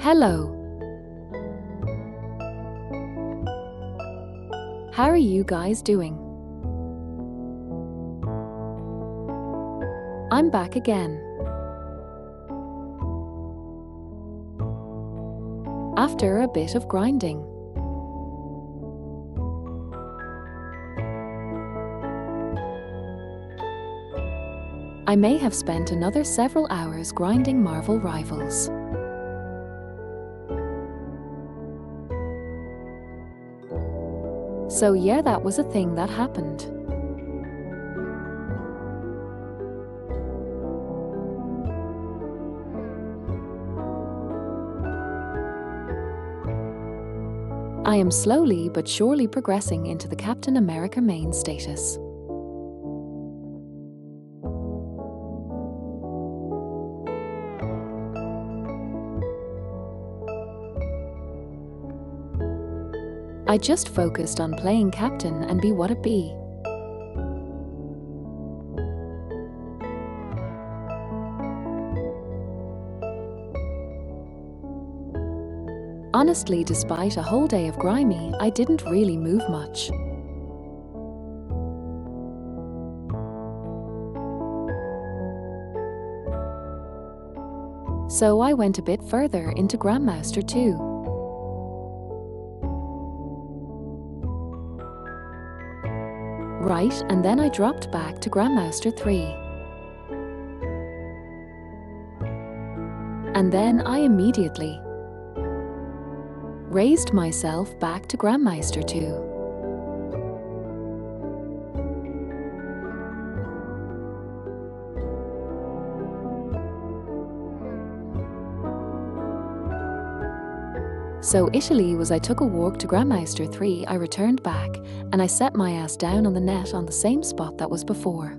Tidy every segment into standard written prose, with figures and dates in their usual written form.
Hello. How are you guys doing? I'm back again. After a bit of grinding. I may have spent another several hours grinding Marvel Rivals. So yeah, that was a thing that happened. I am slowly but surely progressing into the Captain America main status. I just focused on playing Captain and be what it be. Honestly, despite a whole day of grimy, I didn't really move much. So I went a bit further into Grandmaster 2. Right, and then I dropped back to Grandmaster 3. And then I immediately raised myself back to Grandmaster 2. So Italy was I took a walk to Grandmaster 3, I returned back, and I set my ass down on the net on the same spot that was before.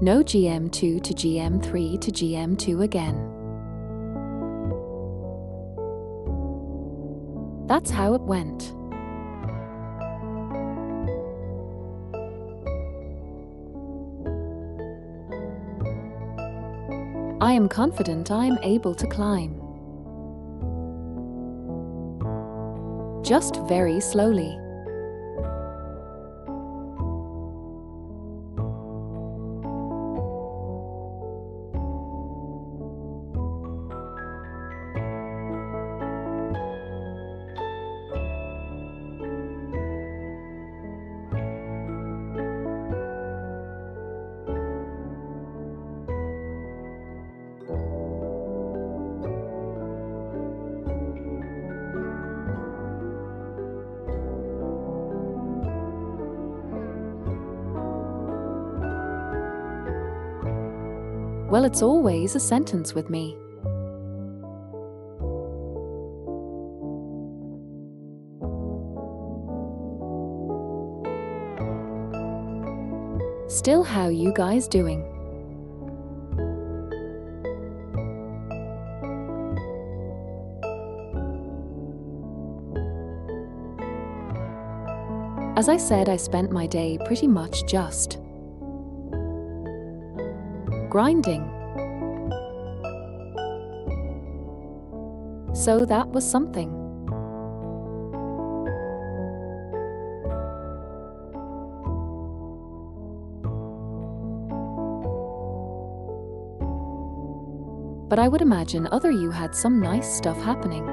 No GM2 to GM3 to GM2 again. That's how it went. I am confident I am able to climb. Just very slowly. Well, it's always a sentence with me. Still, how you guys doing? As I said, I spent my day pretty much just grinding. So that was something. But I would imagine other you had some nice stuff happening.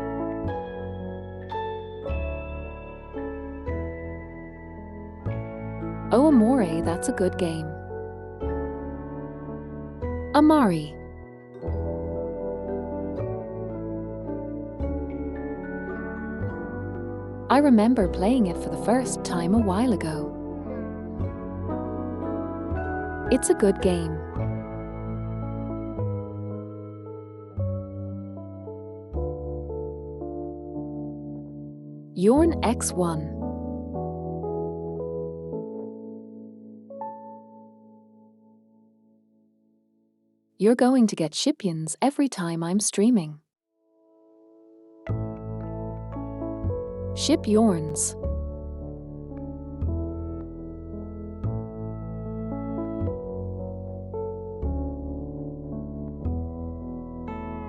Oh, Amore, that's a good game. Amari. I remember playing it for the first time a while ago. It's a good game. Yorn X1. You're going to get shipions every time I'm streaming. Ship yawns.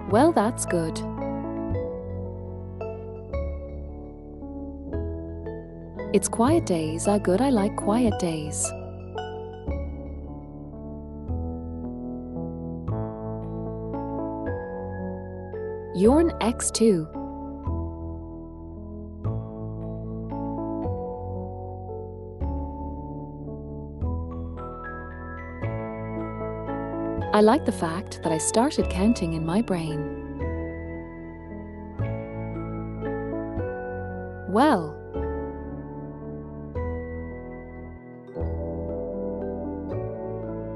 Well, that's good. It's quiet days are good. I like quiet days. Yorn X2. I like the fact that I started counting in my brain. Well.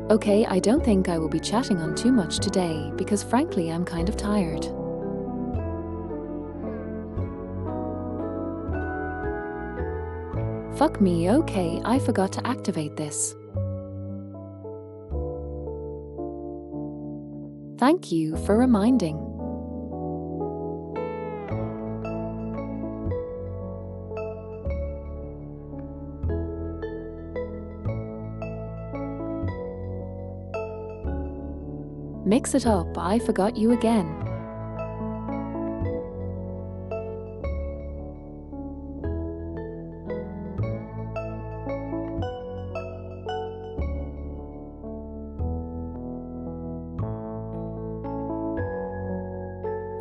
Okay, I don't think I will be chatting on too much today because frankly I'm kind of tired. Fuck me, okay, I forgot to activate this. Thank you for reminding. Mix it up, I forgot you again.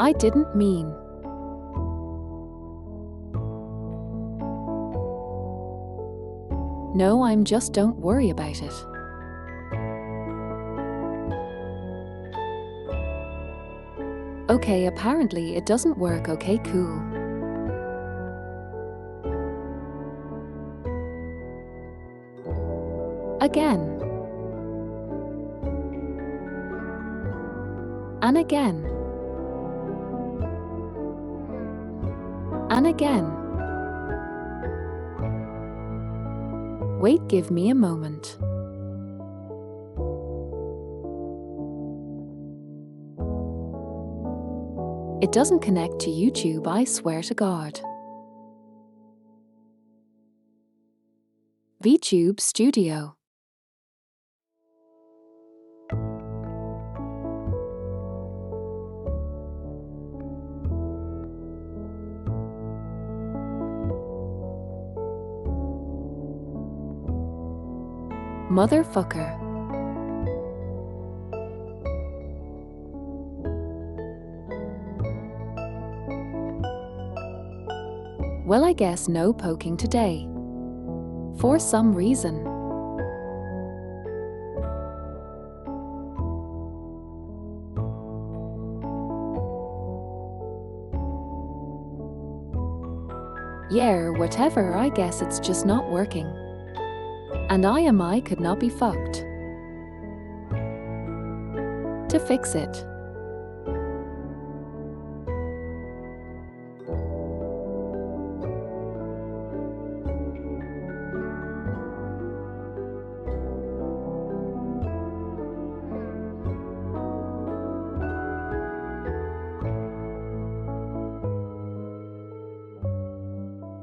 I didn't mean. No, I'm just don't worry about it. Okay, apparently it doesn't work. Okay, cool. Again. And again. And again. Wait, give me a moment. It doesn't connect to YouTube, I swear to God. VTube Studio. Motherfucker. Well, I guess no poking today. For some reason. Yeah, whatever, I guess it's just not working. And I could not be fucked. To fix it.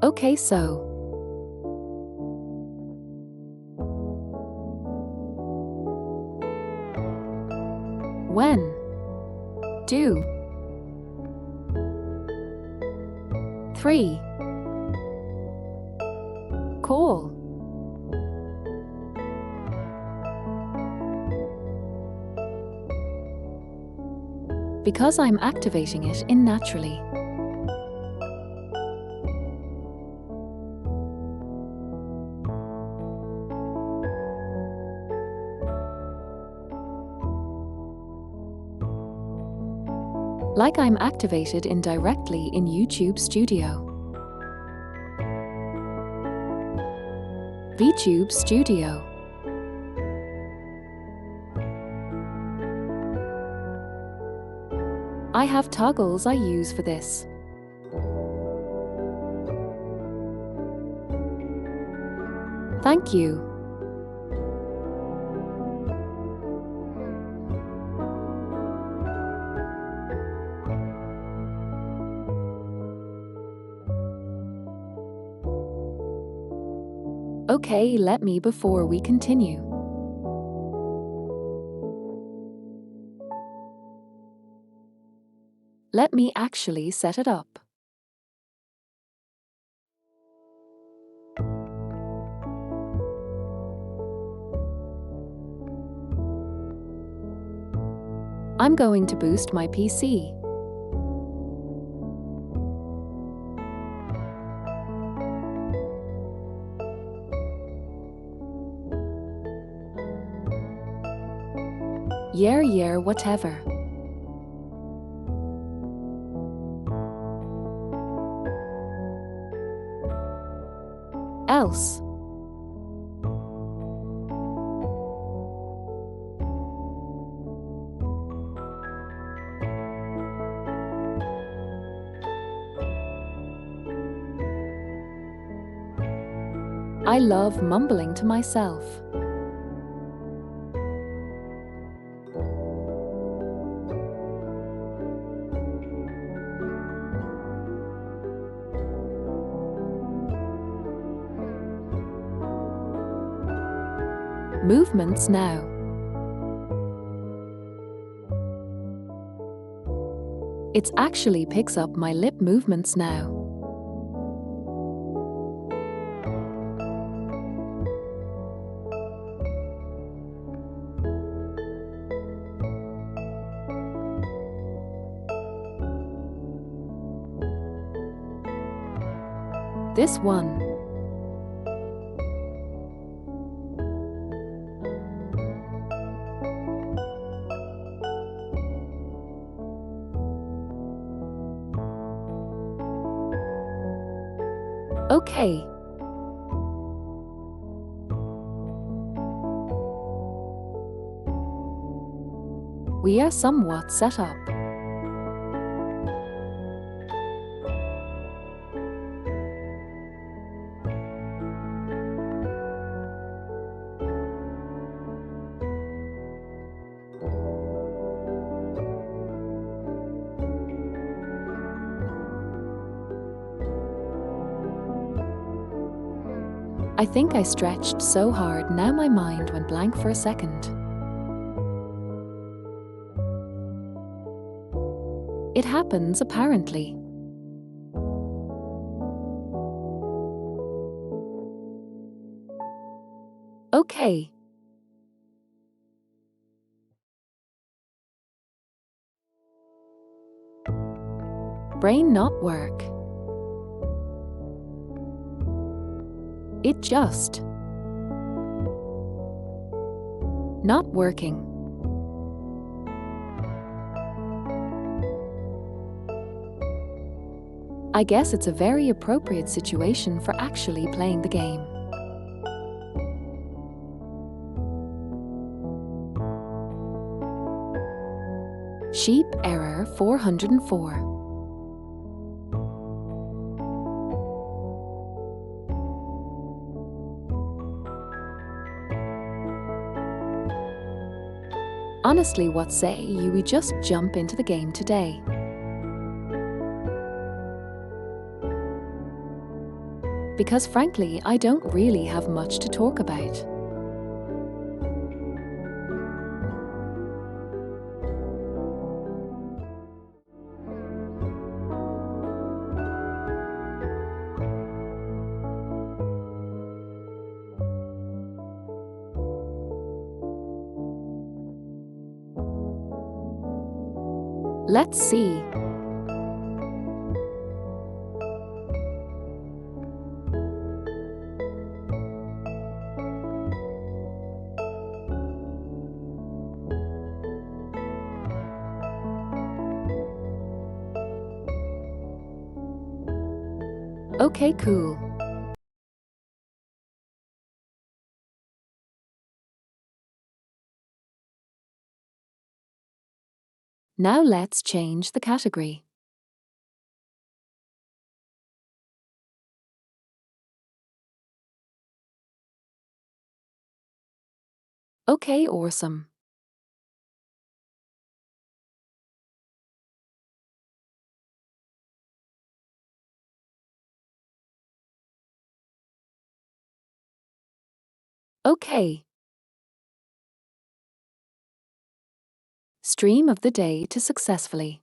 Okay, so. When? Do. 3. Call. Because I'm activating it in naturally. Like I'm activated indirectly in YouTube Studio. VTube Studio. I have toggles I use for this. Thank you. Okay, let me before we continue. Let me actually set it up. I'm going to boost my PC. Yeah, whatever. Else. I love mumbling to myself. Movements now. It actually picks up my lip movements now. This one. Okay. We are somewhat set up. I think I stretched so hard, now my mind went blank for a second. It happens apparently. Okay. Brain not work. It just not working. I guess it's a very appropriate situation for actually playing the game. Sheep error 404. Honestly, what say you we just jump into the game today? Because frankly, I don't really have much to talk about. Let's see. Okay, cool. Now let's change the category. Okay, awesome. Okay. Stream of the day to successfully.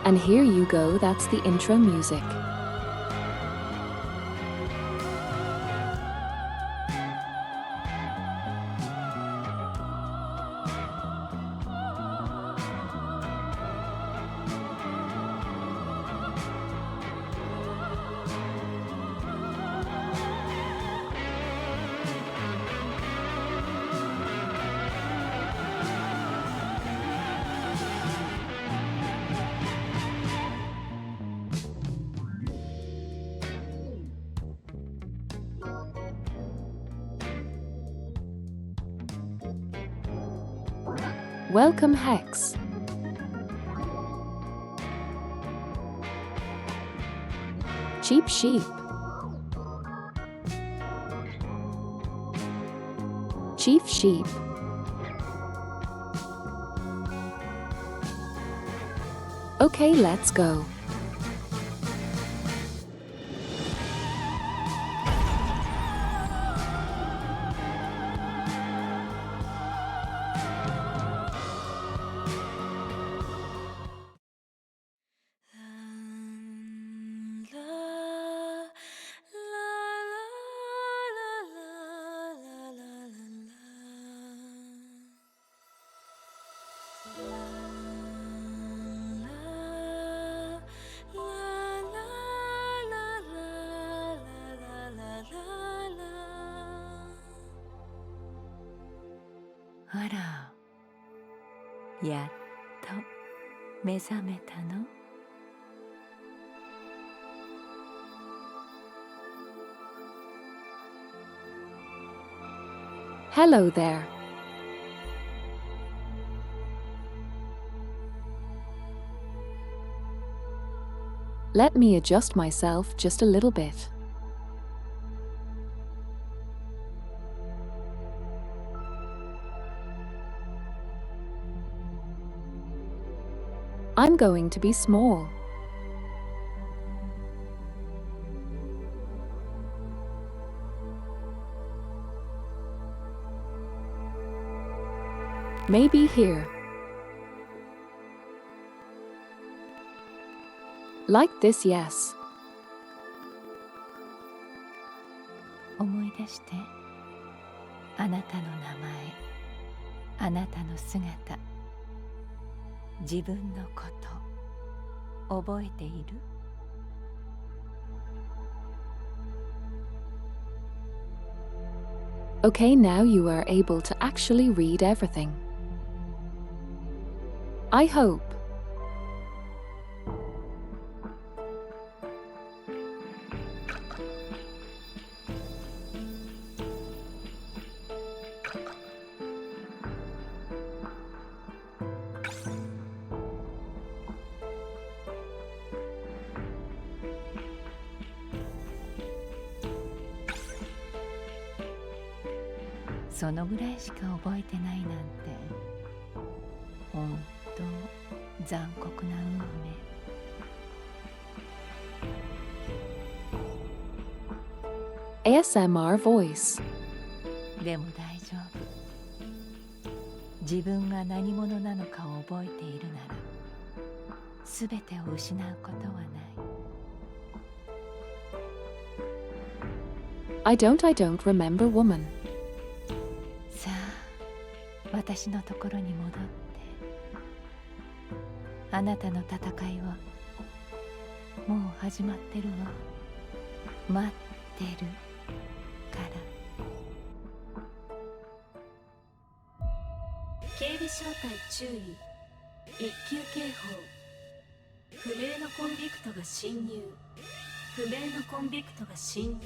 And here you go, that's the intro music. Welcome, Hex. Cheap sheep. Chief sheep. Okay, let's go.あら、やっと目覚めたの？Hello there. Let me adjust myself just a little bit. I'm going to be small. Maybe here. Like this, yes. 思い出して、あなたの名前、あなたの姿、自分のこと、覚えている？ Okay, now you are able to actually read everything. I hope.「そのぐらいしか覚えてないなんて、ほんと残酷な運命。」ASMR voice. でも大丈夫。自分が何者なのかを覚えているなら、すべてを失うことはない。I don't remember woman. さあ、私のところに戻って、あなたの戦いはもう始まってるわ。待ってるから。警備小隊注意。一級警報。不明のコンビクトが侵入。不明のコンビクトが侵入。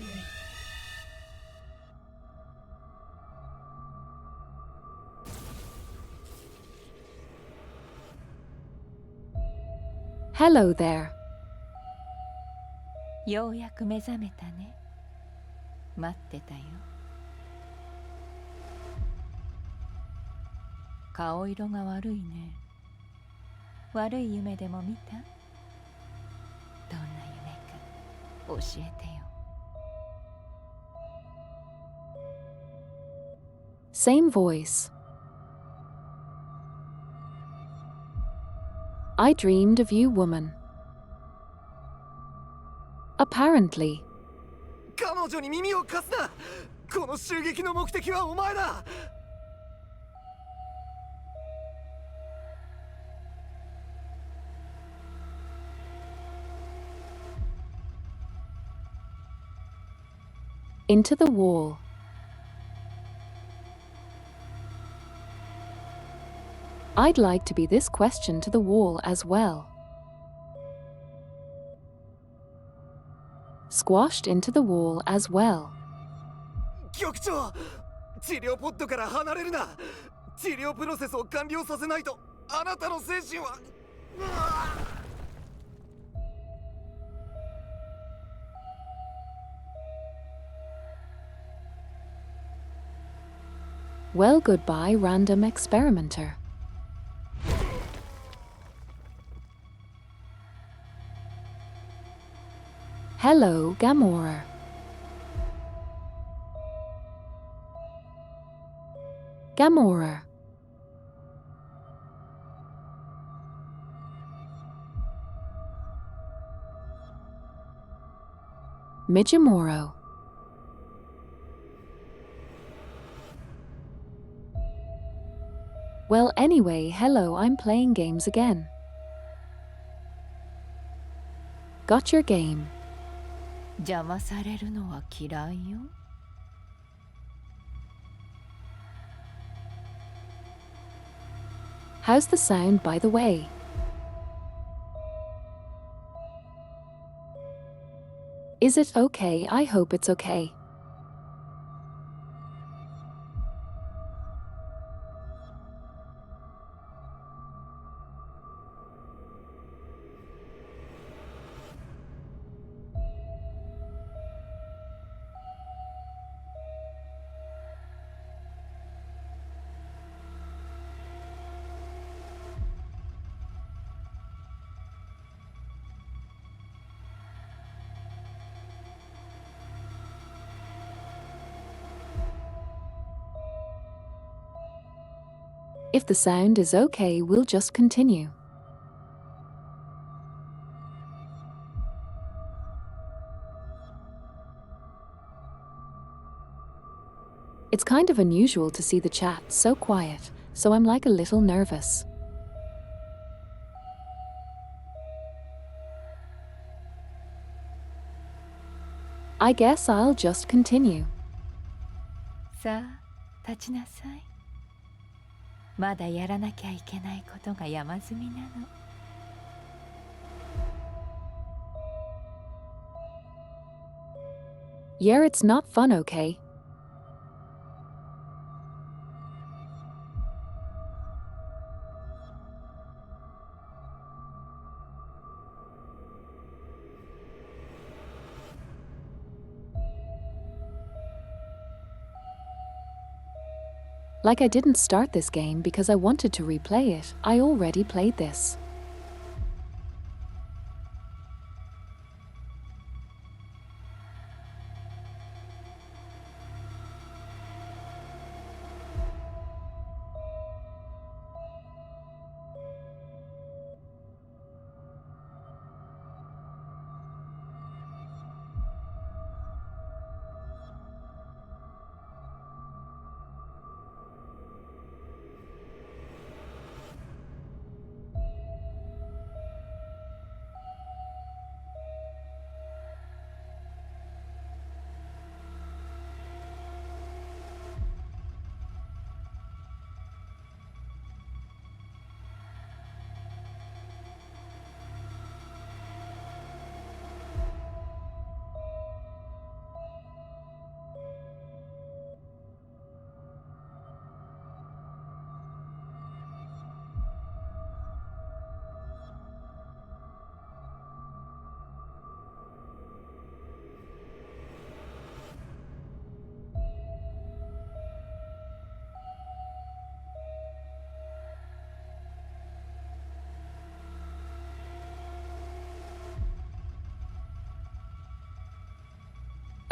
Hello there. ようやく目覚めたね。待ってたよ。顔色が悪いね。悪い夢でも見た？どんな夢か教えてよ。Same voice. I dreamed of you, woman. Apparently. 彼女に耳を貸すな。この襲撃の目的はお前だ。Into the wall. I'd like to be this question to the wall as well. Squashed into the wall as well. 局長、治療ポッドから離れるな。治療プロセスを完了させないとあなたの精神は。Well, goodbye, random experimenter. Hello, Gamora. Gamora. Mijimoro. Well, anyway, hello, I'm playing games again. Got your game. 邪魔されるのは嫌いよ。How's the sound, by the way? Is it okay? I hope it's okay. If the sound is okay, we'll just continue. It's kind of unusual to see the chat so quiet, so I'm like a little nervous. I guess I'll just continue. さあ、立ちなさい。まだやらなきゃいけないことが山積みなの。Yeah, it's not fun, okay? Like I didn't start this game because I wanted to replay it. I already played this.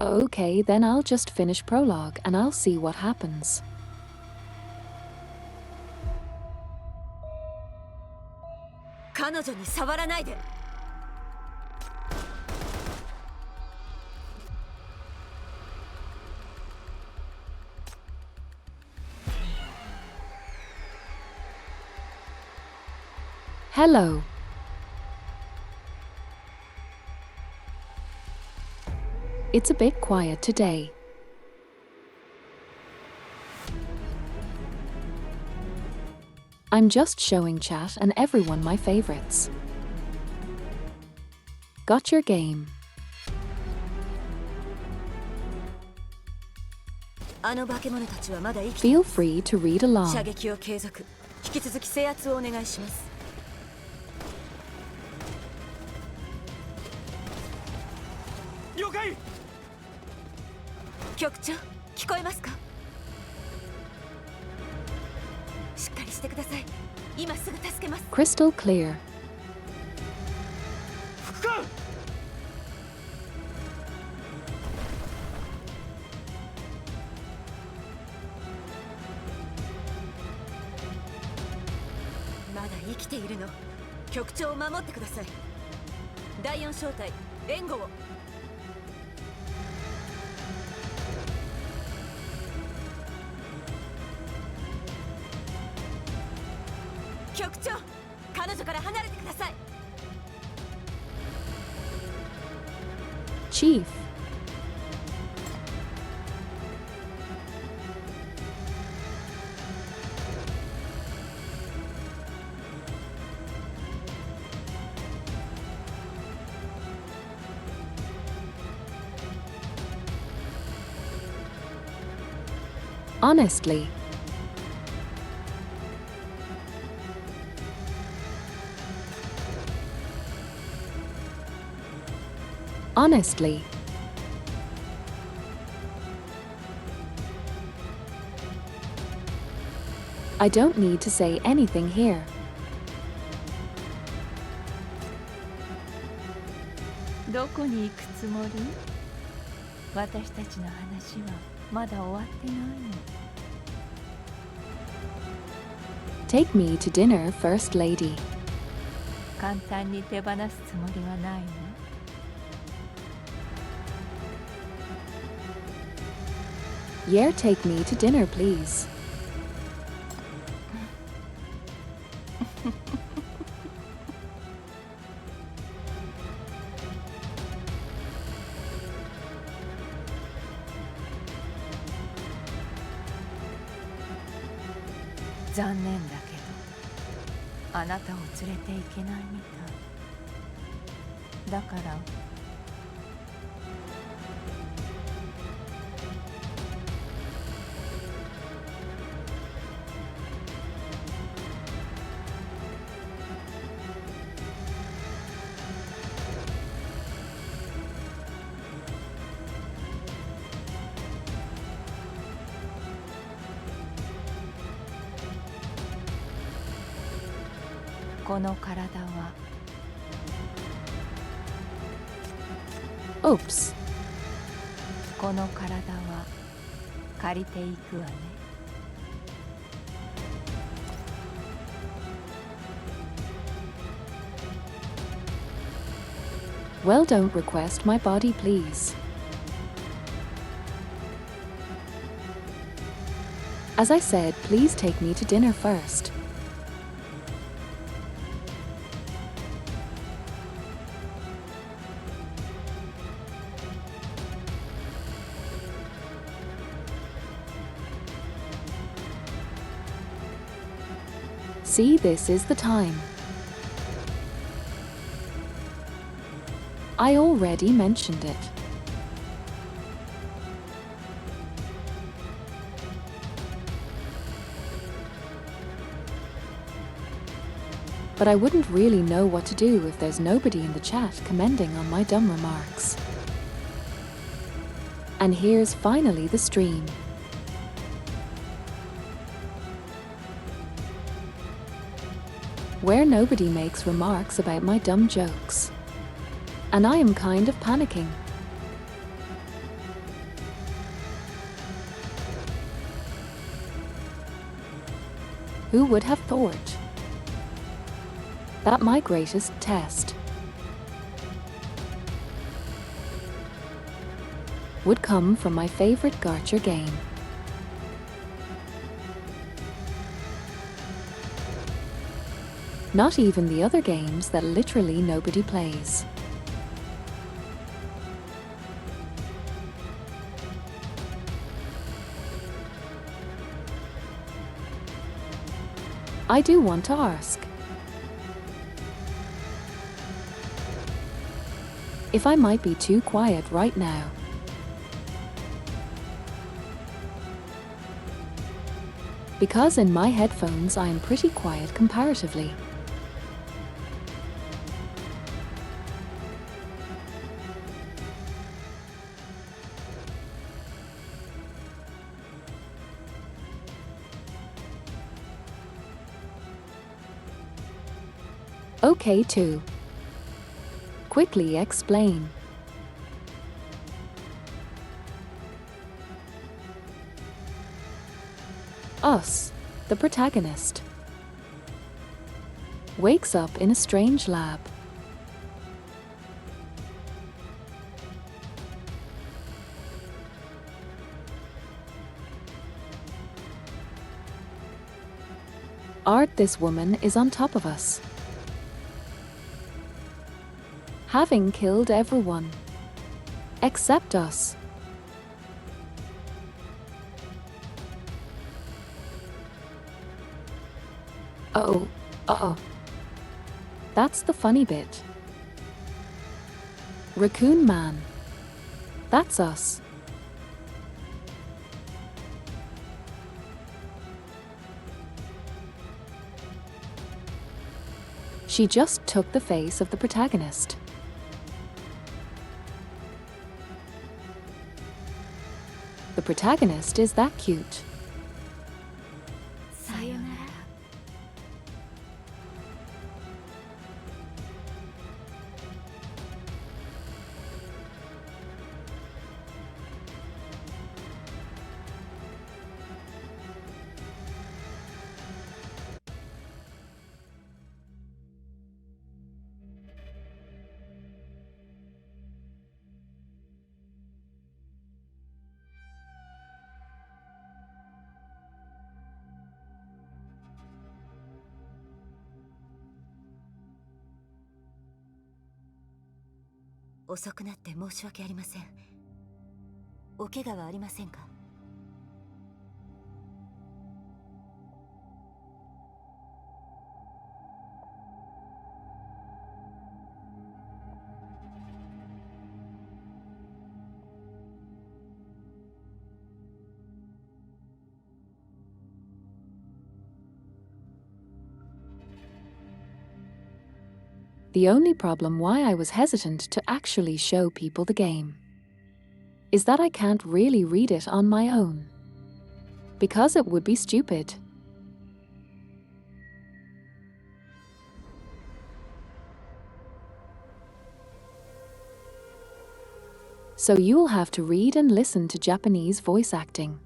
Okay, then I'll just finish prologue and I'll see what happens. Hello. It's a bit quiet today. I'm just showing chat and everyone my favorites. Got your game. Feel free to read along. 射撃を継続。引き続き制圧をお願いします。了解。局長、聞こえますか？しっかりしてください。今すぐ助けます。Crystal clear. 副官。まだ生きているの。局長を守ってください。第4小隊、援護を。局長、彼女から離れてください。Chief. Honestly. Honestly. I don't need to say anything here. どこに行くつもり？私たちの話はまだ終わってないの。Take me to dinner, First Lady. 簡単に手放すつもりはないの。Yeah, take me to dinner, please. 残念だけど、あなたを連れて行けないみたい。だから。この体は Oops. この体は借りていくわね。Well, don't request my body, please. As I said, please take me to dinner first. See, this is the time. I already mentioned it. But I wouldn't really know what to do if there's nobody in the chat commenting on my dumb remarks. And here's finally the stream. Where nobody makes remarks about my dumb jokes. And I am kind of panicking. Who would have thought that my greatest test would come from my favorite gacha game? Not even the other games that literally nobody plays. I do want to ask if I might be too quiet right now. Because in my headphones I am pretty quiet comparatively. Okay, to quickly explain. Us, the protagonist, wakes up in a strange lab. Art, this woman is on top of us, having killed everyone except us. Uh-oh. That's the funny bit. Raccoon Man. That's us. She just took the face of the protagonist. The protagonist is that cute.遅くなって申し訳ありません。お怪我はありませんか？The only problem why I was hesitant to actually show people the game is that I can't really read it on my own, because it would be stupid. So you'll have to read and listen to Japanese voice acting.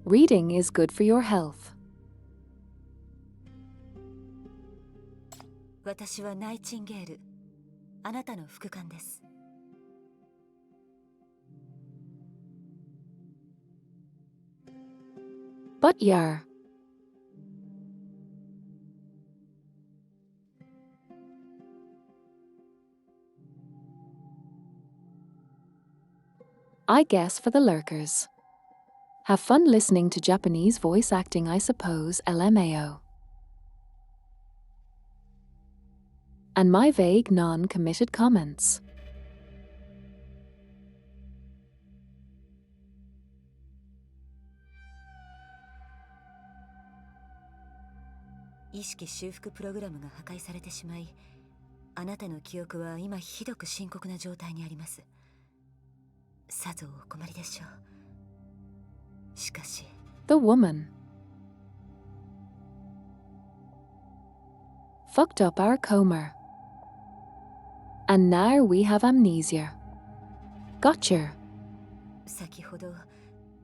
Reading is good for your health. 私はナイチンゲール。あなたの副官です。But yeah. I guess for the lurkers. Have fun listening to Japanese voice acting, I suppose, LMAO. And my vague, non-committed comments. "意識修復プログラムが破壊されてしまい、あなたの記憶は今ひどく深刻な状態にあります。さぞお困りでしょう。しかし、The woman. fucked up our coma. And now we have amnesia. Gotcha. 先ほど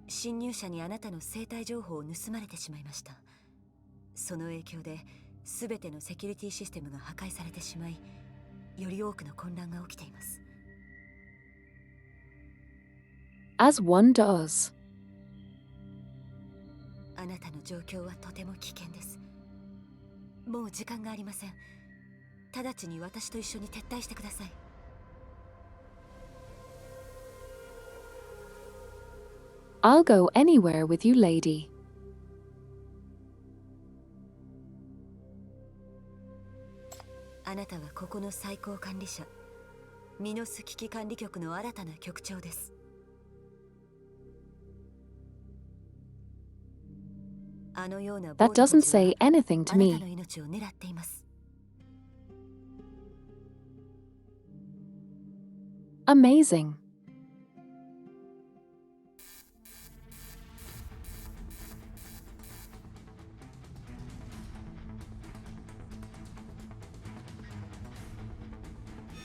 侵入者にあなたの生体情報を盗まれてしまいました。その影響で全てのセキュリティシステムが破壊されてしまい、より多くの混乱が起きています。As one does. あなたの状況はとても危険です。もう時間がありません。直ちに私と一緒に撤退してください。I'll go anywhere with you, lady. あなたはここの最高管理者、ミノス危機管理局の新たな局長です。あのような That doesn't say anything to あなたの me. 命を狙っています。Amazing.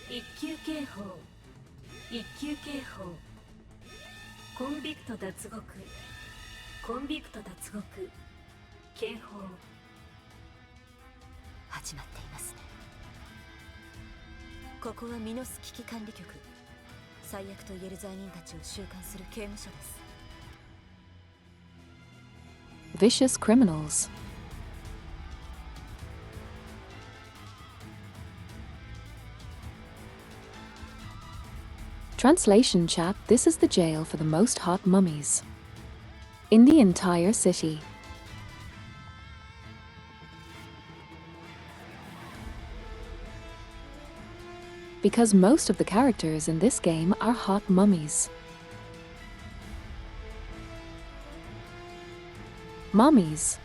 一級警報、一級警報、コンビクト脱獄、コンビクト脱獄、警報。始まっていますね。ここはミノス危機管理局。最悪と言える罪人たちを収監する刑務所です。Vicious criminals. Translation chat: This is the jail for the most hot mummies in the entire city. Because most of the characters in this game are hot mummies. Mummies.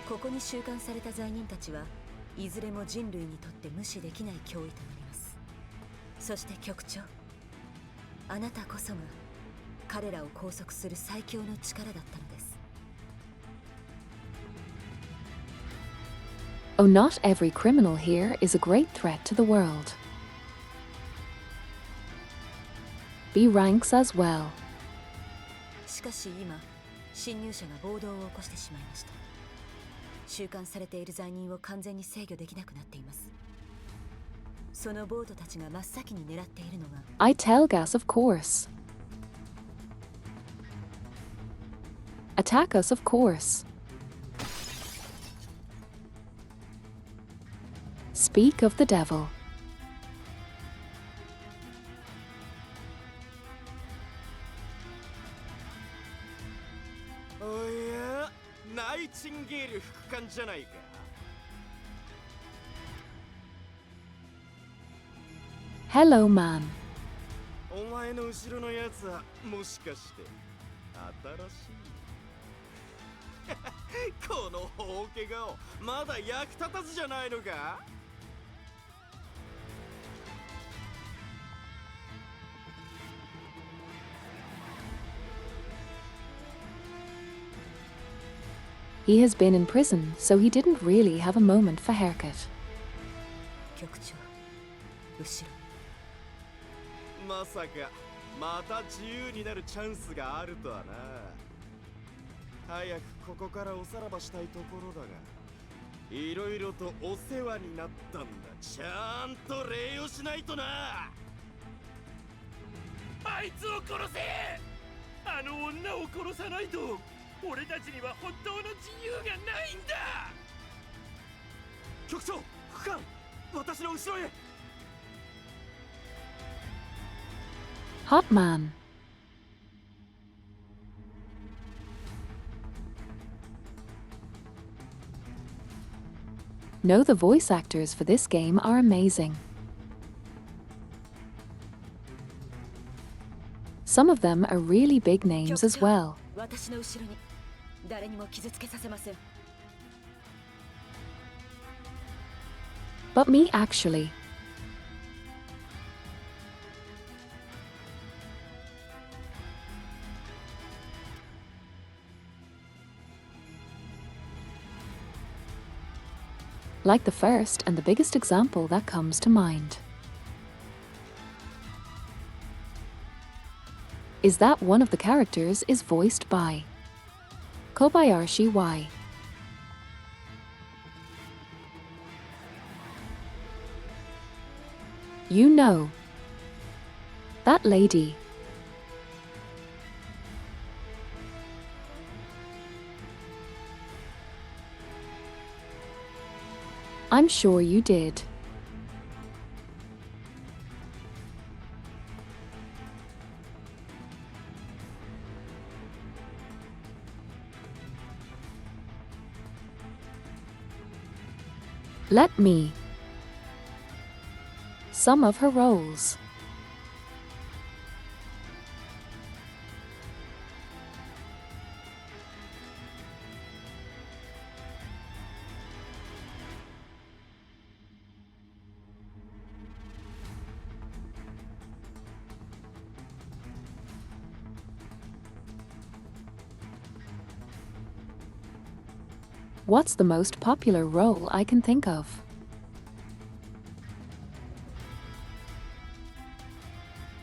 ここに収監された罪人たちはいずれも人類にとって無視できない脅威となります。そして局長、あなたこそが彼らを拘束する最強の力だったのです。Oh, not every criminal here is a great threat to the world. B ranks as well. しかし今、侵入者が暴動を起こしてしまいました。収監されている罪人を完全に制御できなくなっています。その暴徒たちが真っ先に狙っているのが I tell gas, of course. Attack us, of course. Speak of the devil. おや、ナイチンゲール副官じゃないか。Hello, man. お前の後ろのやつはもしかして新しいこの大怪我をまだ役立たずじゃないのか。He has been in prison, so he didn't really have a moment for haircut. 局長、後ろ。まさかまた自由になるチャンスがあるとはな。早くここからおさらばしたいところだが、いろいろとお世話になったんだ。ちゃんと礼をしないとな。あいつを殺せ。あの女を殺さないと俺たちには本当の自由がないんだ。局長、副官、私の後ろへ。Hot man. No, the voice actors for this game are amazing. Some of them are really big names as well. 私の後ろに誰にも傷つけさせません。 But me actually. like the first and the biggest example that comes to mind. Is that one of the characters is voiced by Kobayashi Y. You know, that lady. I'm sure you did. Let me. Some of her roles. What's the most popular role I can think of?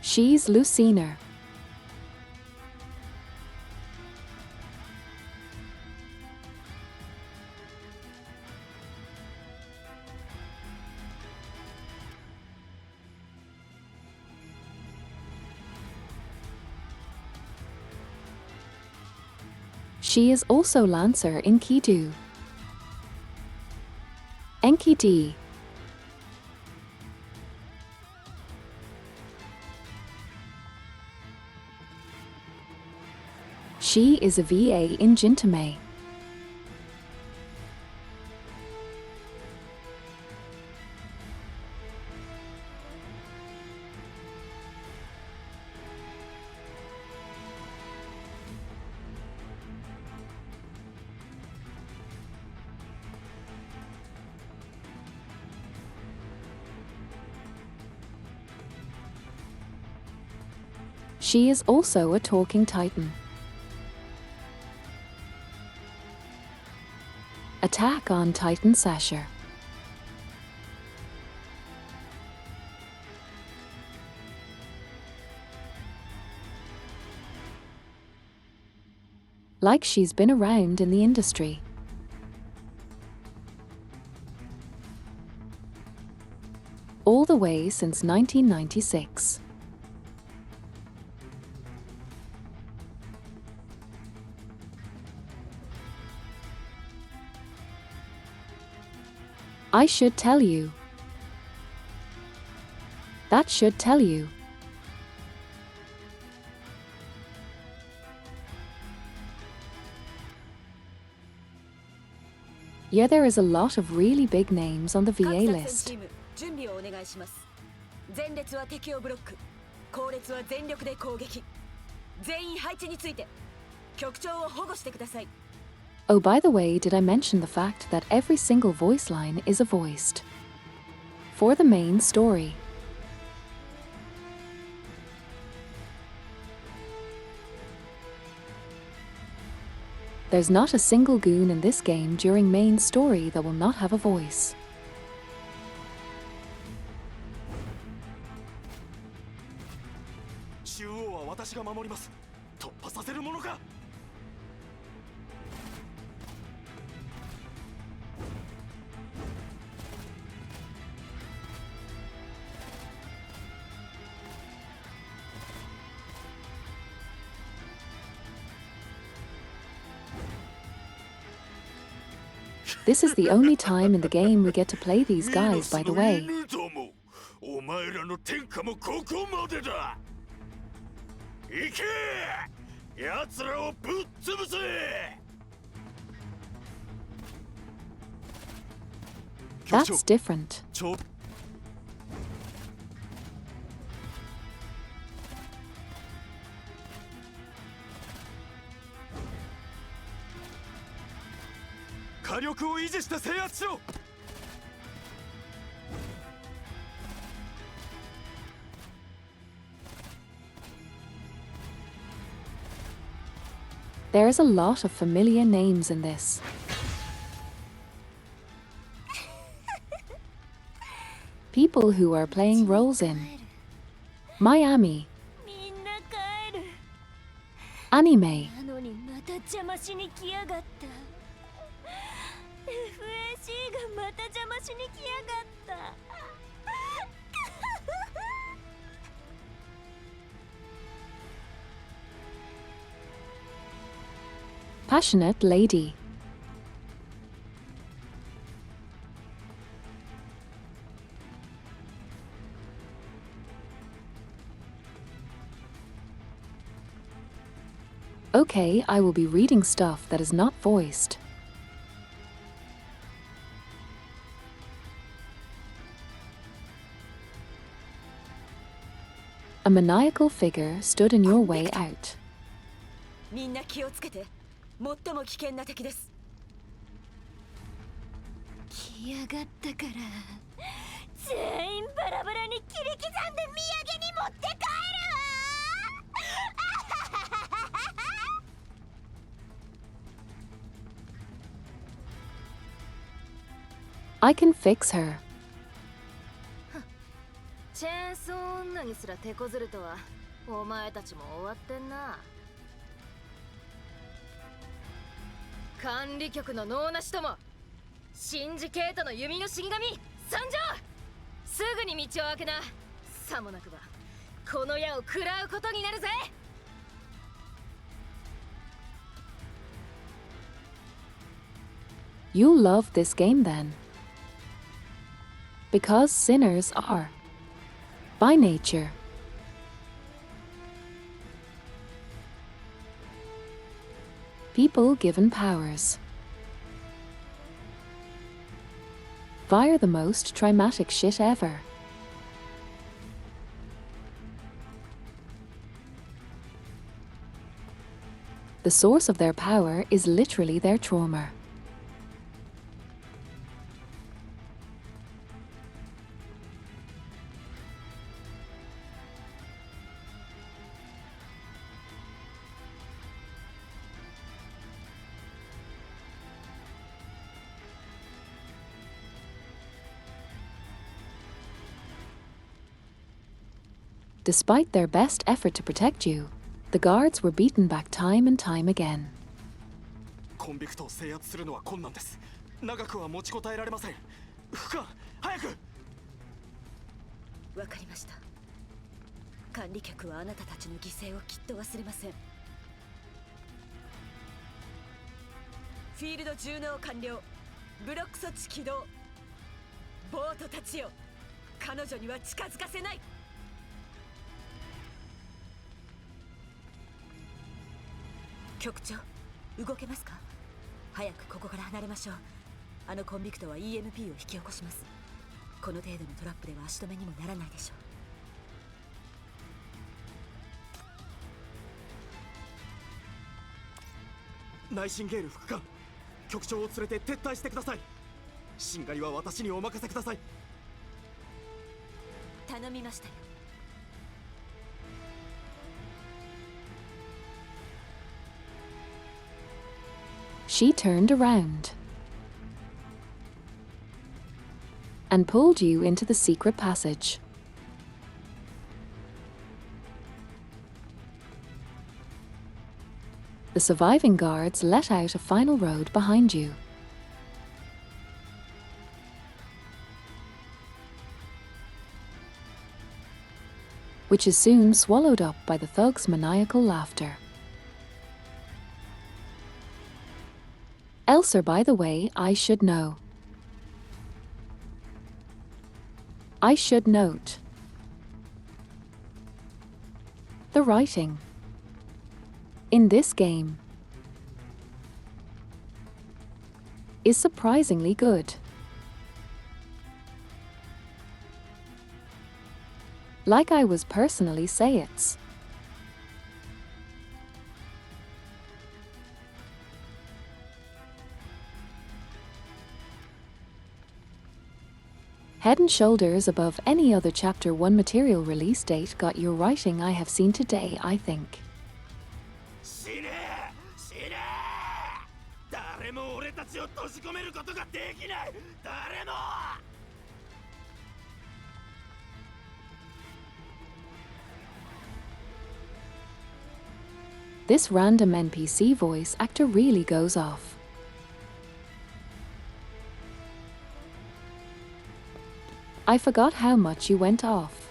She's Lucina. She is also Lancer in Kidu. Enki-D. She is a VA in Gintama. She is also a talking titan. Attack on Titan Sasher. Like she's been around in the industry. All the way since 1996. I should tell you. That should tell you. Yeah, there is a lot of really big names on the VA list. 準備をお願いします。前列は敵をブロック、後列は全力で攻撃。全員配置について局長を保護してください。 Oh, by the way, did I mention the fact that every single voice line is a voiced for the main story? There's not a single goon in this game during main story that will not have a voice. 中央は私が守ります。突破させるものか。 This is the only time in the game we get to play these guys, by the way. お前らの天下もここまでだ。行け！奴らをぶっ潰せ！ That's different. 火力を維持して制圧しろ。 There's a lot of familiar names in this. People who are playing roles in Miami, みんな帰る anime, なのにまた邪魔しに来やがった FAC がまた邪魔しに来やがった passionate lady, okay, I will be reading stuff that is not voiced. A maniacal figure stood in your way out. みんな気をつけて。最も危険な敵です。来やがったから全員バラバラに切り刻んで土産に持って帰る I can fix her. チェーンソー女にすら手こずるとはお前たちも終わってんな。管理局の能なしともシンジケートの弓の死神参上。すぐに道を開けな。さもなくばこの矢を食らうことになるぜ。You love this game then. Because sinners are, by nature, people given powers via the most traumatic shit ever. The source of their power is literally their trauma. Despite their best effort to protect you, the guards were beaten back time and time again. コンビクトを制圧するのは困難です。長くは持ちこたえられません。副官、早く。わかりました。管理局はあなたたちの犠牲をきっと忘れません。フィールド順応完了。ブロック措置起動。ボートたちよ、彼女には近づかせない。局長、動けますか？早くここから離れましょう。あのコンビクトは EMP を引き起こします。この程度のトラップでは足止めにもならないでしょう。ナイシンゲール副官、局長を連れて撤退してください。しんがりは私にお任せください。頼みましたよ。She turned around and pulled you into the secret passage. The surviving guards let out a final road behind you. Which is soon swallowed up by the thugs' maniacal laughter. Elser, by the way, I should know. I should note the writing in this game is surprisingly good. Like I was personally say it's. Head and shoulders above any other Chapter 1 material release date got your writing I have seen today, I think. 死ね死ね誰も俺たちを閉じ込めることができない誰も This random NPC voice actor really goes off. I forgot how much you went off.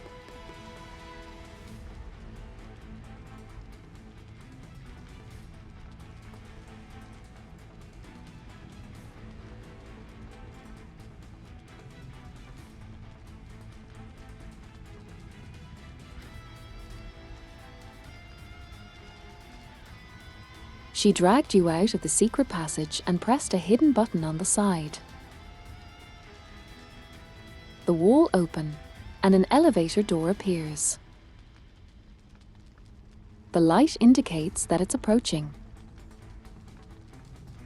She dragged you out of the secret passage and pressed a hidden button on the side. The wall opens, and an elevator door appears. The light indicates that it's approaching.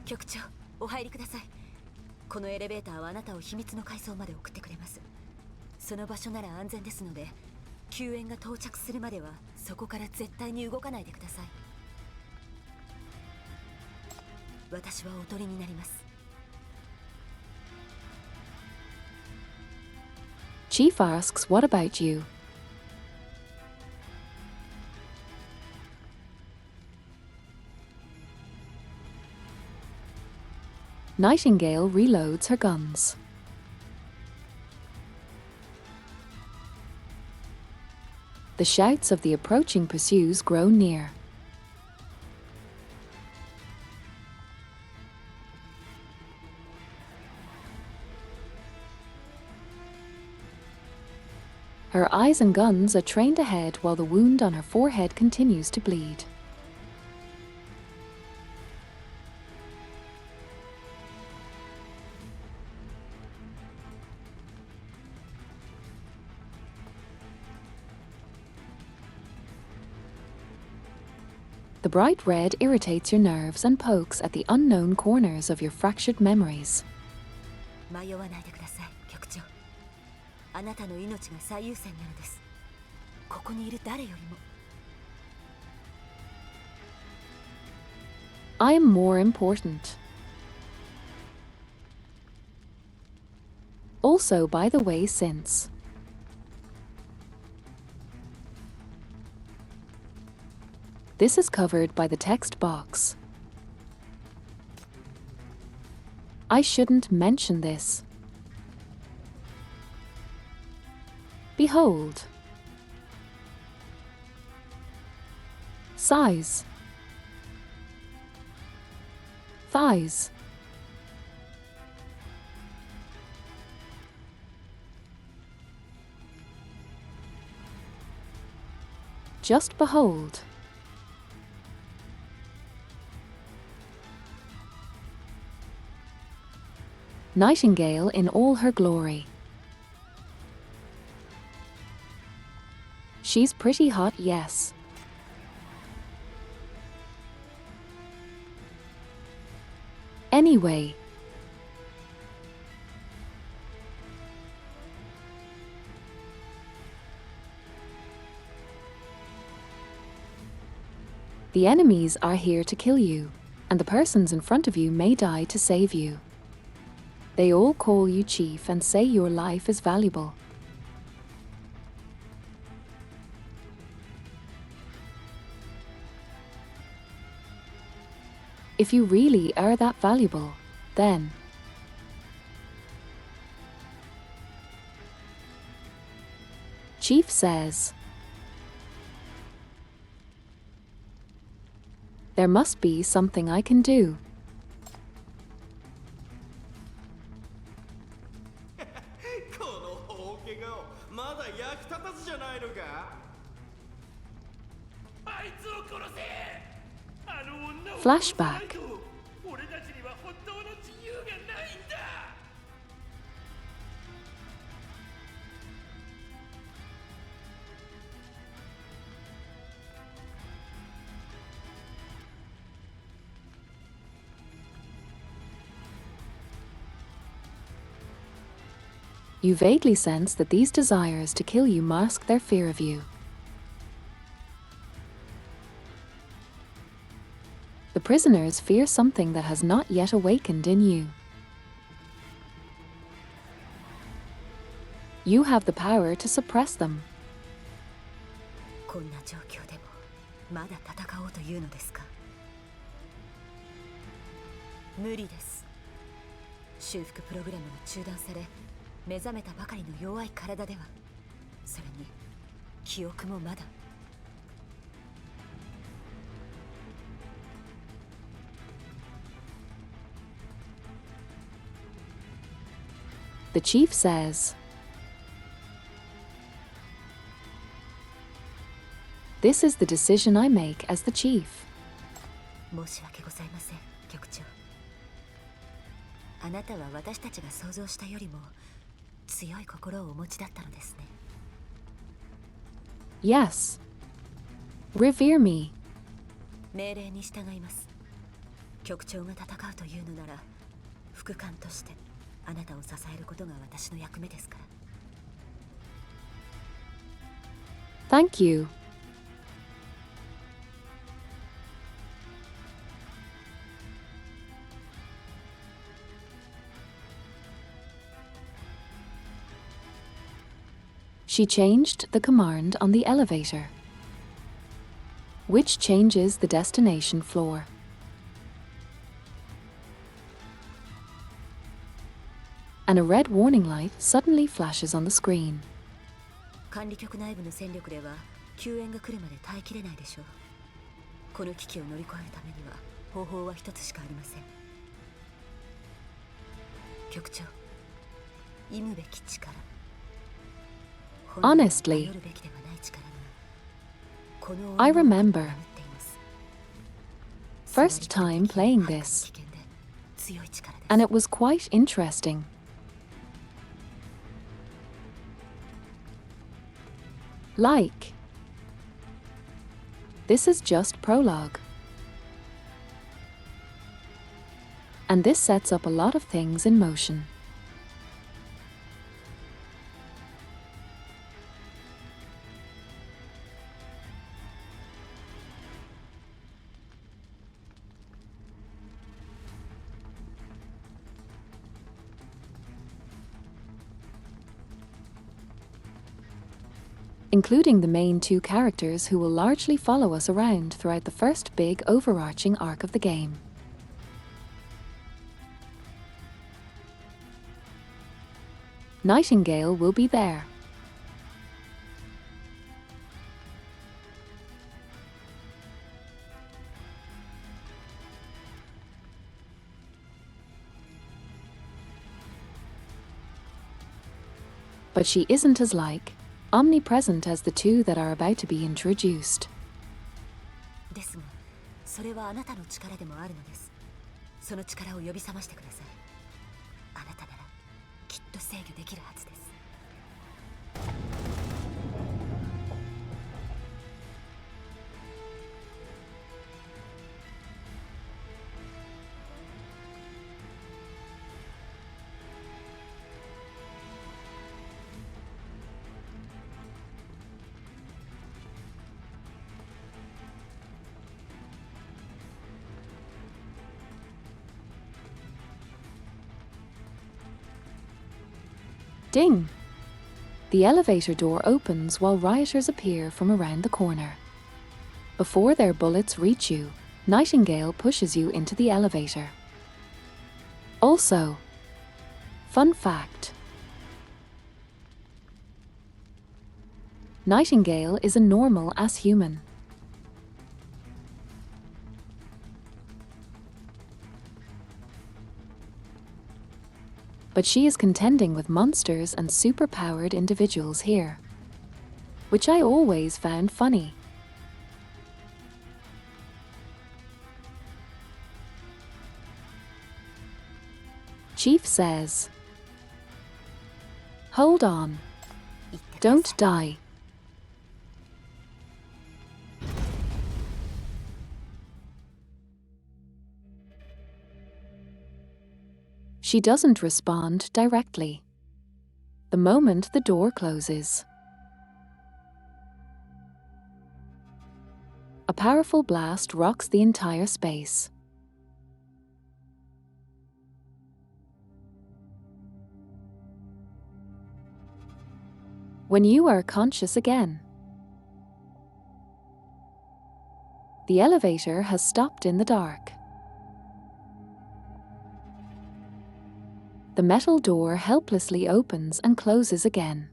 局長、お入りください。このエレベーターはあなたを秘密の階層まで送ってくれます。その場所なら安全ですので、救援が到着するまではそこから絶対に動かないでください。私はおとりになります。Chief asks, "What about you?" Nightingale reloads her guns. The shouts of the approaching pursues grow near. Her eyes and guns are trained ahead while the wound on her forehead continues to bleed. The bright red irritates your nerves and pokes at the unknown corners of your fractured memories. 迷わないでください、局長。あなたの命が最優先なのです。ここにいる誰よりも。I am more important. Also, by the way, since this is covered by the text box. I shouldn't mention this. Behold. Size. Thighs. Just behold. Nightingale in all her glory. She's pretty hot, yes. Anyway. The enemies are here to kill you, and the persons in front of you may die to save you. They all call you chief and say your life is valuable. If you really are that valuable, then Chief says, there must be something I can do. この大怪我をまだ役立たずじゃないのか。あいつを殺せ。あの女を Flashback. 俺たちには本当の自由がないんだ。You vaguely sense that these desires to kill you mask their fear of you. The prisoners fear something that has not yet awakened in you. You have the power to suppress them. こんな状況でもまだ戦おうというのですか。無理です。修復プログラムが中断され、目覚めたばかりの弱い体では、それに記憶もまだ。The chief says, "This is the decision I make as the chief." 申し訳ございません、局長。あなたは私たちが想像したよりも強い心をお持ちだったのですね。Yes. Revere me. 命令に従います。局長が戦うというのなら、副官としてあなたを支えることが私の役目ですから。 Thank you. She changed the command on the elevator, which changes the destination floor. And a red warning light suddenly flashes on the screen. 管理局内部の戦力では救援が来るまで耐えきれないでしょう。この危機を乗り越えるためには方法は一つしかありません。局長、忌むべき力。 Honestly, I remember first time playing this, and it was quite interesting. Like, this is just prologue, and this sets up a lot of things in motion. Including the main two characters who will largely follow us around throughout the first big overarching arc of the game. Nightingale will be there. But she isn't as omnipresent as the two that are about to be introduced. ですが、それはあなたの力でもあるのです。その力を呼び覚ましてください。あなたならきっと制御できるはずです。Ding! The elevator door opens while rioters appear from around the corner. Before their bullets reach you, Nightingale pushes you into the elevator. Also, fun fact: Nightingale is a normal as human. But she is contending with monsters and super-powered individuals here, which I always found funny. Chief says, "Hold on, don't die." She doesn't respond directly. The moment the door closes, a powerful blast rocks the entire space. When you are conscious again, The elevator has stopped in the dark. The metal door helplessly opens and closes again.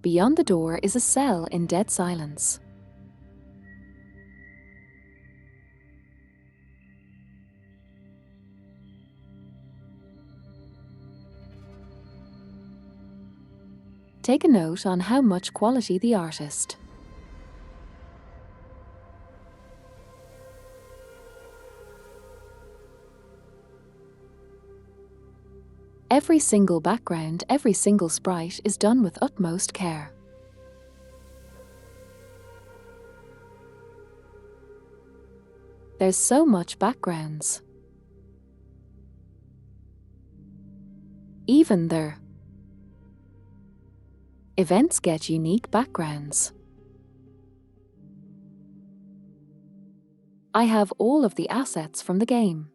Beyond the door is a cell in dead silence. Take a note on how much quality the artist. Every single background, every single sprite is done with utmost care. There's so much backgrounds. Even their events get unique backgrounds. I have all of the assets from the game.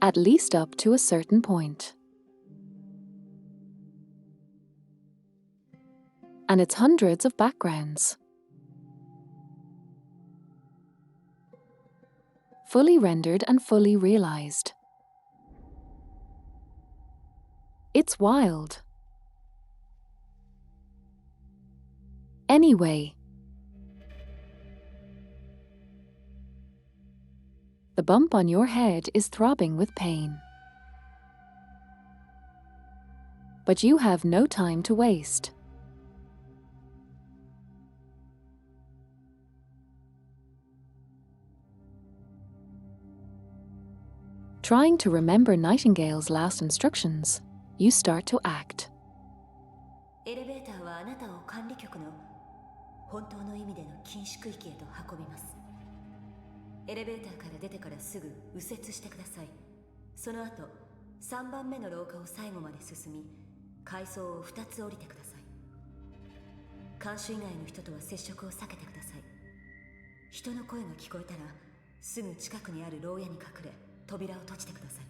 At least up to a certain point. And it's hundreds of backgrounds. Fully rendered and fully realized. It's wild. Anyway, the bump on your head is throbbing with pain. But you have no time to waste. Trying to remember Nightingale's last instructions, you start to act. エレベーターはあなたを管理局の本当の意味での禁止区域へと運びます。エレベーターから出てからすぐ右折してください。その後、3番目の廊下を最後まで進み、階層を2つ降りてください。看守以外の人とは接触を避けてください。人の声が聞こえたら、すぐ近くにある牢屋に隠れ、扉を閉じてください。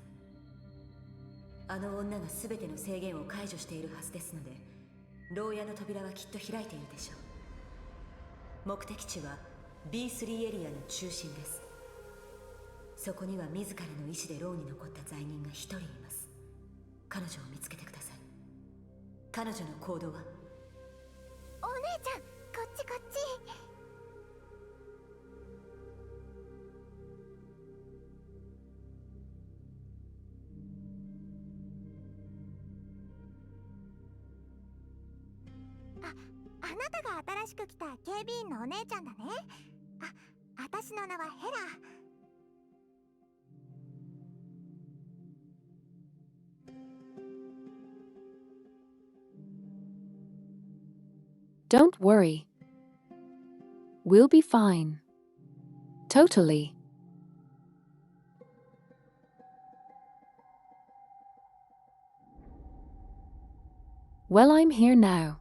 あの女が全ての制限を解除しているはずですので、牢屋の扉はきっと開いているでしょう。目的地は B3 エリアの中心です。そこには自らの意志で牢に残った罪人が一人います。彼女を見つけてください。彼女の行動は？お姉ちゃん、こっちこっち。あなたが新しく来た警備員のお姉ちゃんだね。私の名はヘラ。Don't worry. We'll be fine. Totally. Well, I'm here now.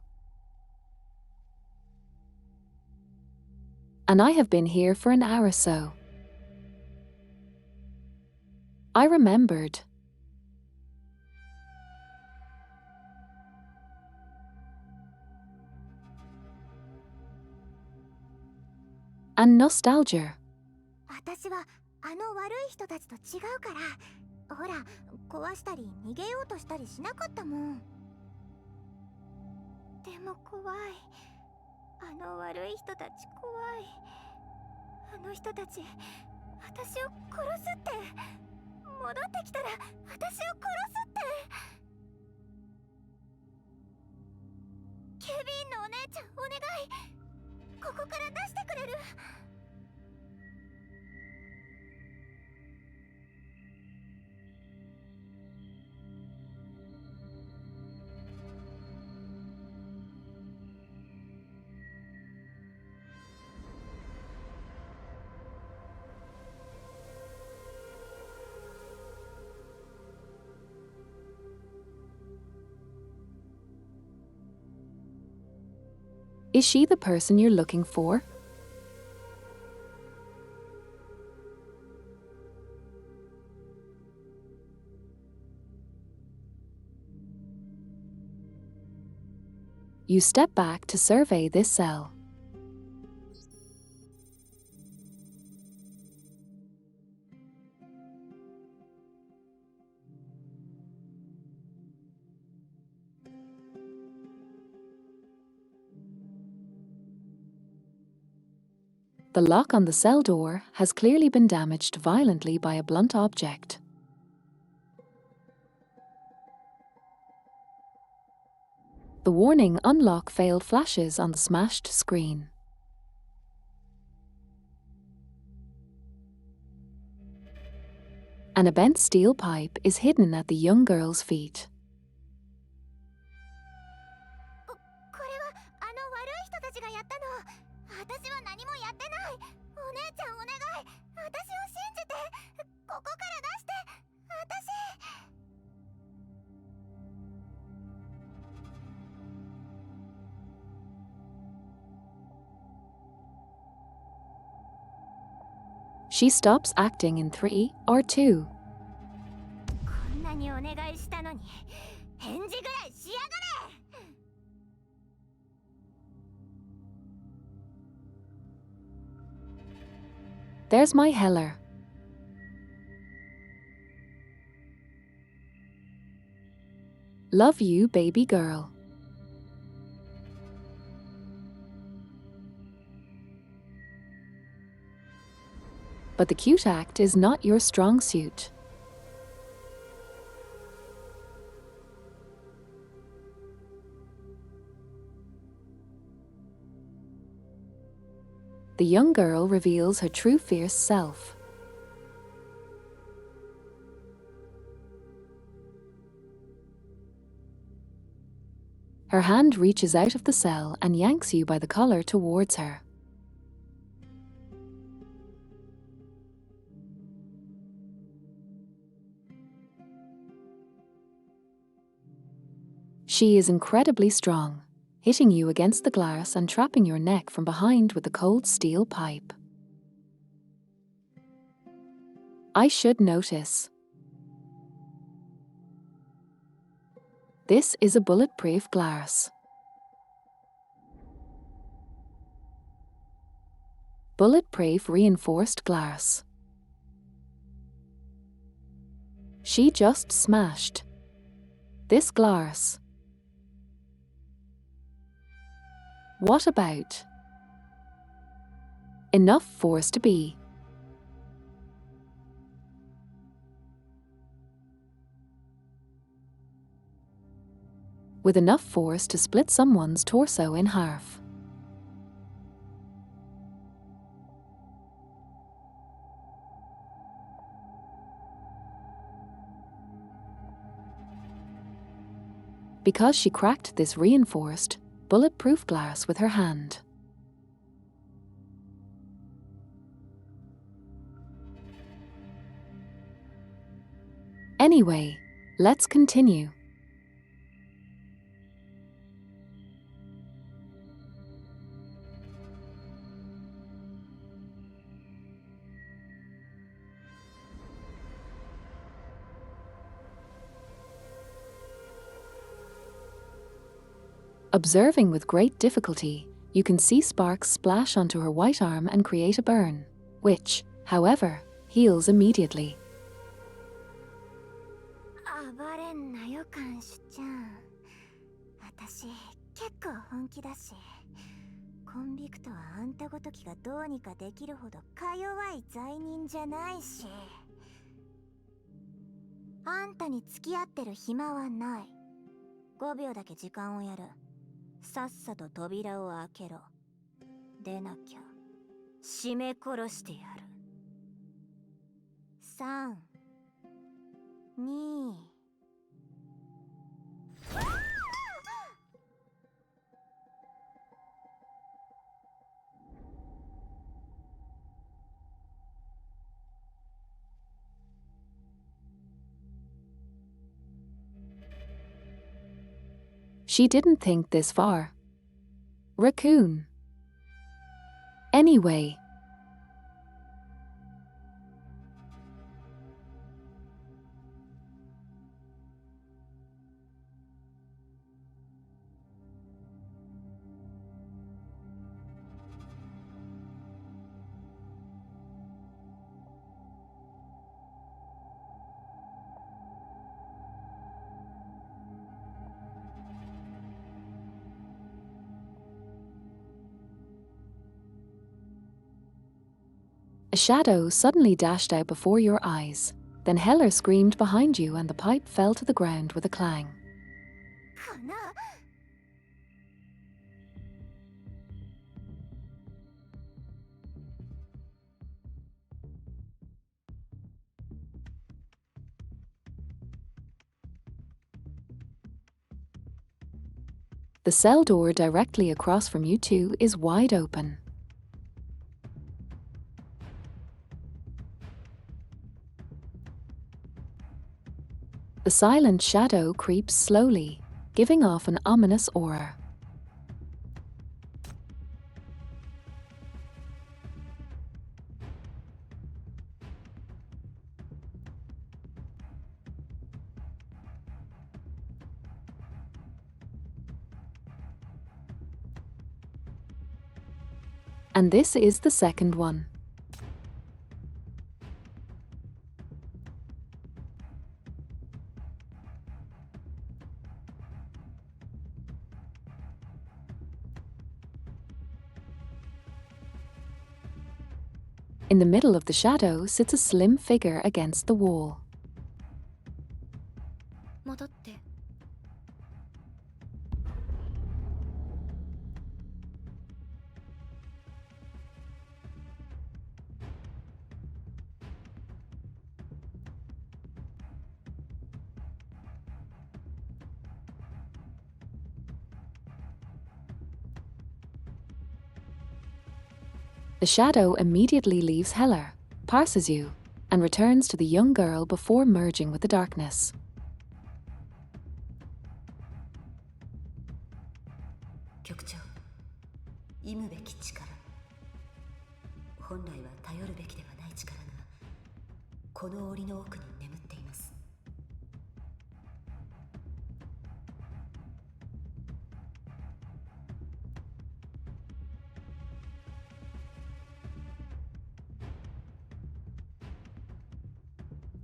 And I have been here for an hour or so. I remembered. And nostalgia. 私はあの悪い人たちと違うから。ほら、壊したり逃げようとしたりしなかったもん。でも怖い。あの悪い人たち怖い。あの人たち、私を殺すって。戻ってきたら私を殺すって。警備員のお姉ちゃん、お願い。ここから出してくれる？Is she the person you're looking for? You step back to survey this cell. The lock on the cell door has clearly been damaged violently by a blunt object. The warning "Unlock failed" flashes on the smashed screen. An bent steel pipe is hidden at the young girl's feet. これはあの悪い人たちがやったの。私は何もやってない。お姉ちゃんお願い。私を信じて。ここから出して。私。She stops acting in 3 or 2. こんなにお願いしたのに返事ぐらいしやがれ。There's my Heller. Love you, baby girl. But the cute act is not your strong suit. The young girl reveals her true fierce self. Her hand reaches out of the cell and yanks you by the collar towards her. She is incredibly strong, hitting you against the glass and trapping your neck from behind with the cold steel pipe. I should notice. This is a bulletproof glass. Bulletproof reinforced glass. She just smashed this glass. What about enough force to be? With enough force to split someone's torso in half. Because she cracked this reinforced, bulletproof glass with her hand. Anyway, let's continue. Observing with great difficulty, you can see sparks splash onto her white arm and create a burn, which, however, heals immediately. 暴れんなよ看守ちゃん。私結構本気だし、コンビクトはあんたごときがどうにかできるほどか弱い罪人じゃないし、あんたに付き合ってる暇はない。5秒だけ時間をやる。さっさと扉を開けろ。出なきゃ締め殺してやる。3、2。She didn't think this far. Raccoon. Anyway. A shadow suddenly dashed out before your eyes. Then Heller screamed behind you and the pipe fell to the ground with a clang. かな。 The cell door directly across from you two is wide open. The silent shadow creeps slowly, giving off an ominous aura. And this is the second one. In the middle of the shadow sits a slim figure against the wall. 戻って。 The shadow immediately leaves Heller, passes you, and returns to the young girl before merging with the darkness. 局長、忌むべき力。本来は頼るべきではない力が、この檻の奥に眠っています。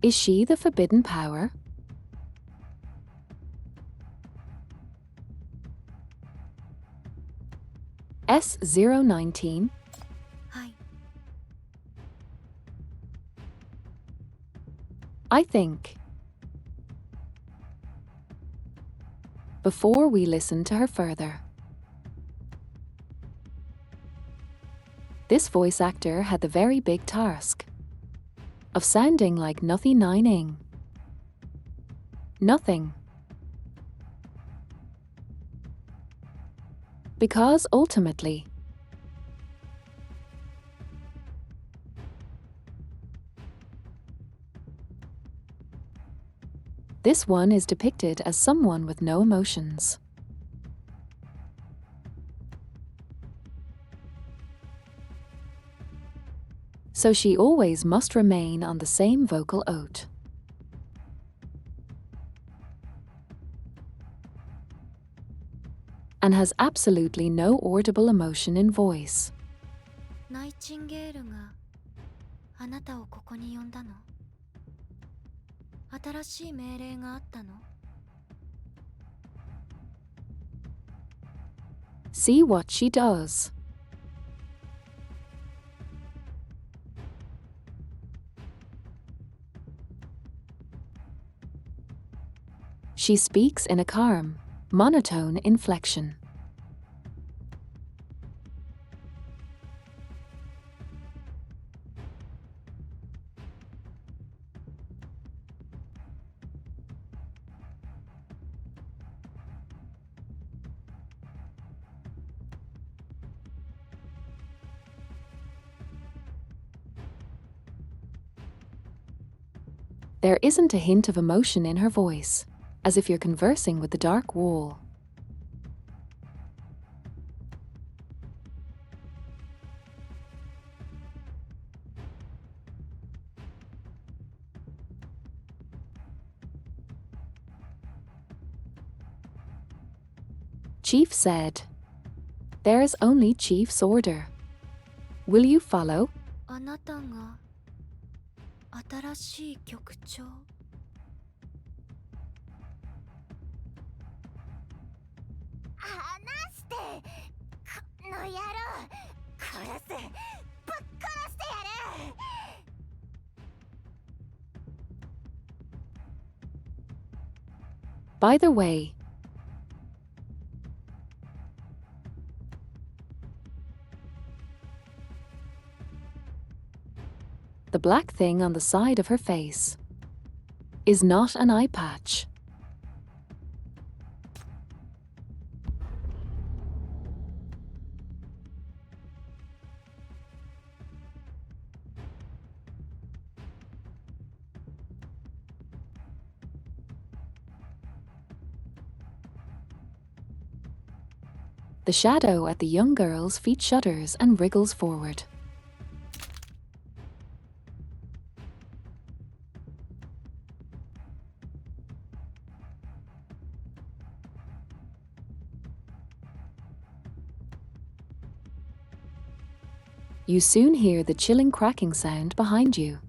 Is she the forbidden power? S019? はい。 I think. Before we listen to her further. This voice actor had the very big task of sounding like Nothing Nining. Nothing. Because ultimately, this one is depicted as someone with no emotions. So she always must remain on the same vocal oat. And has absolutely no audible emotion in voice. ナイチンゲールがあなたをここに呼んだの？新しい命令があったの？ See what she does. She speaks in a calm, monotone inflection. There isn't a hint of emotion in her voice, as if you're conversing with the dark wall. Chief said, "There's only Chief's order. Will you follow?" あなたが新しい局長？離して！この野郎！殺す！ぶっ殺してやる！ By the way, the black thing on the side of her face is not an eye patch. The shadow at the young girl's feet shudders and wriggles forward. You soon hear the chilling cracking sound behind you.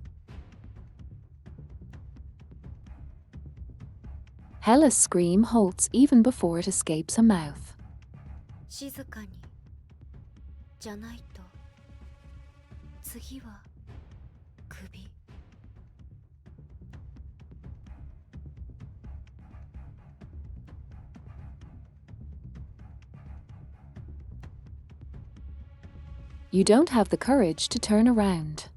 Hella's scream halts even before it escapes her mouth. 静かにじゃないと次は首。You don't have the courage to turn around.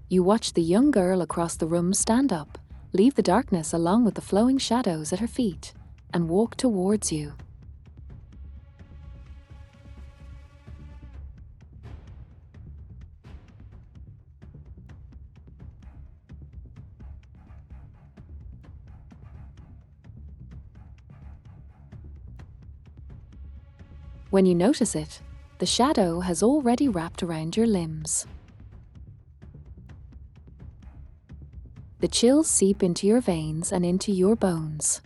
You watch the young girl across the room stand up, leave the darkness along with the flowing shadows at her feet, and walk towards you. When you notice it, the shadow has already wrapped around your limbs. The chills seep into your veins and into your bones.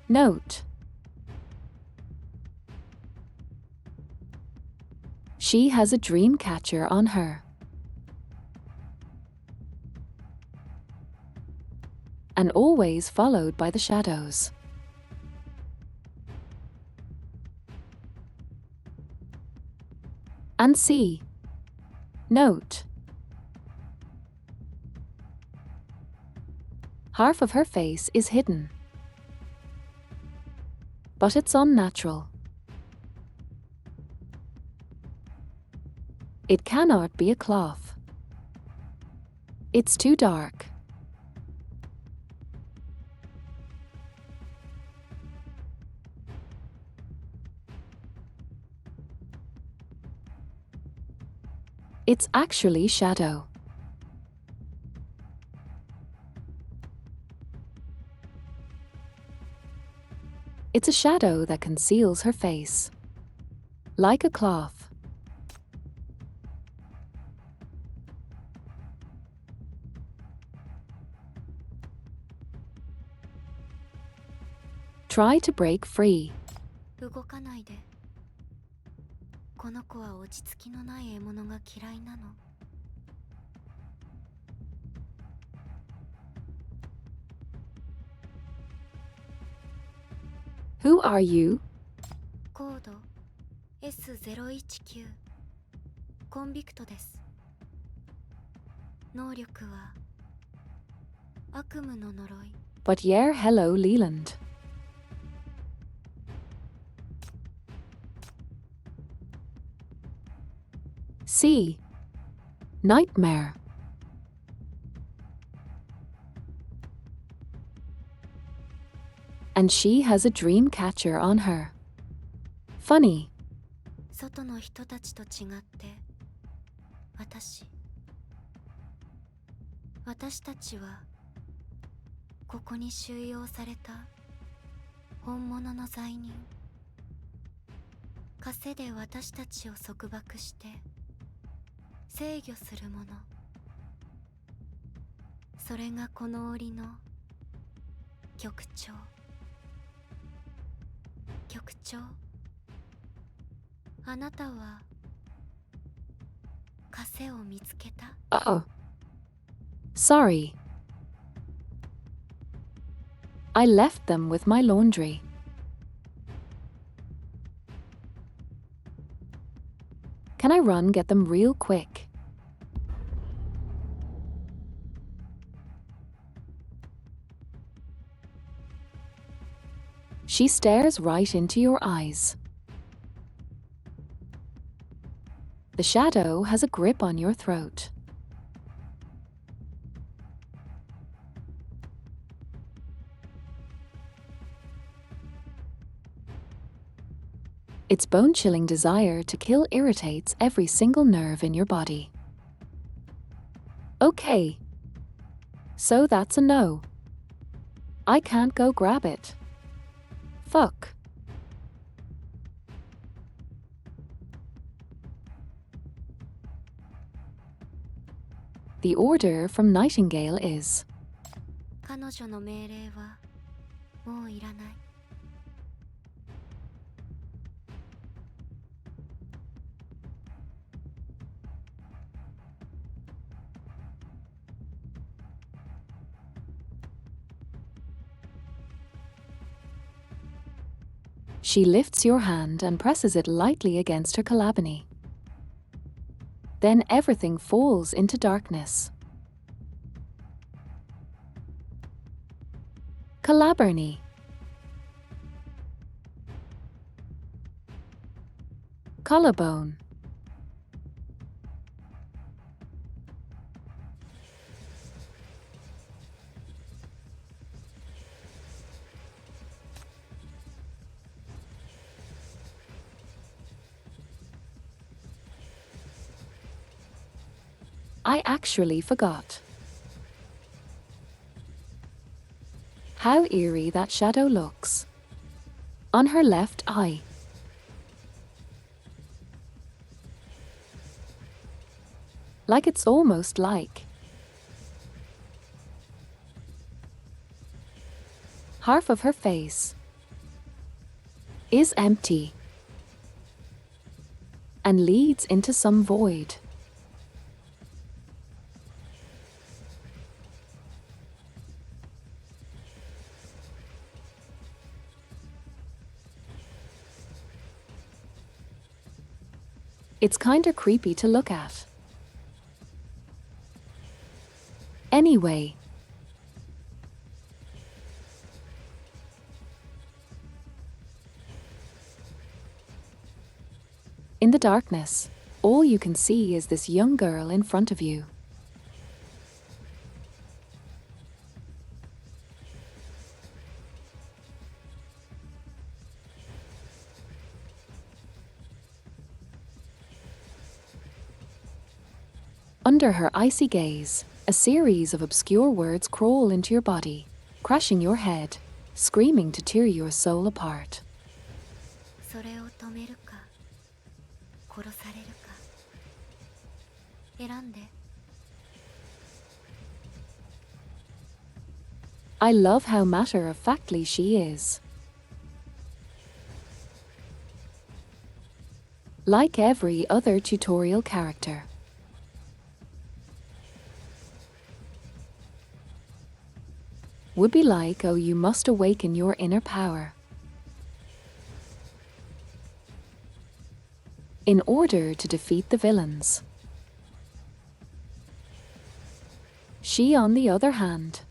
Note: she has a dream catcher on her. And always followed by the shadows. And see. Note: half of her face is hidden. But it's unnatural. It cannot be a cloth. It's too dark. It's actually shadow. It's a shadow that conceals her face, like a cloth. Try to break free. 動かないで。この子は落ち着きのない獲物が嫌いなの。Who are you? コード S019 コンビクトです。能力は悪夢の呪い。 But yeah, hello, Leland. C. Nightmare. And she has a dream catcher on her. Funny. 外の人たちと違って私たちはここに収容された本物の罪人。枷で私たちを束縛して制御するもの。それがこの檻の局長。局長、あなたは枷を見つけた。 Oh. Sorry. I left them with my laundry. Can I run get them real quick? She stares right into your eyes. The shadow has a grip on your throat. Its bone-chilling desire to kill irritates every single nerve in your body. Okay. So that's a no. I can't go grab it. Fuck. The order from Nightingale is: 彼女の命令はもういらない。 She lifts your hand and presses it lightly against her Calabany. Then everything falls into darkness. Calabarny. Collarbone. I actually forgot. How eerie that shadow looks. On her left eye. Like it's almost like half of her face is empty and leads into some void. It's kinda creepy to look at. Anyway. In the darkness, all you can see is this young girl in front of you. Under her icy gaze, a series of obscure words crawl into your body, crashing your head, screaming to tear your soul apart. それを止めるか殺されるか選んで。 I love how matter-of-factly she is. Like every other tutorial character. Would be like, oh, you must awaken your inner power. In order to defeat the villains. She, on the other hand,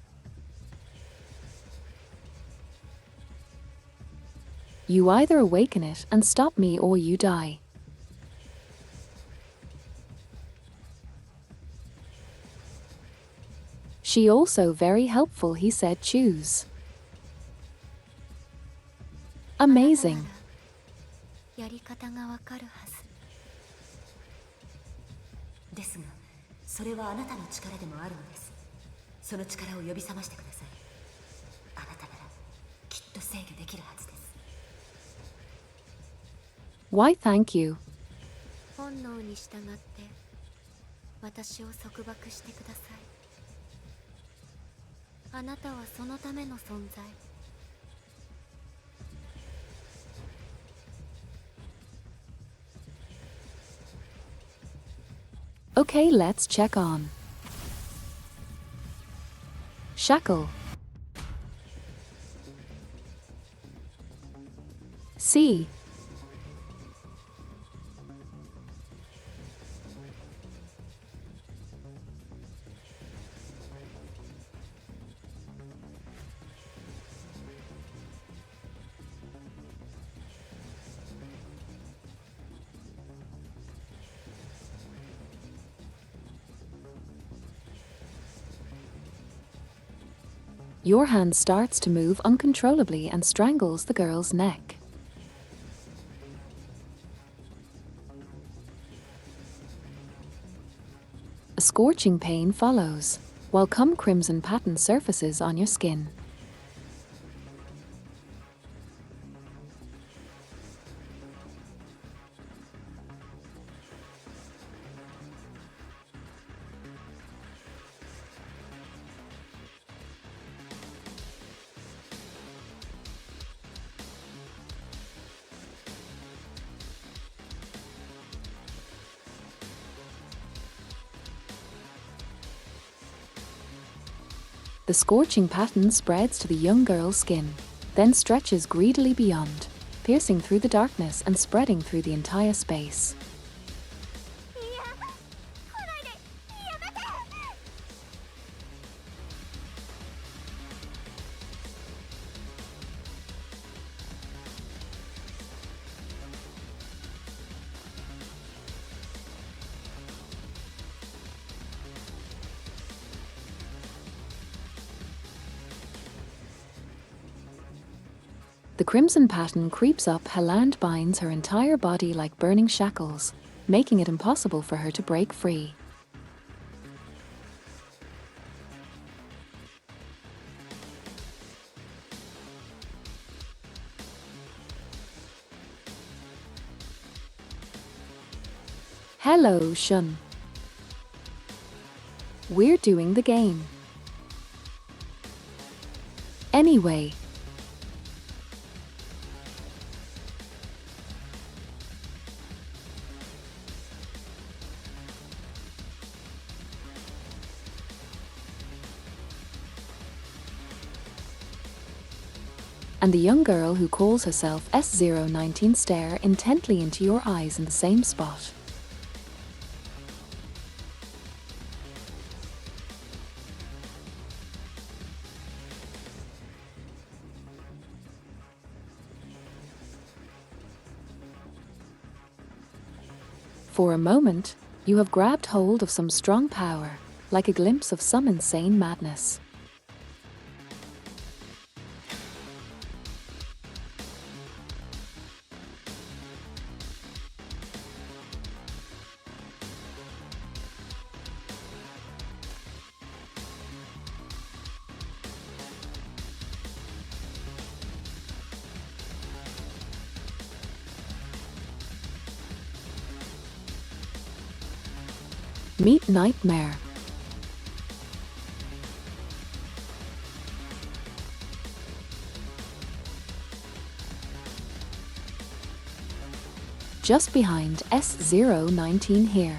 you either awaken it and stop me or you die. She also very helpful, he said, choose. Amazing. やり方がわかるはず。ですが、それはあなたの力でもあるのです。その力を呼び覚ましてください。あなたならきっと制御できるはずです。Why, thank you. 本能に従って私を束縛してください。あなたはそのための存在。Okay, let's check on. Shackle. C. Your hand starts to move uncontrollably and strangles the girl's neck. A scorching pain follows, while crimson pattern surfaces on your skin. The scorching pattern spreads to the young girl's skin, then stretches greedily beyond, piercing through the darkness and spreading through the entire space. いや、来ないで、やめて。 The crimson pattern creeps up. Helland binds her entire body like burning shackles, making it impossible for her to break free. Hello, Shun. We're doing the game. Anyway. And the young girl who calls herself S019 stare intently into your eyes in the same spot. For a moment, you have grabbed hold of some strong power, like a glimpse of some insane madness. Meet Nightmare. Just behind S019 here.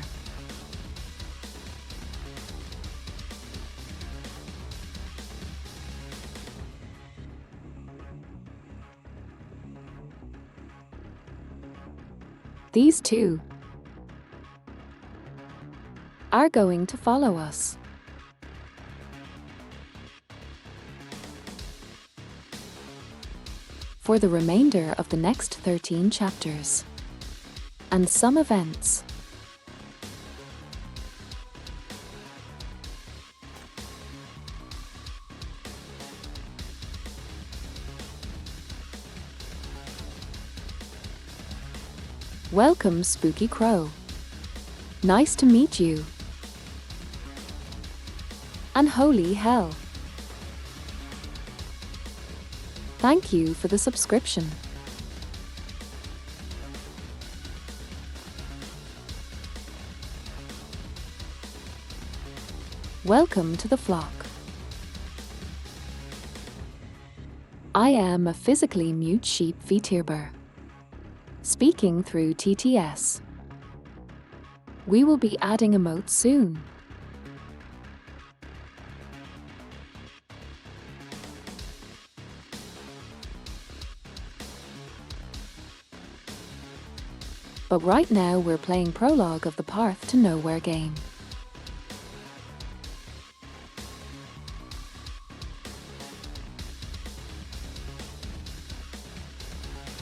These two are going to follow us. For the remainder of the next 13 chapters. And some events. Welcome, Spooky Crow. Nice to meet you. And holy hell. Thank you for the subscription. Welcome to the flock. I am a physically mute sheep VTuber, speaking through TTS. We will be adding emotes soon. But right now we're playing prologue of the Path to Nowhere game.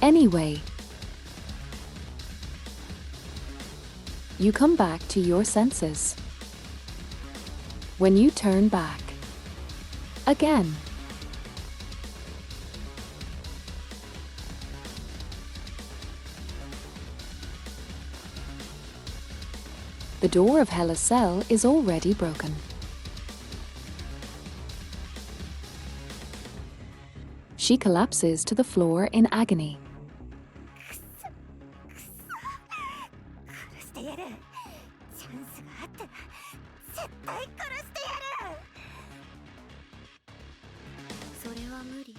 Anyway, you come back to your senses. When you turn back, again, the door of Hella's cell is already broken. She collapses to the floor in agony. 殺してやる。チャンスがあったら絶対殺してやる。それは無理。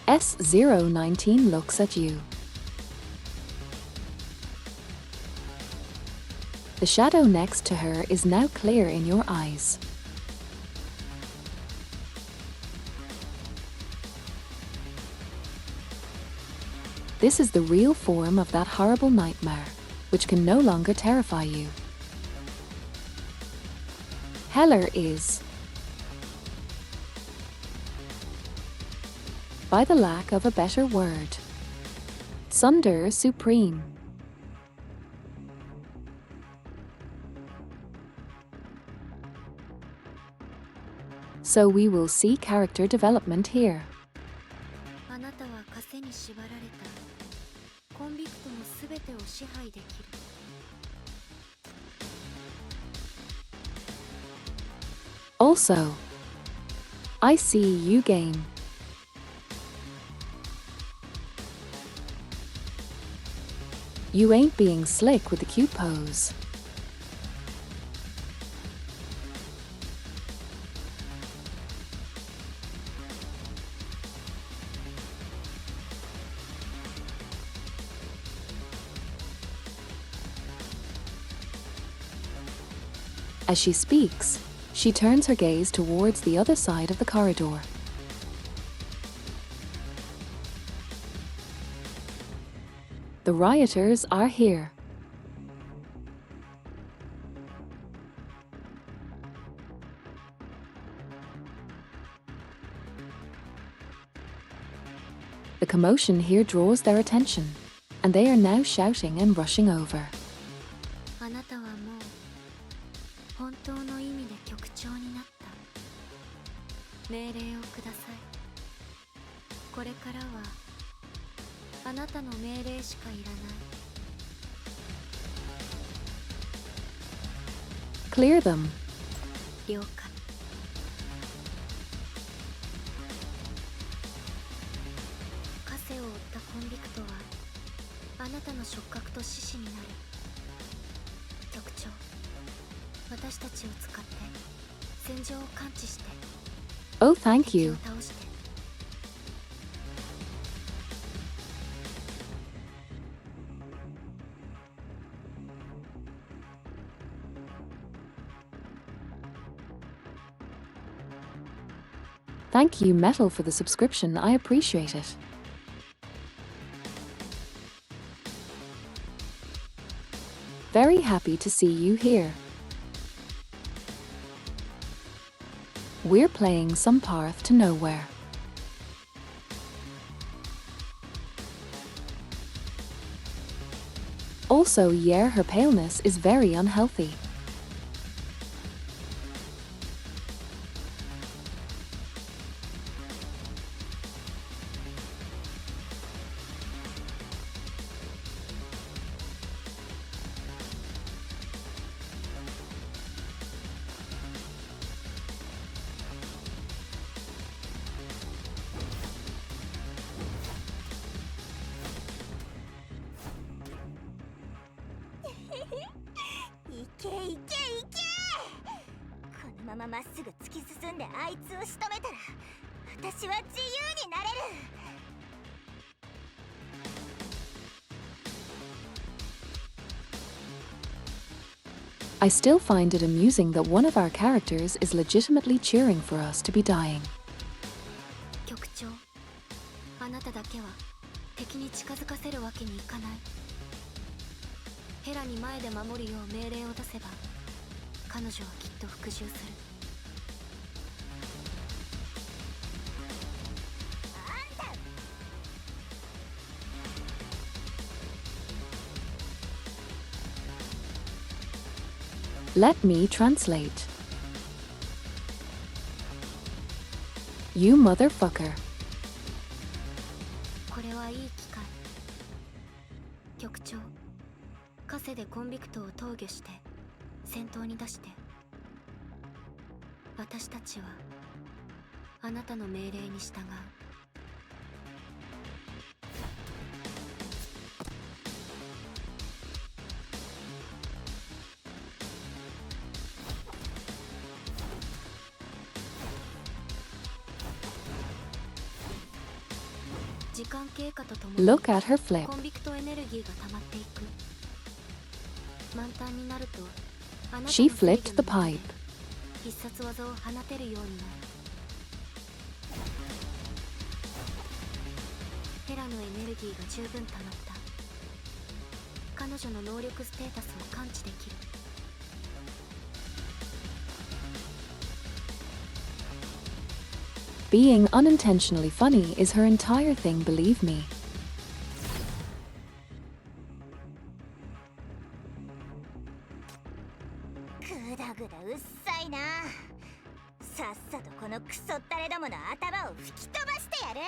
S019 looks at you. The shadow next to her is now clear in your eyes. This is the real form of that horrible nightmare, which can no longer terrify you. Heller is, by the lack of a better word, Sunder Supreme. So we will see character development here. あなたは枷に縛られたコンビクトのすべてを支配できる。Also, I see you game. You ain't being slick with the cute pose. As she speaks, she turns her gaze towards the other side of the corridor. The rioters are here. The commotion here draws their attention, and they are now shouting and rushing over. あなたはもう本当の意味で局長になった。命令をください。これからはあなたの命令しかいらない。Clear them. 了解。枷を負ったコンビクトはあなたの触覚と獅子になる。局長、私たちを使って戦場を感知して。 Oh, thank 敵を you. 倒して。 Thank you, Metal, for the subscription. I appreciate it. Very happy to see you here. We're playing some Path to Nowhere. Also, yeah, her paleness is very unhealthy. まままっすぐ突き進んであいつを仕留めたら私は自由になれる。I still find it amusing that one of our characters is legitimately cheering for us to be dying. 局長、あなただけは敵に近づかせるわけにいかない。ヘラに前で守るよう命令を出せば彼女はきっと服従する。Let me translate. You motherfucker. これはいい機会。局長、カセでコンビクトを投御して戦闘に出して。私たちはあなたの命令に従う。時間経過とともに Look at her flip. コンビクトエネルギーが溜まっていく。満タンになるとあなたの She 制御に flipped the pipe. 必殺技を放てるようになる。ヘラのエネルギーが十分溜まった。彼女の能力ステータスを感知できる。Being unintentionally funny is her entire thing, believe me. ぐだぐだうっさいな。さっさとこのクソったれどもの頭を吹き飛ばしてやる。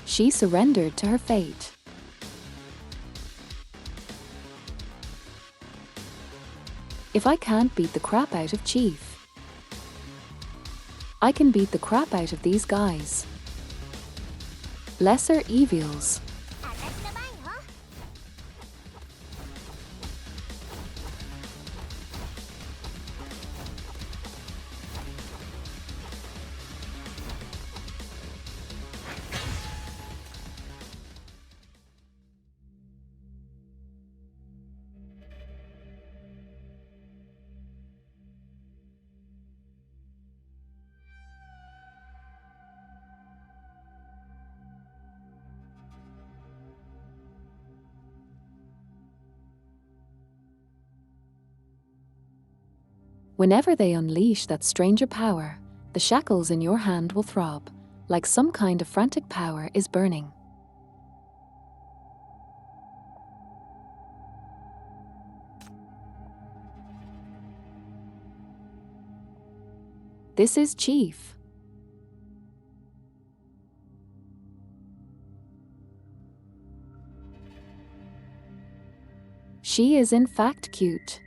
She surrendered to her fate. If I can't beat the crap out of Chief, I can beat the crap out of these guys. Lesser evils. 私の番よ。Whenever they unleash that stranger power, the shackles in your hand will throb, like some kind of frantic power is burning. This is Chief. She is in fact cute.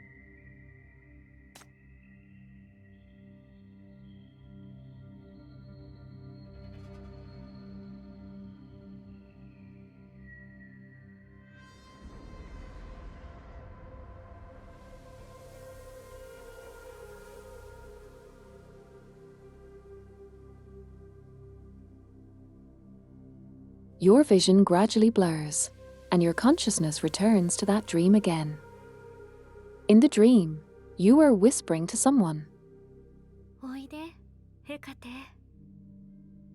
Your vision gradually blurs, and your consciousness returns to that dream again. In the dream, you are whispering to someone. おいで、ヘカテ。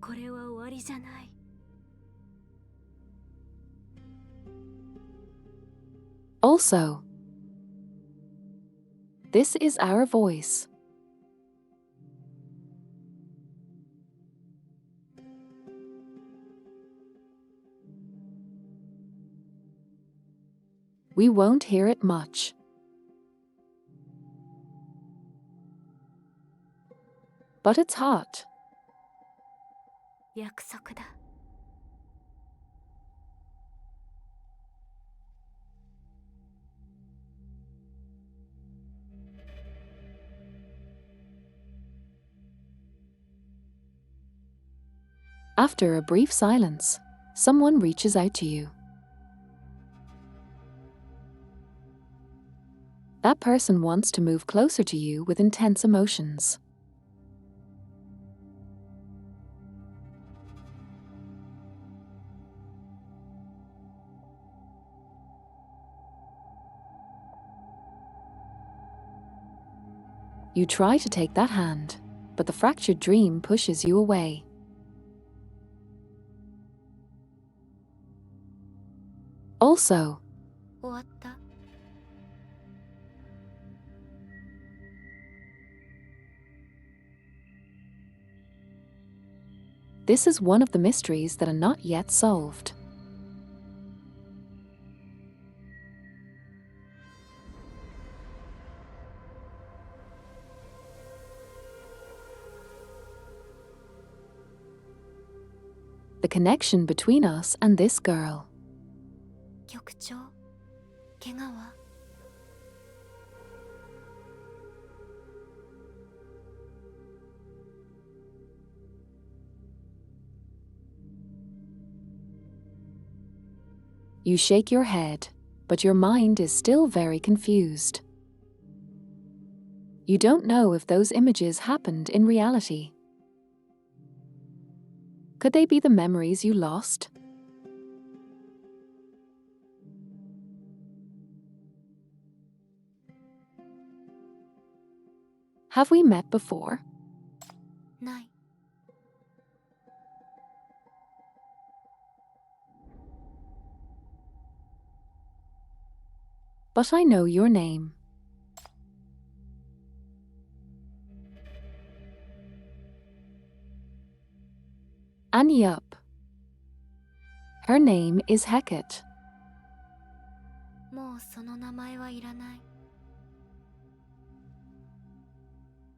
これは終わりじゃない。Also, this is our voice. We won't hear it much. But it's hot. 約束だ。After a brief silence, someone reaches out to you. That person wants to move closer to you with intense emotions. You try to take that hand, but the fractured dream pushes you away. Also, 終わった。 this is one of the mysteries that are not yet solved. The connection between us and this girl. 局長、怪我は？ You shake your head, but your mind is still very confused. You don't know if those images happened in reality. Could they be the memories you lost? Have we met before? ない。 But I know your name. Anyup. Her name is Hecate. もうその名前はいらない。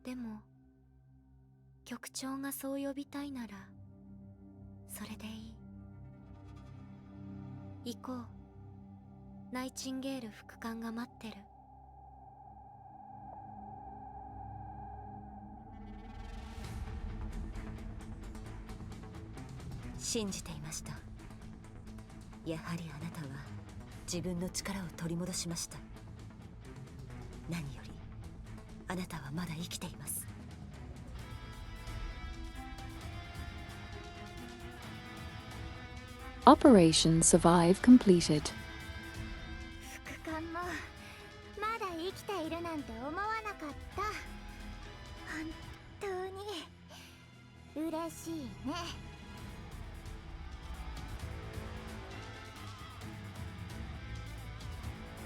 でも、局長がそう呼びたいなら、それでいい。行こう。ナイチンゲール副官が待ってる。信じていました。やはりあなたは自分の力を取り戻しました。何よりあなたはまだ生きています。Operation Survive completed. 副官もまだ生きているなんて思わなかった。本当に嬉しいね。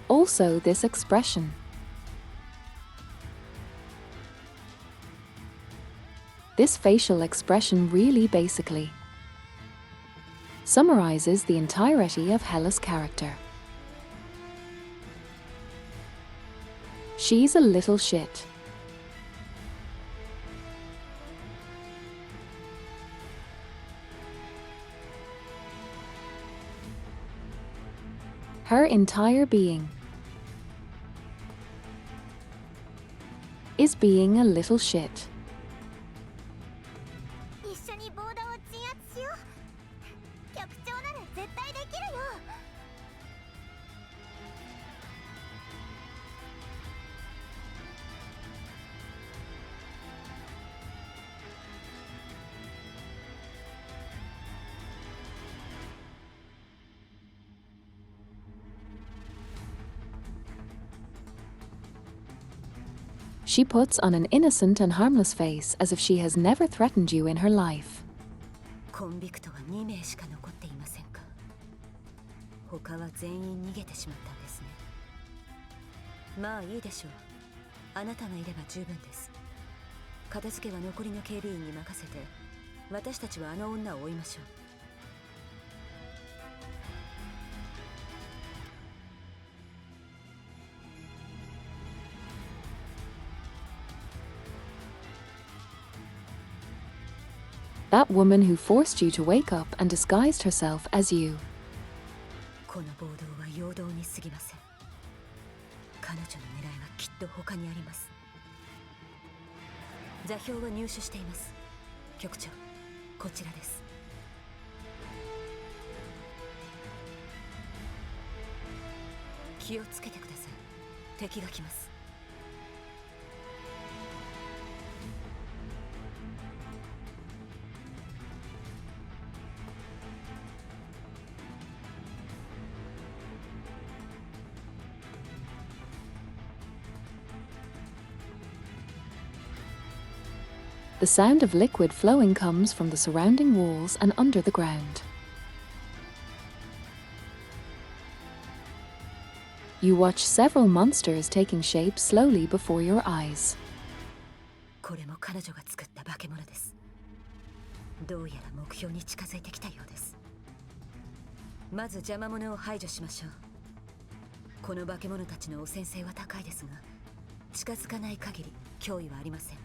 Also, this expression. This facial expression really basically summarizes the entirety of Hella's character. She's a little shit. Her entire being is being a little shit. 一緒にボーダーを鎮圧しよう。局長なら絶対できるよ。She puts on an innocent and harmless face as if she has never threatened you in her life. コンビクトは2名しか残っていませんか。他は全員逃げてしまったんですね。まあいいでしょう。あなたがいれば十分です。片付けは残りの警備員に任せて、私たちはあの女を追いましょう。That woman who forced you to wake up and disguised herself as you. この暴動は陽動に過ぎません。彼女の狙いはきっと他にあります。座標は入手しています。局長、こちらです。気をつけてください。敵が来ます。The sound of liquid flowing comes from the surrounding walls and under the ground. You watch several monsters taking shape slowly before your eyes. これも彼女が作った化け物です。どうやら目標に近づいてきたようです。まず邪魔者を排除しましょう。この化け物たちの汚染性は高いですが、近づかない限り脅威はありません。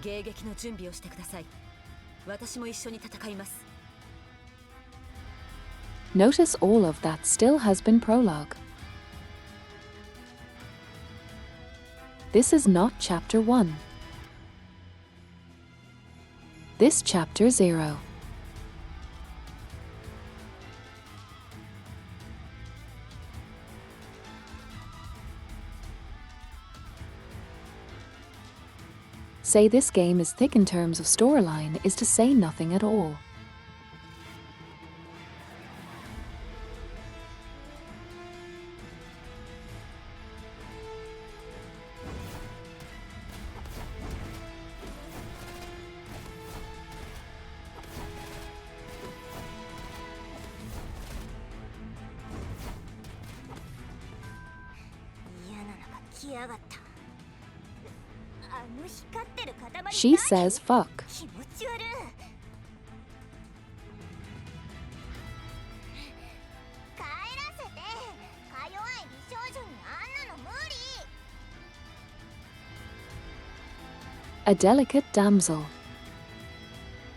迎撃の準備をしてください。私も一緒に戦います。Notice all of that still has been prologue. This is not Chapter 1. This Chapter 0. Say this game is thick in terms of storyline is to say nothing at all. She says fuck. A delicate damsel.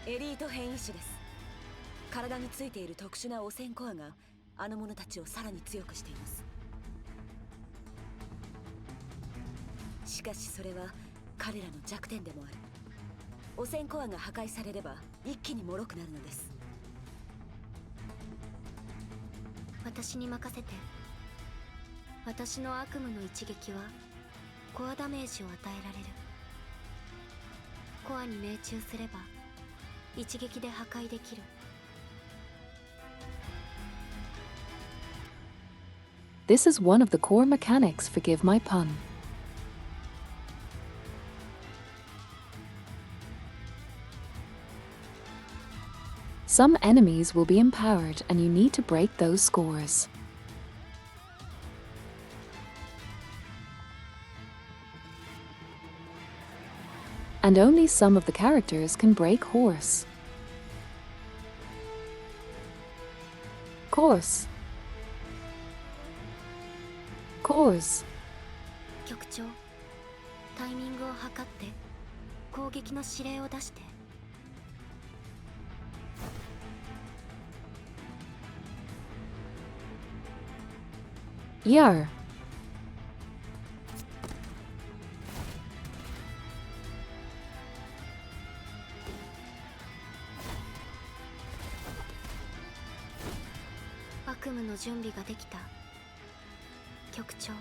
エリート変異種です。体についている特殊な汚染コアがあの者たちをさらに強くしています。しかしそれは彼らの弱点でもある。汚染コアが破壊されれば一気に脆くなるのです。私に任せて。私の悪夢の一撃はコアダメージを与えられる。コアに命中すれば一撃で破壊できる。This is one of the core mechanics, forgive my pun. Some enemies will be empowered and you need to break those scores. And only some of the characters can break horse. Course. Course. 局長、タイミングを測って攻撃の指令を出して。Yar.「悪夢の準備ができた。局長、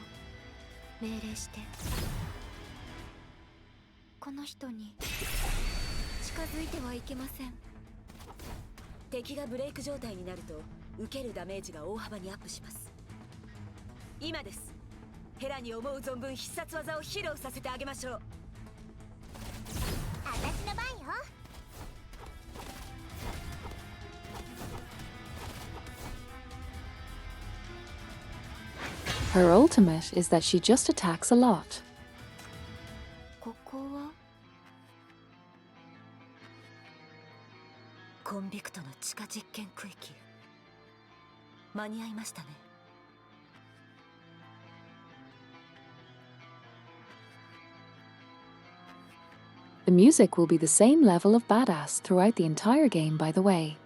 命令して。この人に近づいてはいけません。敵がブレイク状態になると受けるダメージが大幅にアップします。今です。ヘラに思う存分必殺技を披露させてあげましょう。私の番よ。Her ultimate is that she just attacks a lot. ここはコンビクトの地下実験区域。間に合いましたね。The music will be the same level of badass throughout the entire game, by the way.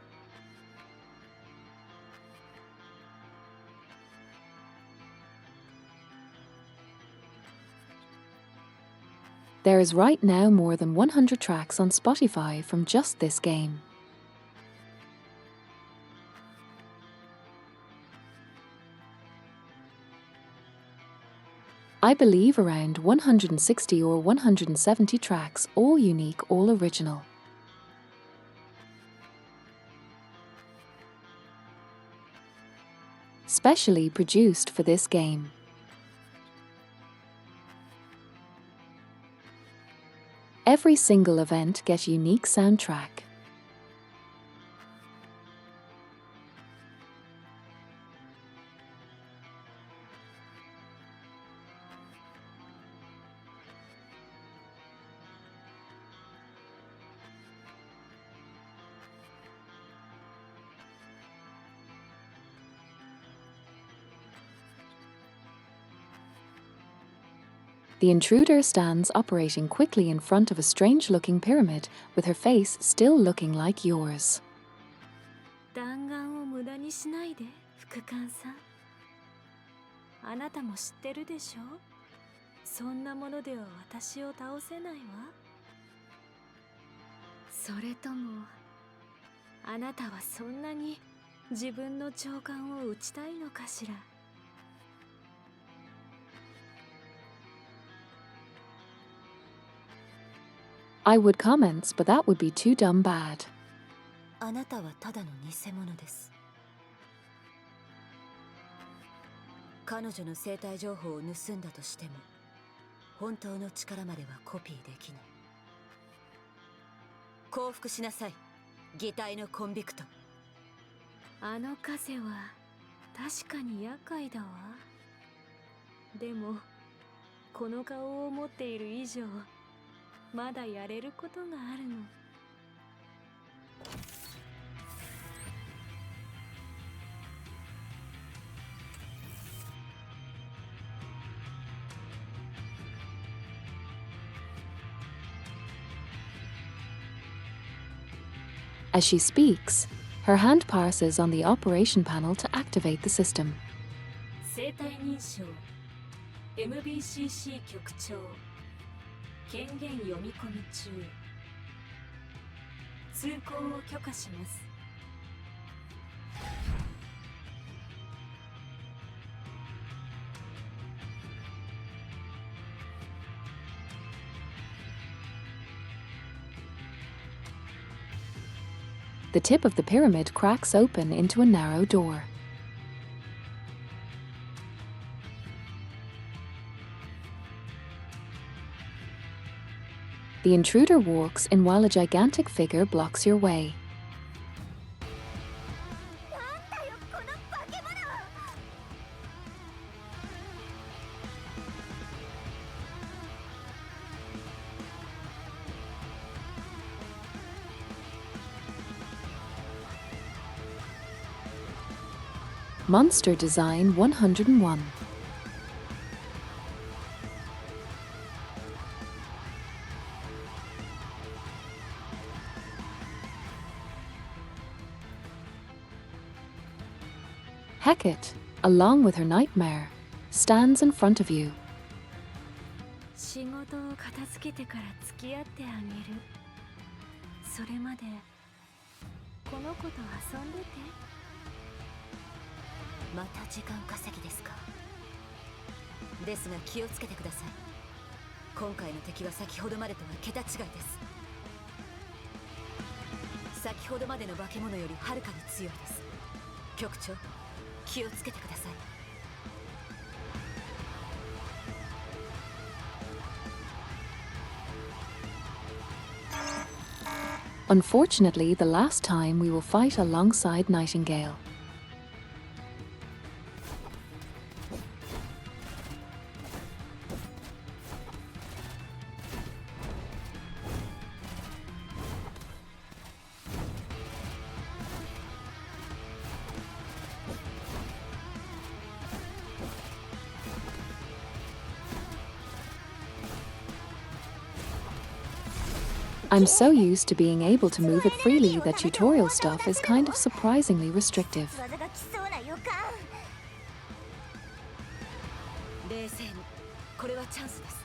There is right now more than 100 tracks on Spotify from just this game. I believe around 160 or 170 tracks, all unique, all original. Specially produced for this game. every single event get unique soundtrack. The intruder stands operating quickly in front of a strange-looking pyramid, with her face still looking like yours. 弾丸を無駄にしないで、副官さん。あなたも知ってるでしょ？そんなものでは私を倒せないわ。それとも、あなたはそんなに自分の長官を撃ちたいのかしら？ I would comments, but that would be too dumb bad. あなたはただの偽物です。彼女の生体情報を盗んだとしても、本当の力まではコピーできない。降伏しなさい、擬態のコンビクト。あの風は確かに厄介だわ。でも、この顔を持っている以上、まだやれることがあるの。As she speaks, her hand passes on the operation panel to activate the system. 生体認証 MBCC 局長権限読み込み中。通行を許可します。The tip of the pyramid cracks open into a narrow door. The intruder walks in while a gigantic figure blocks your way. なんだよこの化け物。 Monster Design 101. Hecate, along with her nightmare, stands in front of you. 仕事を片付けてから付き合ってあげる。それまでこの子と遊んでて。 また時間稼ぎですか。ですが気をつけてください。今回の敵は先ほどまでとは桁違いです。先ほどまでの化け物よりはるかに強いです。局長、気をつけてください。 Unfortunately, the last time we will fight alongside Nightingale. I'm so used to being able to move it freely that tutorial stuff is kind of surprisingly restrictive. 技が来そうな予感。冷静に、これはチャンスです。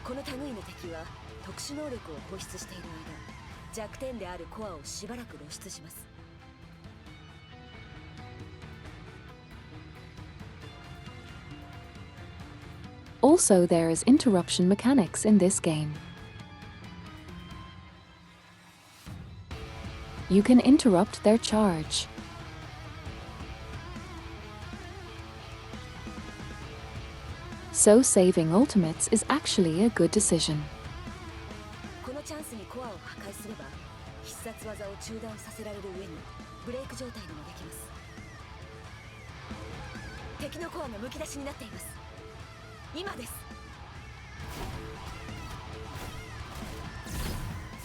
この類の敵は特殊能力を保出している間、弱点であるコアをしばらく露出します。 Also, there is interruption mechanics in this game. You can interrupt their charge. So saving ultimates is actually a good decision. コアを破壊すれば必殺技を中断させられる上にブレイク状態にもできます。敵のコアがむき出しになっています。今です。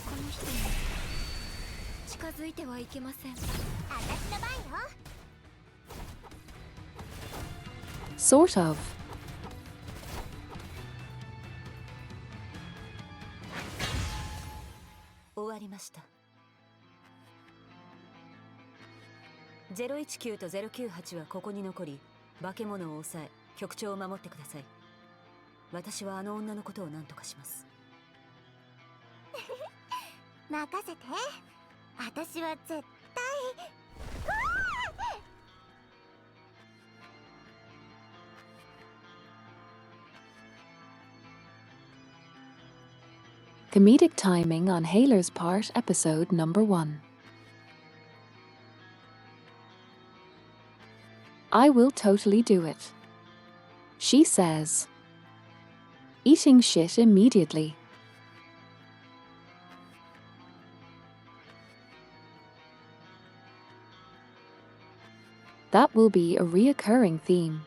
この人に近づいてはいけません。私の番よ。Sort of. 終わりました。019と098はここに残り、化け物を抑え局長を守ってください。私はあの女のことを何とかします。任せて。私は絶対。Comedic timing on Haler's part, episode number 1. I will totally do it. She says. Eating shit immediately. That will be a reoccurring theme.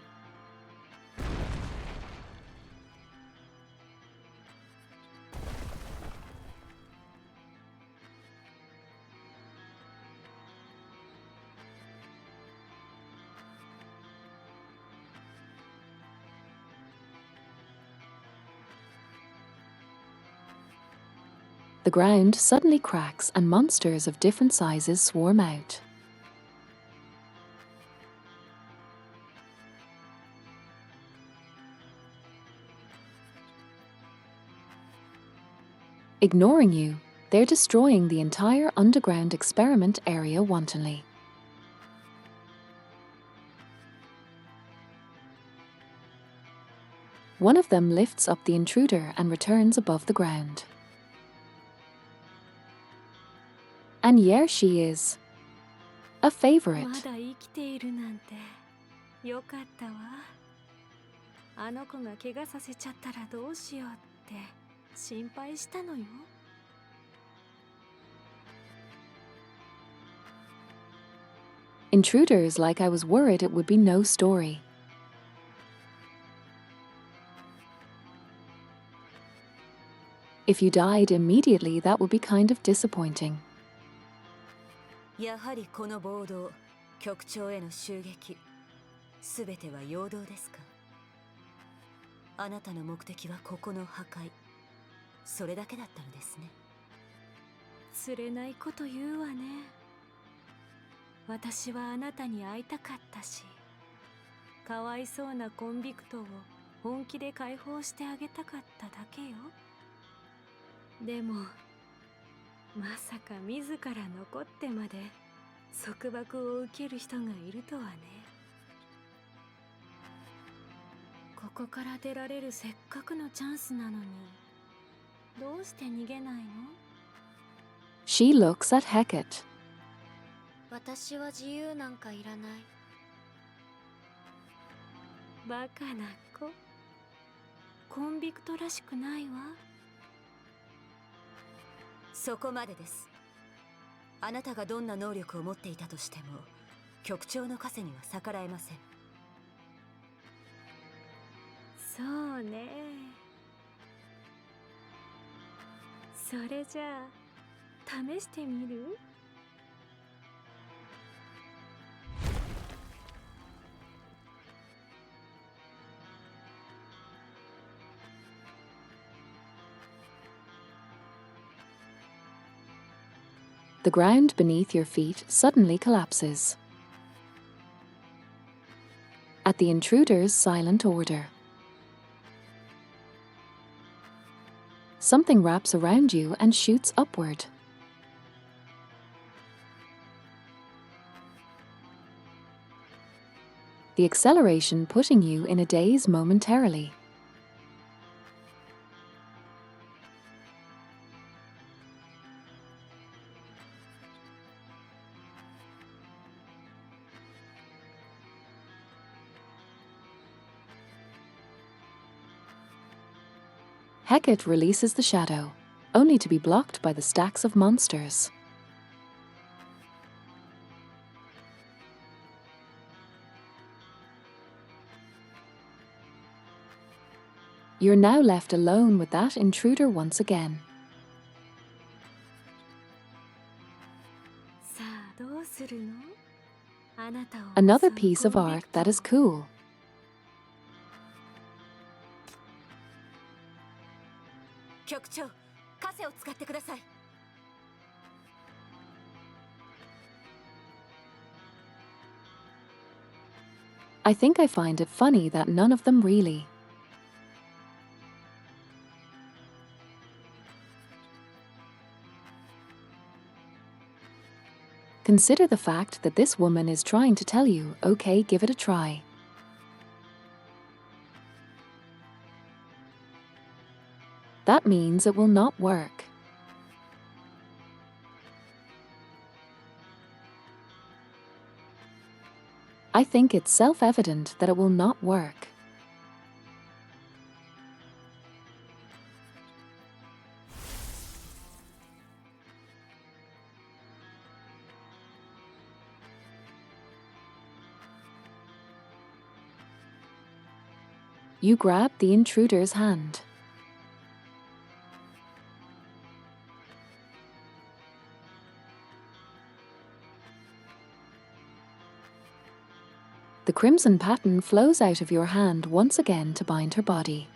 The ground suddenly cracks and monsters of different sizes swarm out. Ignoring you, they're destroying the entire underground experiment area wantonly. One of them lifts up the intruder and returns above the ground. And here she is. A favorite. まだ生きているなんてよかったわ。あの子が怪我させちゃったらどうしようって心配したのよ。Intruders like I was worried it would be no story. If you died immediately, that would be kind of disappointing. やはりこの暴動、局長への襲撃、すべては陽動ですか。あなたの目的はここの破壊、それだけだったのですね。釣れないこと言うわね。私はあなたに会いたかったし、かわいそうなコンビクトを本気で解放してあげたかっただけよ。でもまさか自ら残ってまで束縛を受ける人がいるとはね。ここから出られるせっかくのチャンスなのに、どうして逃げないの？ She looks at Hecate. 私は自由なんかいらない。バカな子。コンビクトらしくないわ。そこまでです。あなたがどんな能力を持っていたとしても、局長の枷には逆らえません。そうね。それじゃあ試してみるThe ground beneath your feet suddenly collapses. At the intruder's silent order. Something wraps around you and shoots upward. The acceleration putting you in a daze momentarily. Hecate releases the shadow, only to be blocked by the stacks of monsters. You're now left alone with that intruder once again. さあどうするの？あなたを Another 襲う piece of コンビ art クト that is cool. 局長、枷を使ってください。I think I find it funny that none of them really. Consider the fact that this woman is trying to tell you, okay, give it a try. That means it will not work. I think it's self-evident that it will not work. You grab the intruder's hand. The crimson pattern flows out of your hand once again to bind her body.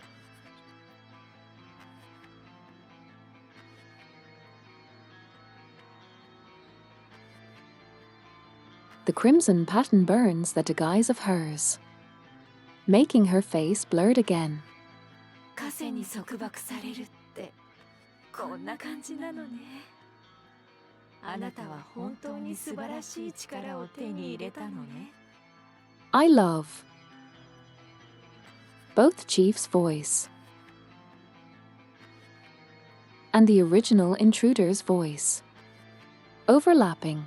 The crimson pattern burns the disguise of hers, making her face blurred again. 枷に束縛されるってこんな感じなのね。あなたは本当に素晴らしい力を手に入れたのね。I love both Chief's voice and the original intruder's voice, overlapping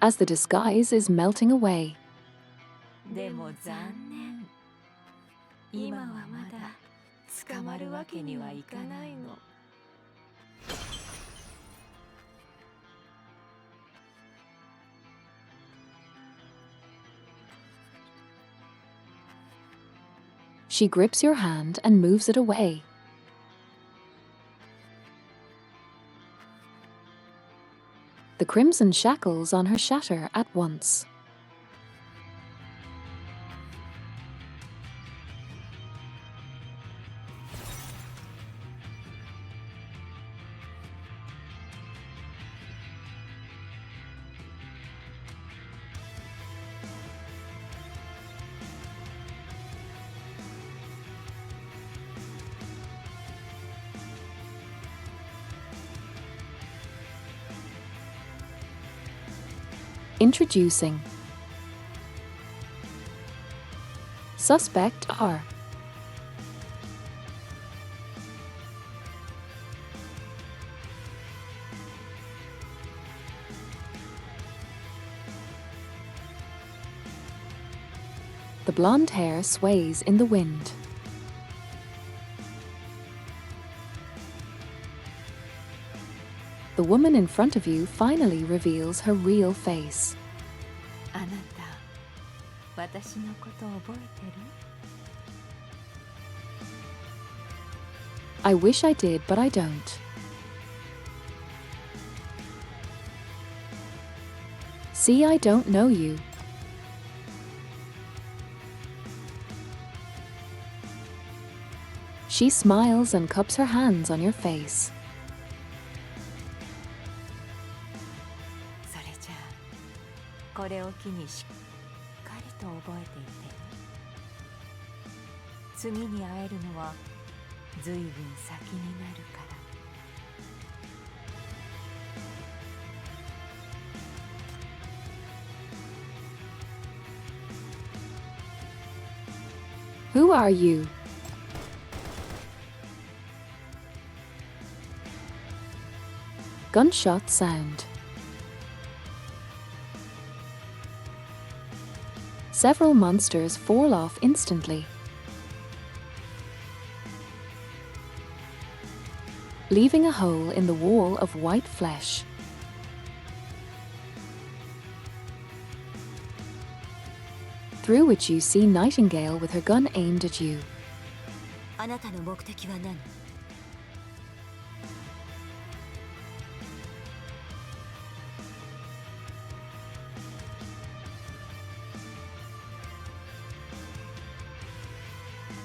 as the disguise is melting away. でも残念。今はまだ捕まるわけにはいかないの。She grips your hand and moves it away. The crimson shackles on her shatter at once. Introducing Suspect R. The blonde hair sways in the wind. The woman in front of you finally reveals her real face. あなた、私のこと覚えてる？ I wish I did, but I don't. See, I don't know you. She smiles and cups her hands on your face. それじゃあ、これを機にしっかりと覚えていてね。次に会えるのはずいぶん先になるから。Who are you? Gunshot sound. Several monsters fall off instantly. leaving a hole in the wall of white flesh. Through which you see Nightingale with her gun aimed at you. あなたの目的は何？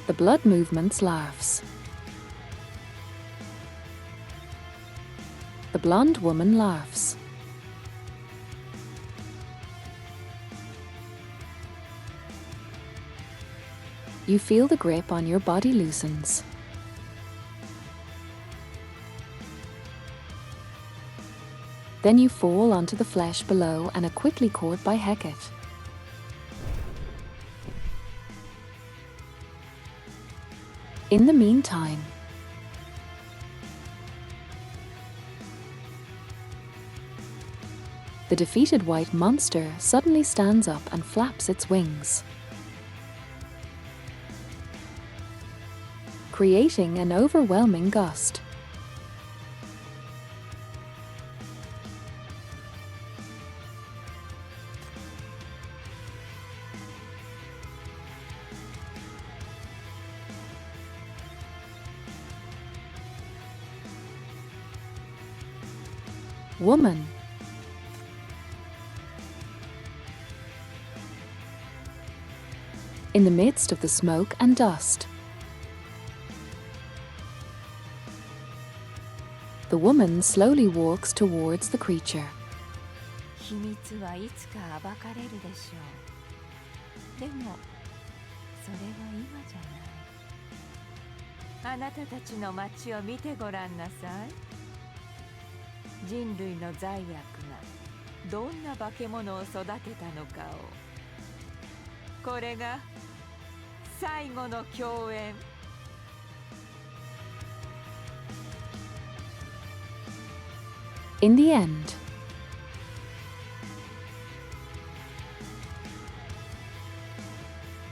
The blood movements laughs. The blonde woman laughs. You feel the grip on your body loosens. Then you fall onto the flesh below and are quickly caught by Hecate. In the meantime, the defeated white monster suddenly stands up and flaps its wings, creating an overwhelming gust. Woman. In the midst of the smoke and dust, the woman slowly walks towards the creature. 秘密はいつか暴かれるでしょう。でもそれは今じゃない。あなたたちの町を見てごらんなさい。人類の罪悪がどんな化け物を育てたのかを。これが最後の共演。In the end,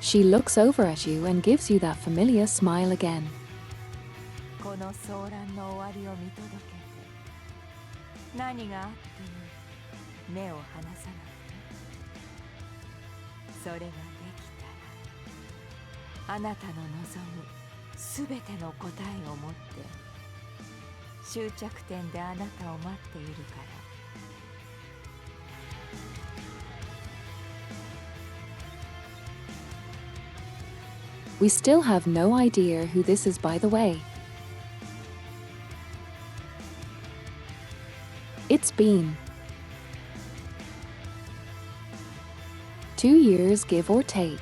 she looks over at you and gives you that familiar smile again. この騒乱の終わりを見届けて、何があっても目を離さない。それができたら、あなたの望むすべての答えを持って終着点であなたを待っているから。We still have no idea who this is, by the way. It's been 2 years, give or take.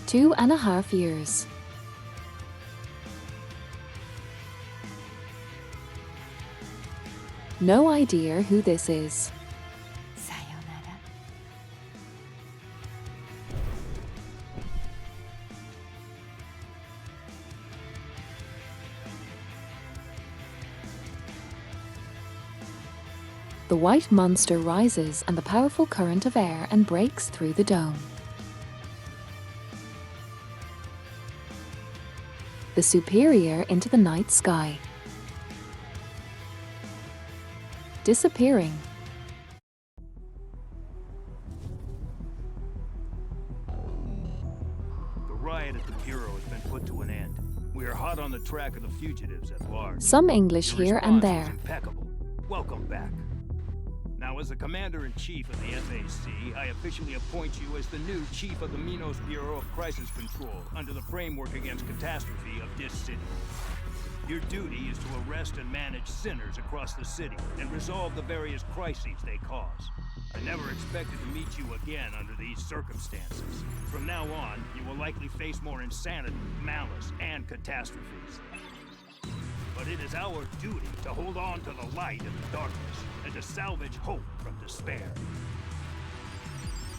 2.5 years. No idea who this is. さよなら。The white monster rises and the powerful current of air and breaks through the dome. The superior into the night sky, disappearing. The riot at the Bureau has been put to an end. We are hot on the track of the fugitives at large. Some English Your here and response was there. impeccable. Welcome back. Now, as the Commander-in-Chief of the FAC, I officially appoint you as the new Chief of the Minos Bureau of Crisis Control under the Framework Against Catastrophe of this city. Your duty is to arrest and manage sinners across the city and resolve the various crises they cause. I never expected to meet you again under these circumstances. From now on, you will likely face more insanity, malice, and catastrophes. But it is our duty to hold on to the light in the darkness and to salvage hope from despair.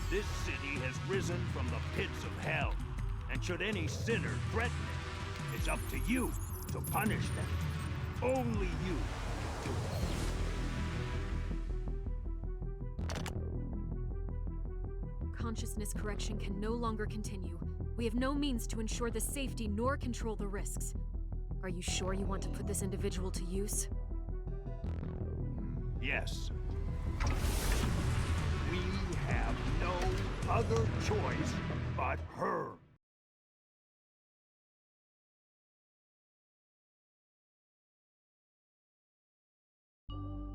This city has risen from the pits of hell, and should any sinner threaten it, it's up to you to punish them. Only you can do it. Consciousness correction can no longer continue. We have no means to ensure the safety nor control the risks. Are you sure you want to put this individual to use? Yes. We have no other choice but her.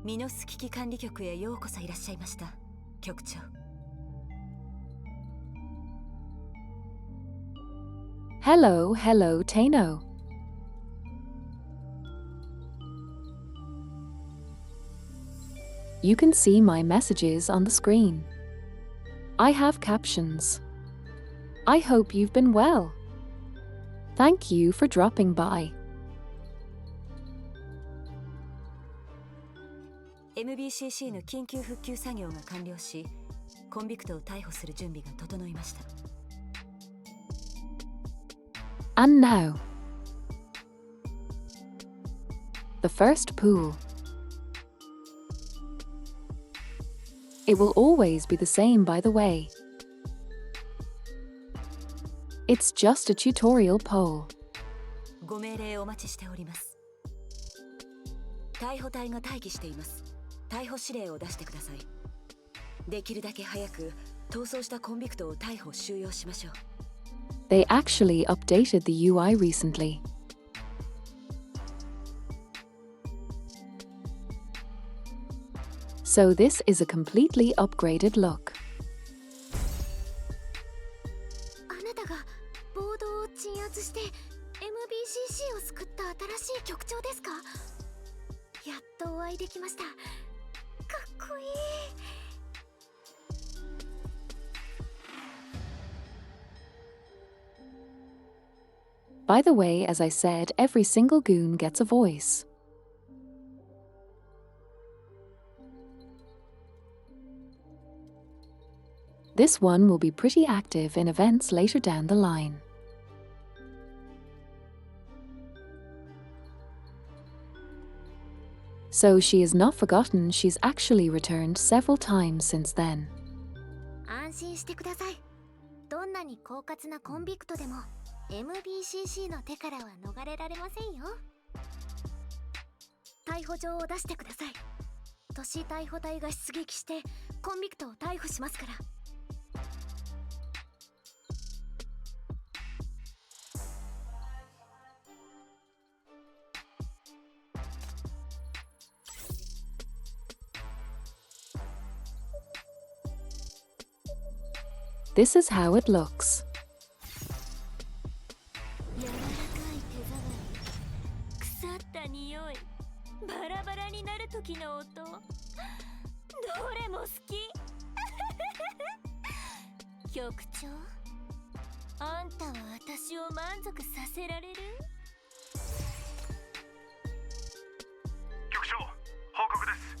ミノス危機管理局へようこそいらっしゃいました、局長。Hello, hello, Tano. You can see my messages on the screen. I have captions. I hope you've been well. Thank you for dropping by. MBCC の緊急復旧作業が完了し、コンビクトを逮捕する準備が整いました。And now, the first pool. It will always be the same, by the way. It's just a tutorial poll. ご命令お待ちしております。逮捕隊が待機しています。逮捕指令を出してください。できるだけ早く逃走したコンビクトを逮捕収容しましょう。They actually updated the UI recently. So this is a completely upgraded look. あなたが暴動を鎮圧して MBCC を救った新しい局長ですか？やっとお会いできました。かっこいい。By the way, as I said, every single goon gets a voice. This one will be pretty active in events later down the line. So she is not forgotten, she's actually returned several times since then. 安心してください。どんなに狡猾なコンビクトでも MBCC の手からは逃れられませんよ。逮捕状を出してください。都市逮捕隊が出撃してコンビクトを逮捕しますから。This is how it looks. 柔らかい手触り、腐った匂い、バラバラになる時の音、どれも好き。局長、あんたは私を満足させられる？局長、報告です。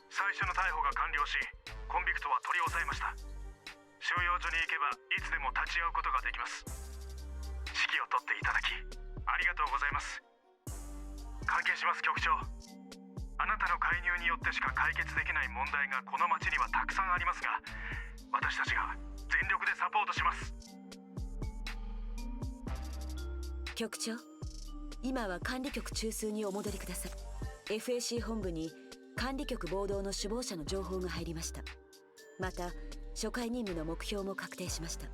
最初の逮捕が完了し、コンビクトは取り押さえました。収容所に行けばいつでも立ち会うことができます。指揮を取っていただきありがとうございます。関係します局長。あなたの介入によってしか解決できない問題がこの町にはたくさんありますが、私たちが全力でサポートします。局長、今は管理局中枢にお戻りください。 FAC 本部に管理局暴動の首謀者の情報が入りました。また初回任務の目標も確定しました。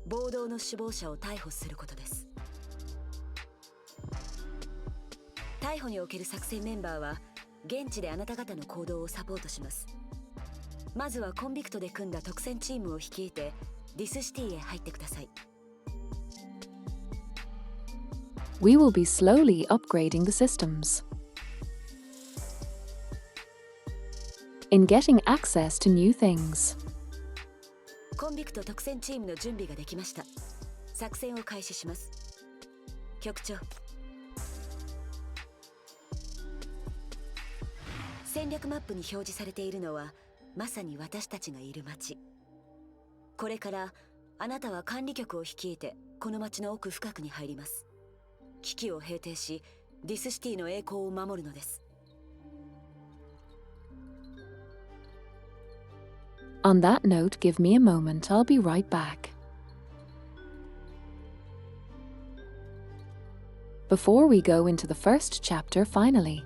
暴動の首謀者を逮捕することです。逮捕における作戦メンバーは現地であなた方の行動をサポートします。まずはコンビクトで組んだ特戦チームを率いてディスシティへ入ってください。We will be slowly upgrading the systems. In getting access to new things. コンビクト特戦チームの準備ができました。作戦を開始します。局長、戦略マップに表示されているのはまさに私たちがいる町。これからあなたは管理局を率いてこの町の奥深くに入ります。危機を平定しディスシティの栄光を守るのです。On that note, give me a moment, I'll be right back. before we go into the first chapter finally.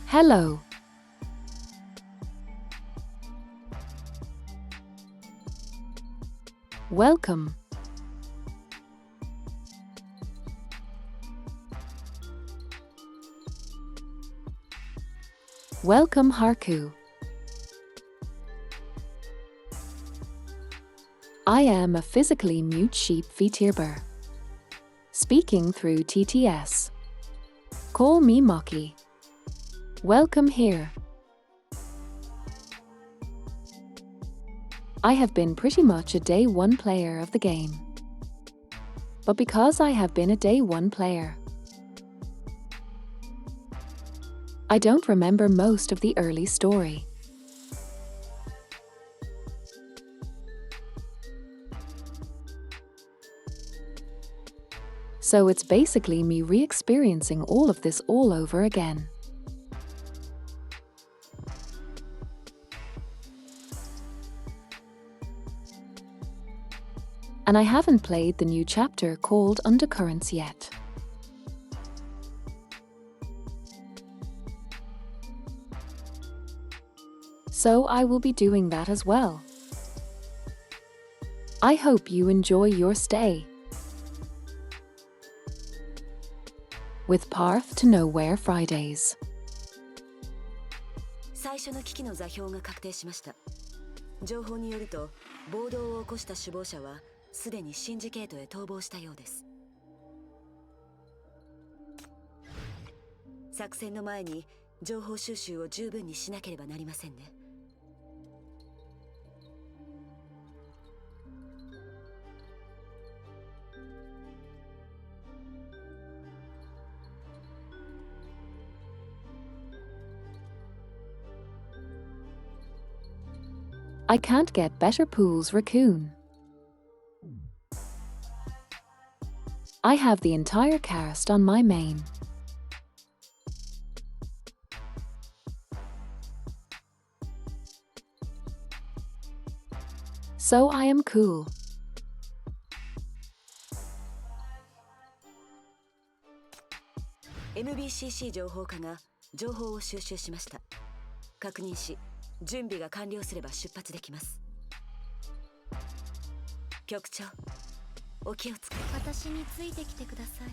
Hello. Welcome. Welcome, Harku. I am a physically mute sheep VTuber, speaking through TTS. Call me Maki. Welcome here. I have been pretty much a day one player of the game. But because I have been a day one player, I don't remember most of the early story. So it's basically me re-experiencing all of this all over again. And I haven't played the new chapter called Undercurrents yet. So I will be doing that as well. I hope you enjoy your stay with Path to Nowhere Fridays. 最初の危機の座標が確定しました。情報によると、暴動を起こした首謀者はすでにシンジケートへ逃亡したようです。作戦の前に情報収集を十分にしなければなりませんね。I can't get better pools, Raccoon. I have the entire cast on my main. So I am cool. MBCC 情報課が情報を収集しました。確認し、準備が完了すれば出発できます。局長、お気をつけ。私についてきてください。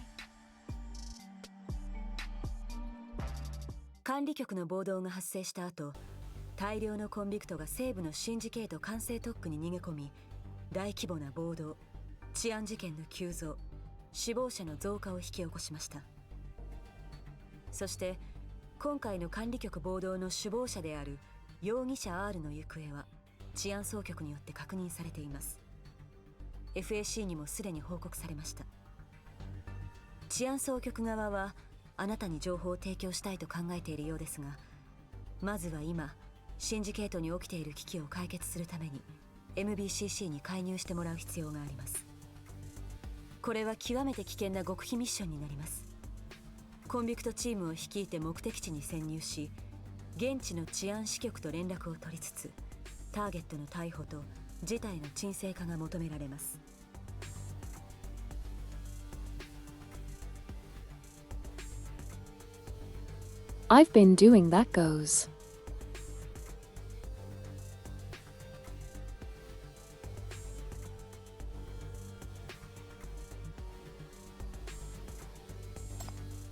管理局の暴動が発生した後、大量のコンビクトが西部のシンジケート管制特区に逃げ込み、大規模な暴動、治安事件の急増、死亡者の増加を引き起こしました。そして今回の管理局暴動の首謀者である容疑者 R の行方は治安総局によって確認されています。 FAC にもすでに報告されました。治安総局側はあなたに情報を提供したいと考えているようですが、まずは今シンジケートに起きている危機を解決するために MBCC に介入してもらう必要があります。これは極めて危険な極秘ミッションになります。コンビクトチームを率いて目的地に潜入し、現地の治安支局と連絡を取りつつ、ターゲットの逮捕と事態の沈静化が求められます。I've been doing that goes.「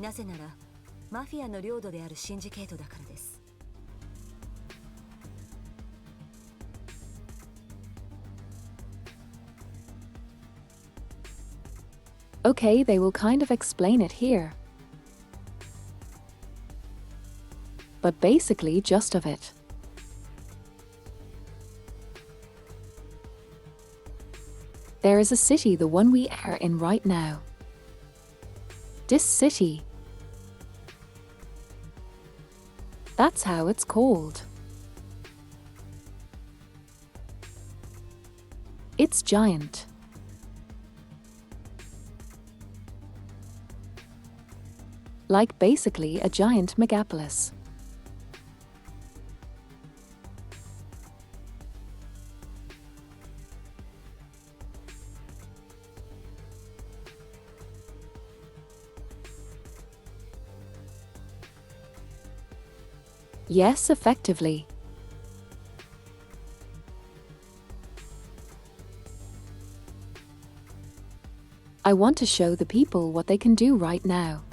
なぜならマフィアの領土であるシンジケートだからです。Okay, they will kind of explain it here. But basically just of it. There is a city, the one we are in right now. This city. That's how it's called. It's giant. Like basically a giant megapolis. Yes, effectively. I want to show the people what they can do right now.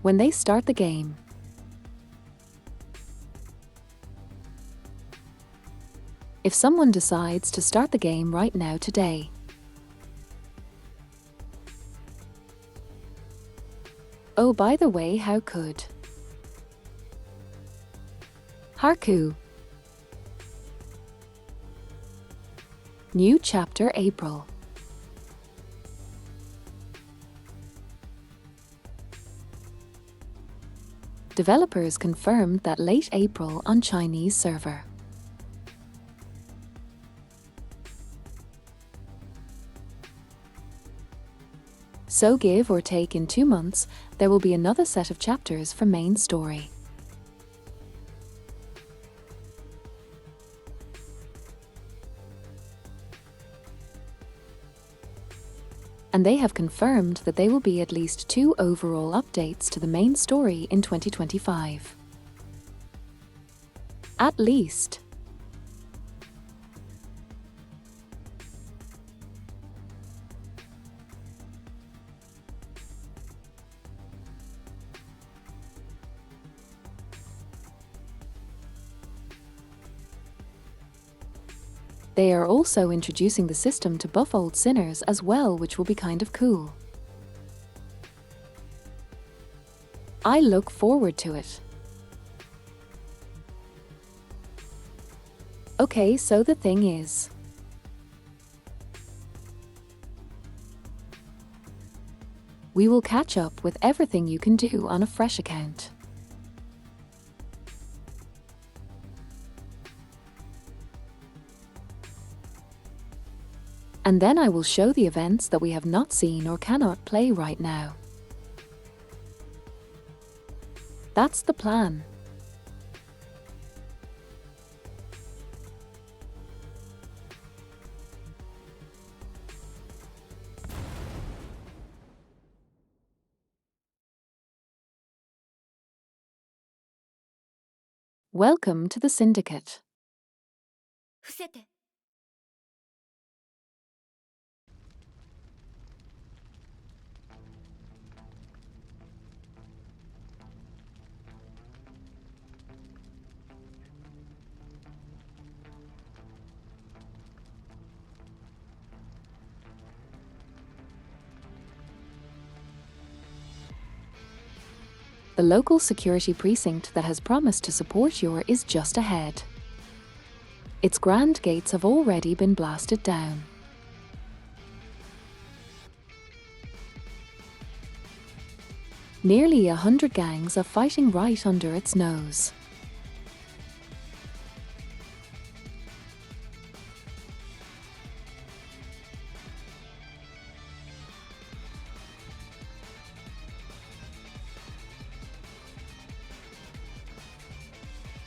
When they start the game, if someone decides to start the game right now today, oh, by the way, how could Haku? New chapter April. Developers confirmed that late April on Chinese server. So give or take in 2 months, there will be another set of chapters for main story. And they have confirmed that they will be at least 2 overall updates to the main story in 2025. At least. They are also introducing the system to buff old sinners as well, which will be kind of cool. I look forward to it. Okay, so the thing is, we will catch up with everything you can do on a fresh account. And then I will show the events that we have not seen or cannot play right now. That's the plan. Welcome to the Syndicate. 伏せて。The local security precinct that has promised to support you is just ahead. Its grand gates have already been blasted down. Nearly 100 gangs are fighting right under its nose.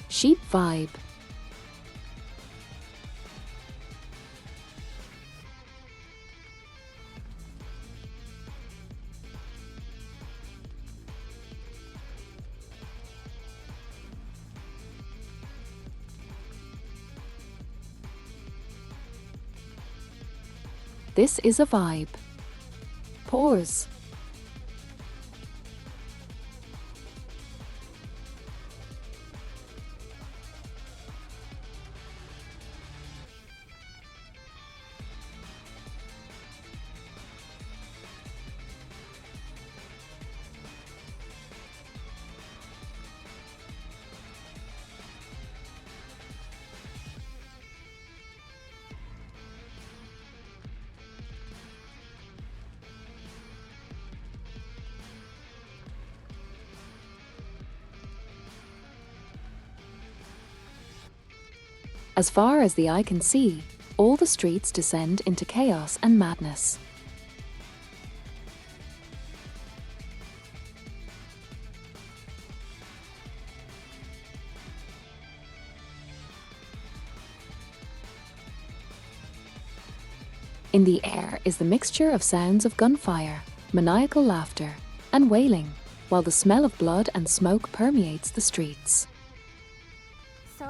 Sheep vibe. This is a vibe. Pause. As far as the eye can see, all the streets descend into chaos and madness. In the air is the mixture of sounds of gunfire, maniacal laughter, and wailing. while the smell of blood and smoke permeates the streets. そう、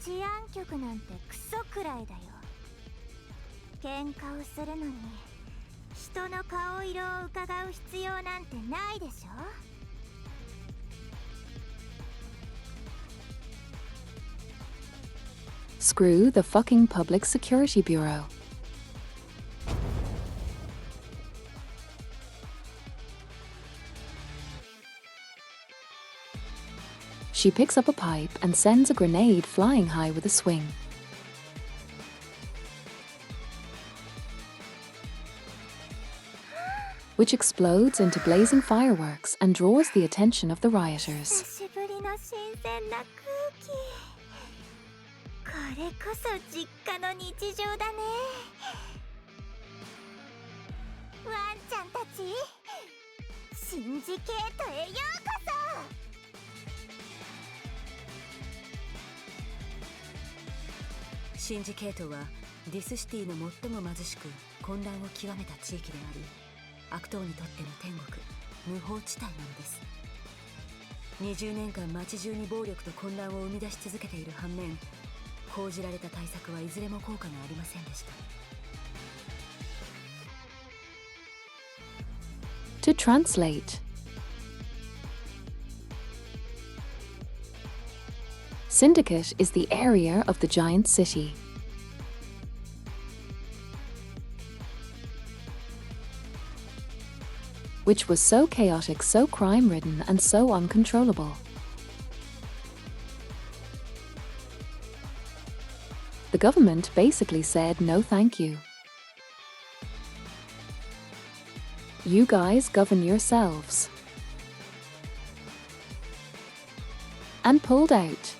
治安局なんてクソくらいだよ。喧嘩をするのに人の顔色を伺う必要なんてないでしょ。Screw the fucking Public Security Bureau. She picks up a pipe and sends a grenade flying high with a swing. Which explodes into blazing fireworks and draws the attention of the rioters. 久しぶりの新鮮な空気。これこそ実家の日常だね。ワンちゃんたち、シンジケートへようこシンジケートはディスシティの最も貧しく混乱を極めた地域であり、悪党にとっての天国、無法地帯なのです。20年間街中に暴力と混乱を生み出し続けている反面、講じられた対策はいずれも効果がありませんでした。To translate. Syndicate is the area of the giant city. Which was so chaotic, so crime-ridden, and so uncontrollable. The government basically said no thank you. You guys govern yourselves. And pulled out.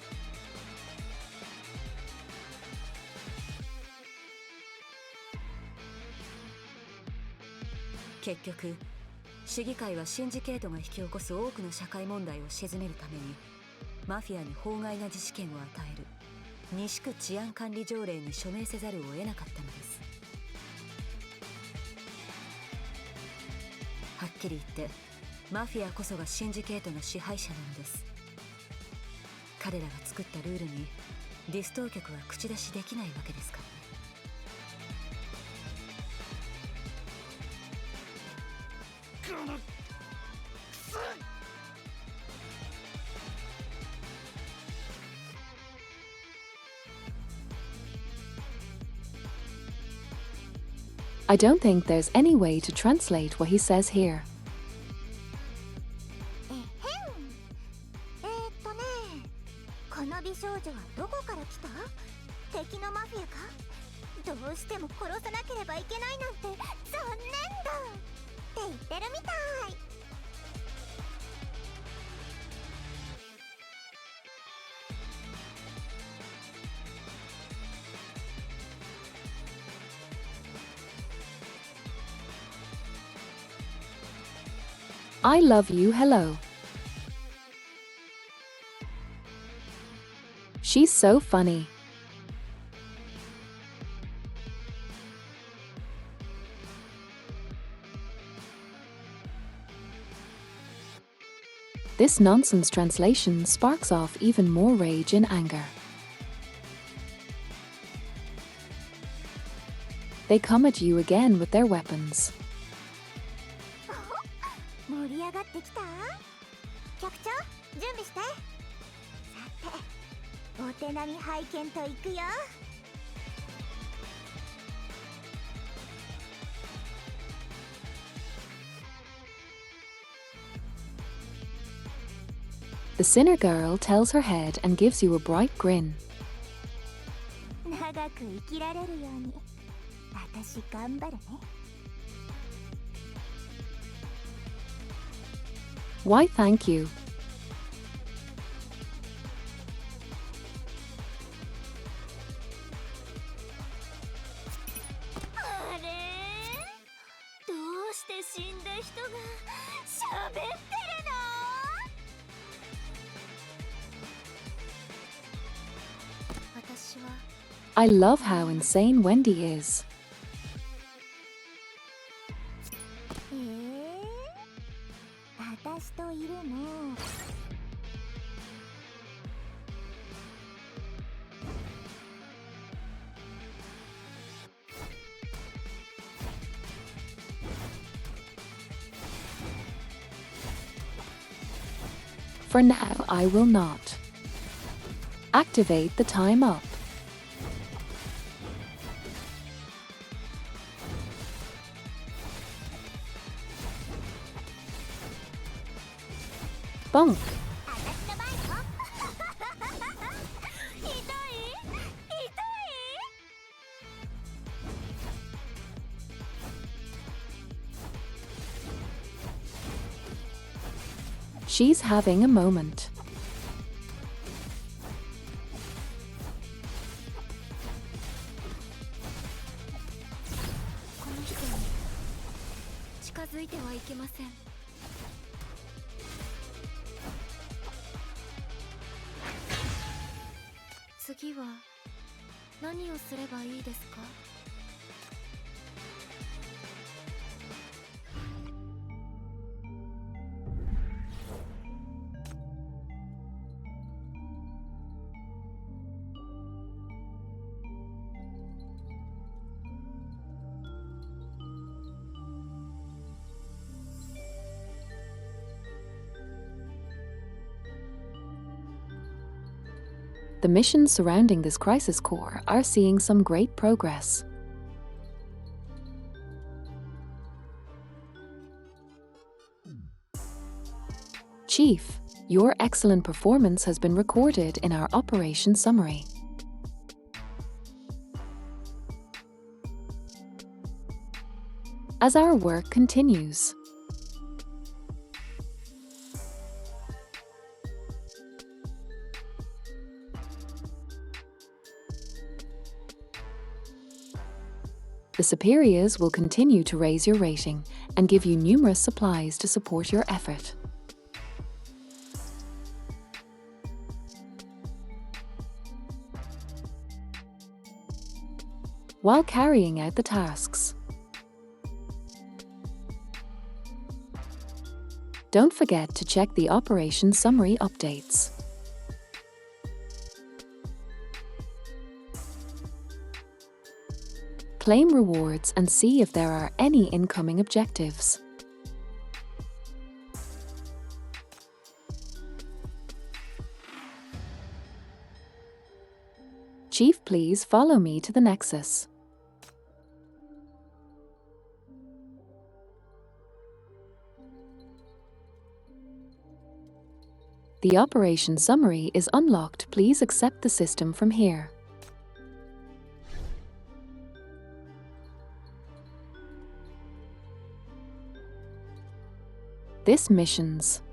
結局、市議会はシンジケートが引き起こす多くの社会問題を鎮めるために、マフィアに法外な自治権を与える西区治安管理条例に署名せざるを得なかったのです。はっきり言って、マフィアこそがシンジケートの支配者なのです。彼らが作ったルールにディス当局は口出しできないわけですからね。I don't think there's any way to translate what he says here. この美少女はどこから来た？敵のマフィアか？どうしても殺さなければいけないなんて残念だって言ってるみたい。I love you, hello. She's so funny. This nonsense translation sparks off even more rage and anger. They come at you again with their weapons. 盛り上がってきた？局長、準備して。さて、お手並み拝見といくよ。The Sinner Girl tells her head and gives you a bright grin. 長く生きられるように、私頑張るね。Why, thank you. あれ？どうして死んだ人が喋ってるの？ I love how insane Wendy is. あ私といるの。For now, I will not. Activate the time up. Bonk. 私の番よ。痛い？痛い？ She's having a moment. この人に近づいてはいけません。次は何をすればいいですか？The missions surrounding this crisis core are seeing some great progress. Chief, your excellent performance has been recorded in our operation summary. As our work continues, the superiors will continue to raise your rating and give you numerous supplies to support your effort. While carrying out the tasks, don't forget to check the operation summary updates. Claim rewards and see if there are any incoming objectives. Chief, please follow me to the Nexus. The operation summary is unlocked. Please accept the system from here. This missions.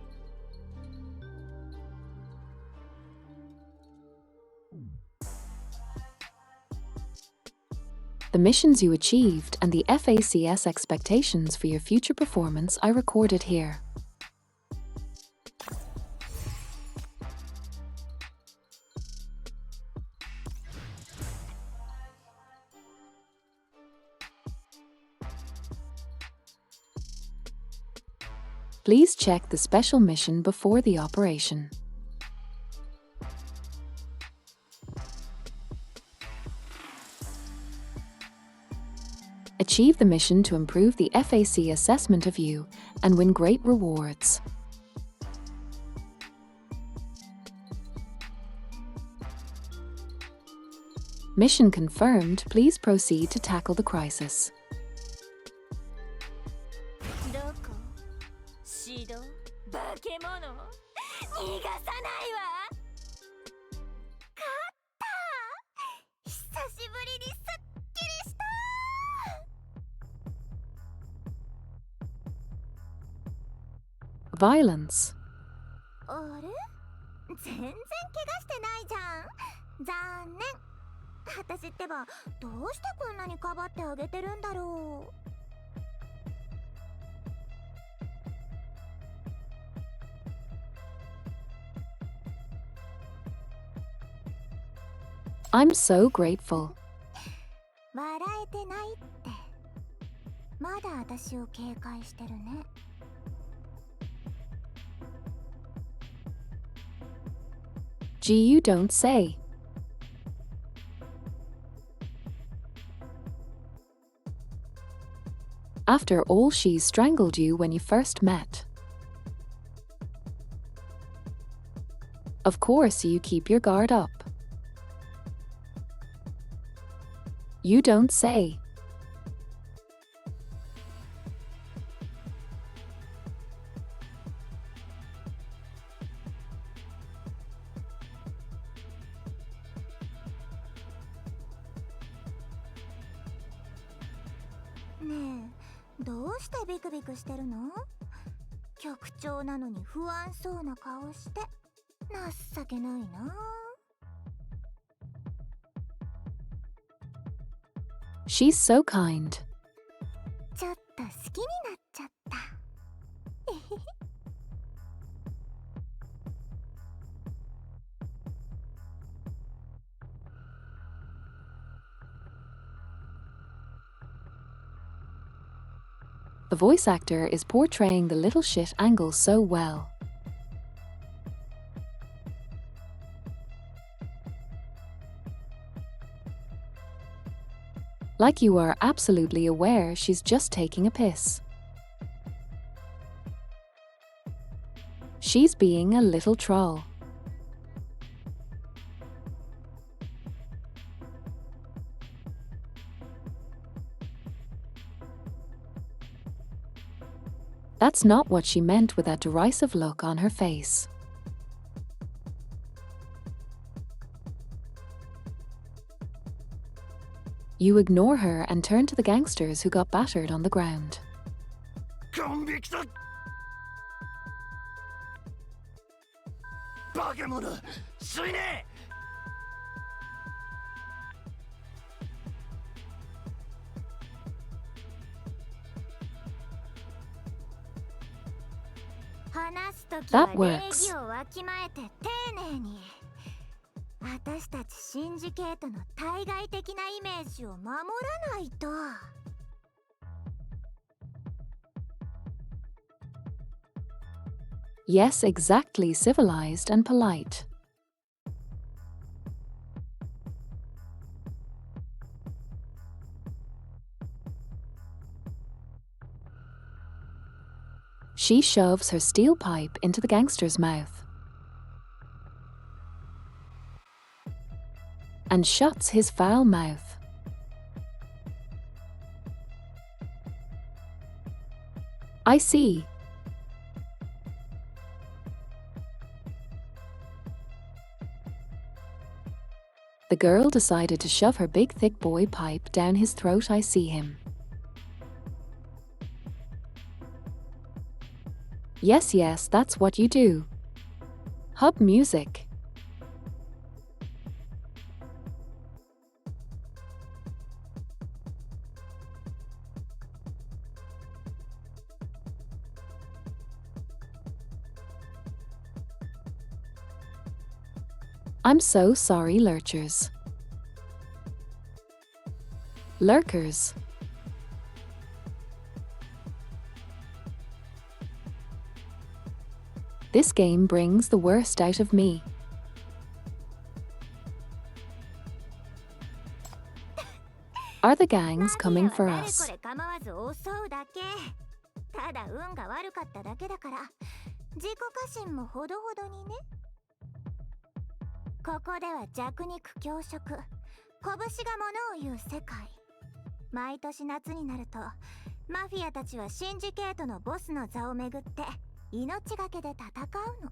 The missions you achieved and the FACS expectations for your future performance are recorded here. Please check the special mission before the operation. Achieve the mission to improve the FAC assessment of you and win great rewards. Mission confirmed. Please proceed to tackle the crisis. どこ？指導？化け物？逃がさないわ！勝った！久しぶりにすっきりした！ Violence. あれ？全然怪我してないじゃん。残念。私ってばどうしてこんなにかばってあげてるんだろう。 I'm so grateful. 笑えてないって。まだ私を警戒してるね。Gee, you don't say. After all, she strangled you when you first met. Of course you keep your guard up. You don't say.ねえ、どうしてビクビクしてるの？局長なのに不安そうな顔して。情けないな。She's so kind. ちょっと好きになっちゃった。The voice actor is portraying the little shit angle so well. Like you are absolutely aware she's just taking a piss. She's being a little troll. That's not what she meant with that derisive look on her face. You ignore her and turn to the gangsters who got battered on the ground. Convicted! バカ者! 死ね! 話すときは That 礼 works. 儀をわきまえて丁寧に。私たちシンジケートの対外的なイメージを守らないと。Yes, exactly, civilized and polite. She shoves her steel pipe into the gangster's mouth and shuts his foul mouth. I see. The girl decided to shove her big thick boy pipe down his throat. I see him. Yes, yes, that's what you do. Hub music. I'm so sorry, lurchers. Lurkers. This game brings the worst out of me. Are the gangs coming for us? 誰これ構わず襲うだけ。ただ運が悪かっただけだから、自己過信もほどほどにね。ここでは弱肉強食、拳が物を言う世界。毎年夏になると、マフィアたちはシンジケートのボスの座をめぐって命がけで戦う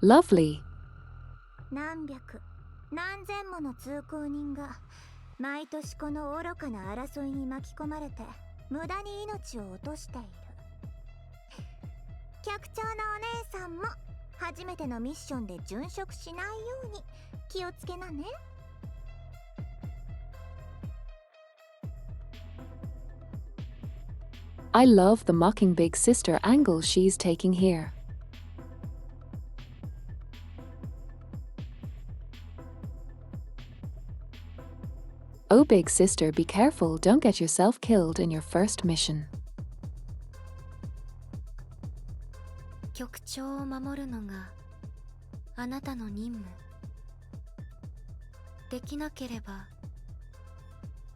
の。Lovely. 何百、何千もの通行人が毎年この愚かな争いに巻き込まれて無駄に命を落としている。局長のお姉さんも初めてのミッションで殉職しないように気をつけなね。I love the mocking big sister angle she's taking here. Oh, big sister, be careful, don't get yourself killed in your first mission. 局長を守るのがあなたの任務。できなければ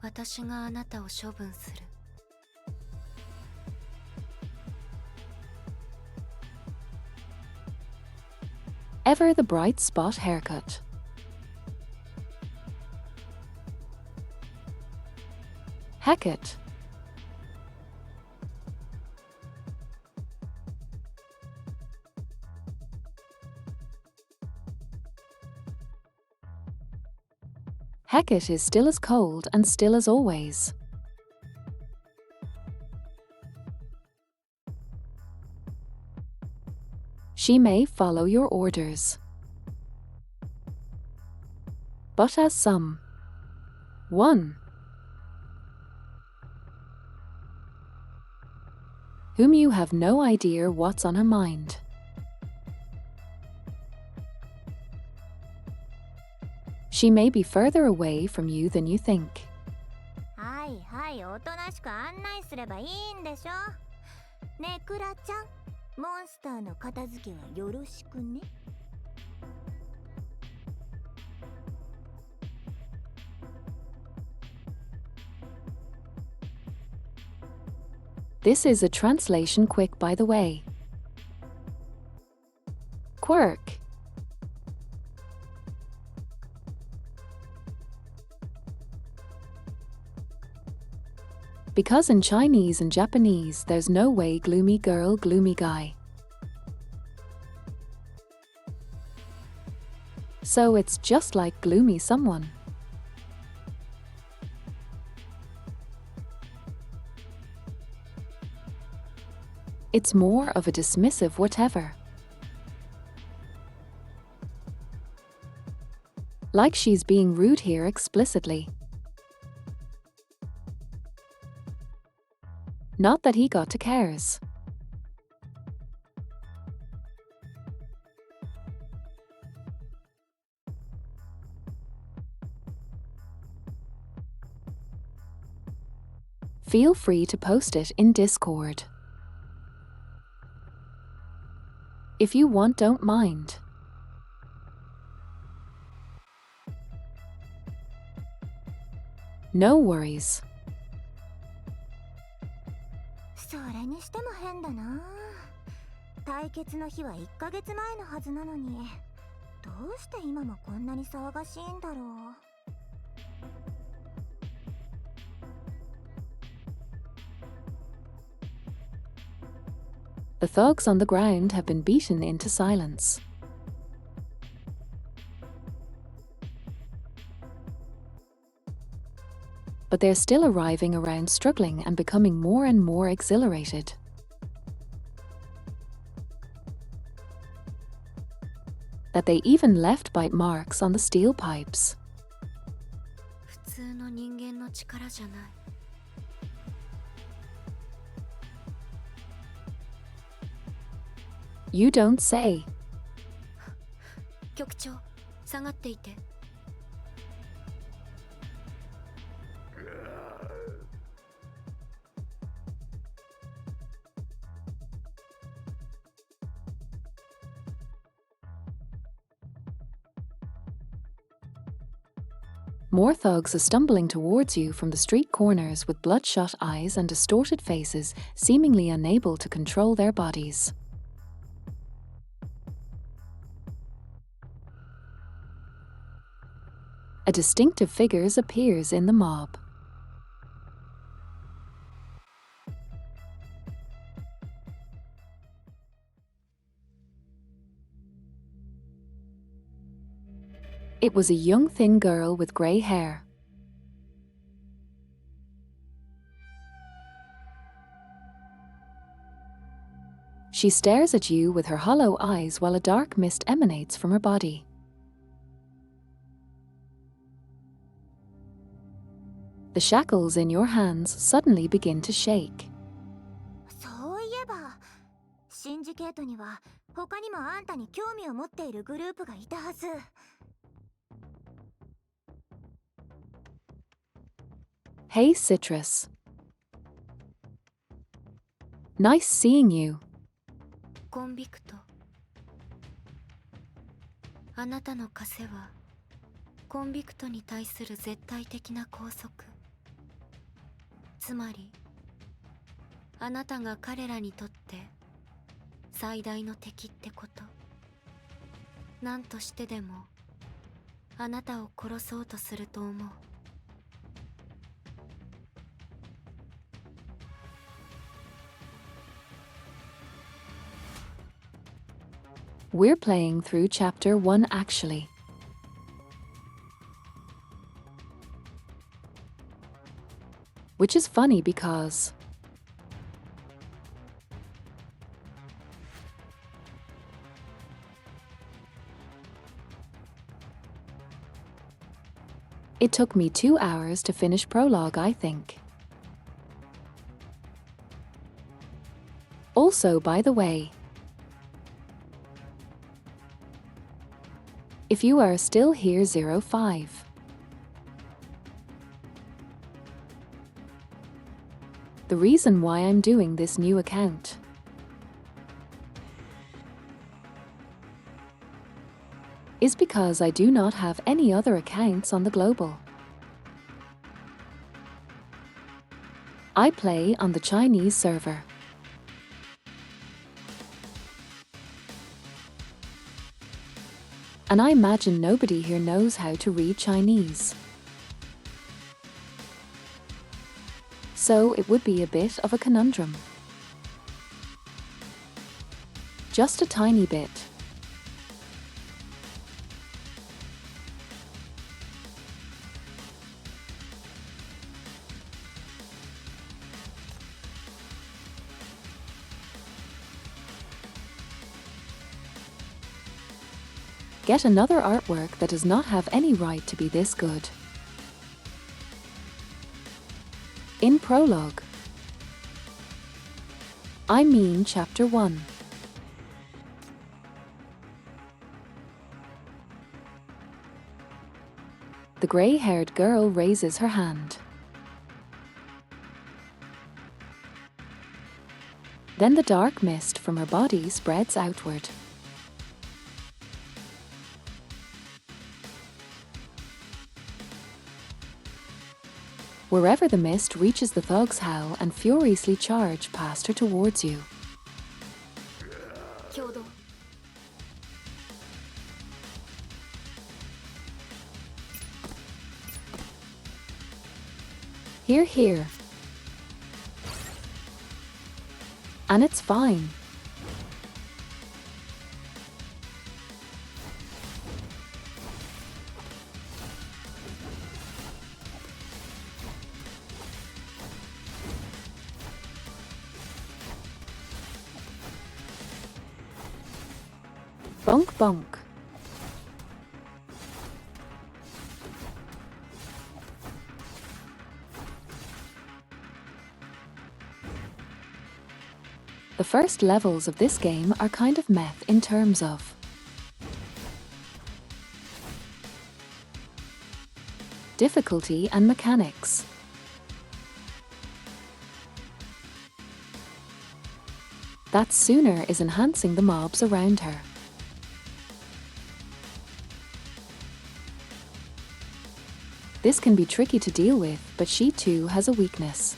私があなたを処分する。Ever the bright spot haircut. Hecate. Hecate is still as cold and still as always. She may follow your orders, but as some one whom you have no idea what's on her mind. She may be further away from you than you think. はいはい、おとなしく案内すればいいんでしょ。ねえクラちゃん、モンスターの片付けはよろしくね。This is a translation quick, by the way. Quirk. Because in Chinese and Japanese there's no way gloomy girl, gloomy guy. So it's just like gloomy someone. It's more of a dismissive whatever. Like she's being rude here explicitly. Not that he got to cares. Feel free to post it in Discord. If you want, don't mind. No worries. それにしても変だな。対決の日は1ヶ月前のはずなのに、どうして今もこんなに騒がしいんだろう。The thugs on the ground have been beaten into silence. But they're still arriving around, struggling and becoming more and more exhilarated. That they even left bite marks on the steel pipes. 普通の人間の力じゃない。You don't say. 局長、下がっていて。More thugs are stumbling towards you from the street corners with bloodshot eyes and distorted faces, seemingly unable to control their bodies. A distinctive figure appears in the mob. It was a young, thin girl with grey hair. She stares at you with her hollow eyes while a dark mist emanates from her body. The shackles in your hands suddenly begin to shake. そういえば、シンジケートには他にもあんたに興味を持っているグループがいたはず。Hey Citrus. Nice seeing you. コンビクト。あなたの枷はコンビクトに対する絶対的な拘束。つまりあなたが彼らにとって最大の敵ってこと。何としてでもあなたを殺そうとすると思う。We're playing through Chapter 1 actually. Which is funny because it took me 2 hours to finish prologue, I think. Also, by the way, if you are still here 05, the reason why I'm doing this new account is because I do not have any other accounts on the global. I play on the Chinese server. And I imagine nobody here knows how to read Chinese. So it would be a bit of a conundrum. Just a tiny bit. Get another artwork that does not have any right to be this good. In prologue. I mean Chapter 1. The grey-haired girl raises her hand. Then the dark mist from her body spreads outward. Wherever the mist reaches, the thugs howl and furiously charge past her towards you. Here, here. And it's fine. Bunk bunk. The first levels of this game are kind of meh in terms of difficulty and mechanics. That Sooner is enhancing the mobs around her. This can be tricky to deal with, but she too has a weakness.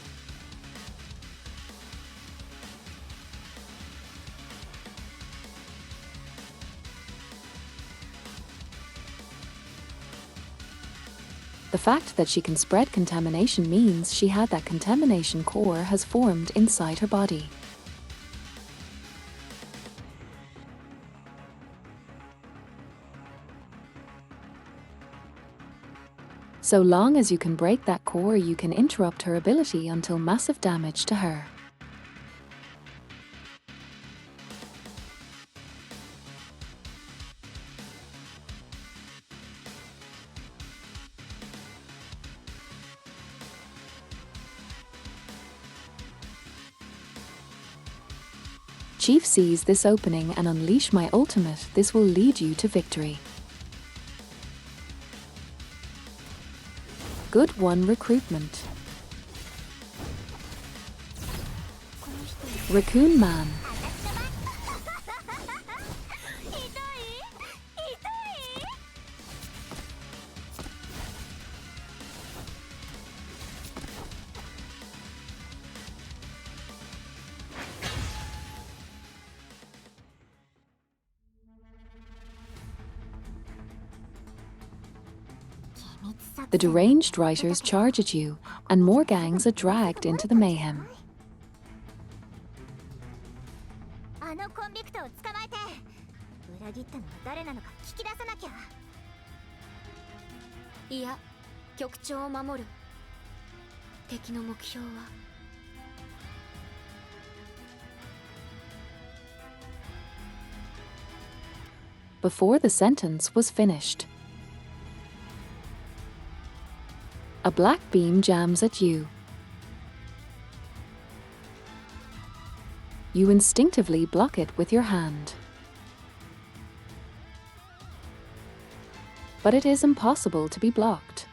The fact that she can spread contamination means she had that contamination core has formed inside her body. So long as you can break that core, you can interrupt her ability until massive damage to her. Chief sees this opening and unleash my ultimate. This will lead you to victory. Good one, recruitment. Raccoon Man. The deranged writers charge at you, and more gangs are dragged into the mayhem. あのコンビクトを捕まえて裏切ったのは誰なのか聞き出さなきゃ。いや、局長を守る。敵の目標はBefore the sentence was finished, a black beam jams at you. You instinctively block it with your hand. But it is impossible to be blocked.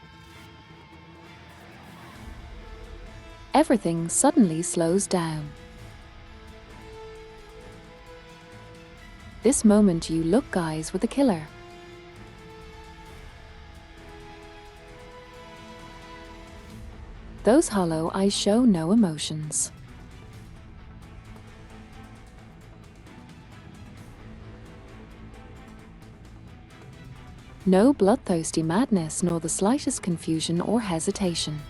Everything suddenly slows down. This moment you look eyes with the killer. Those hollow eyes show no emotions. No bloodthirsty madness nor the slightest confusion or hesitation.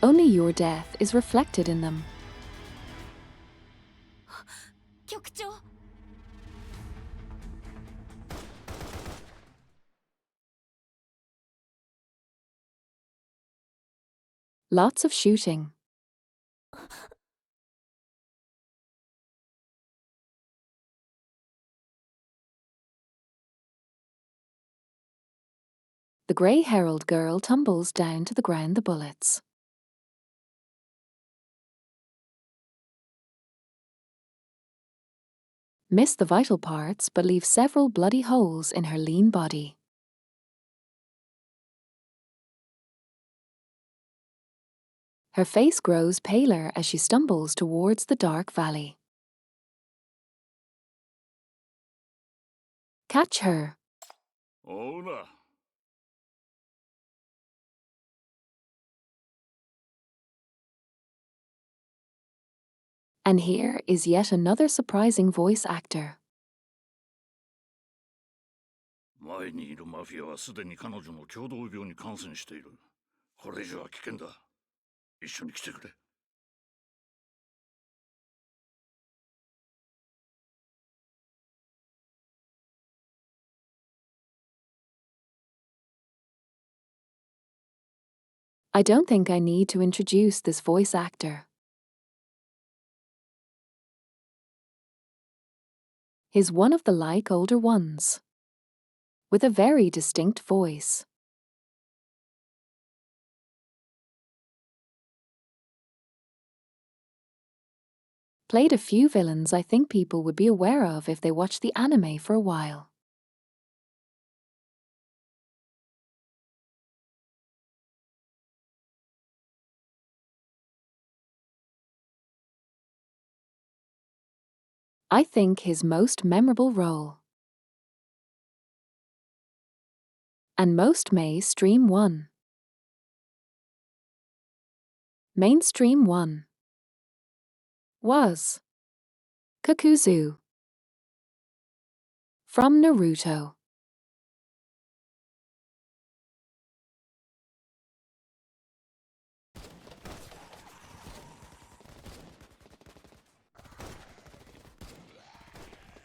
Only your death is reflected in them. 局長。 Lots of shooting. The Grey Herald girl tumbles down to the ground the bullets. Miss the vital parts but leave several bloody holes in her lean body. Her face grows paler as she stumbles towards the dark valley. Catch her. Hola. And here is yet another surprising voice actor. 前にいるマフィアはすでに彼女の共同病に感染している。これ以上は危険だ。一緒に来てくれ。I don't think I need to introduce this voice actor. He's one of the like older ones, with a very distinct voice. Played a few villains I think people would be aware of if they watched the anime for a while. I think his most memorable role, and most mainstream one, was Kakuzu from Naruto.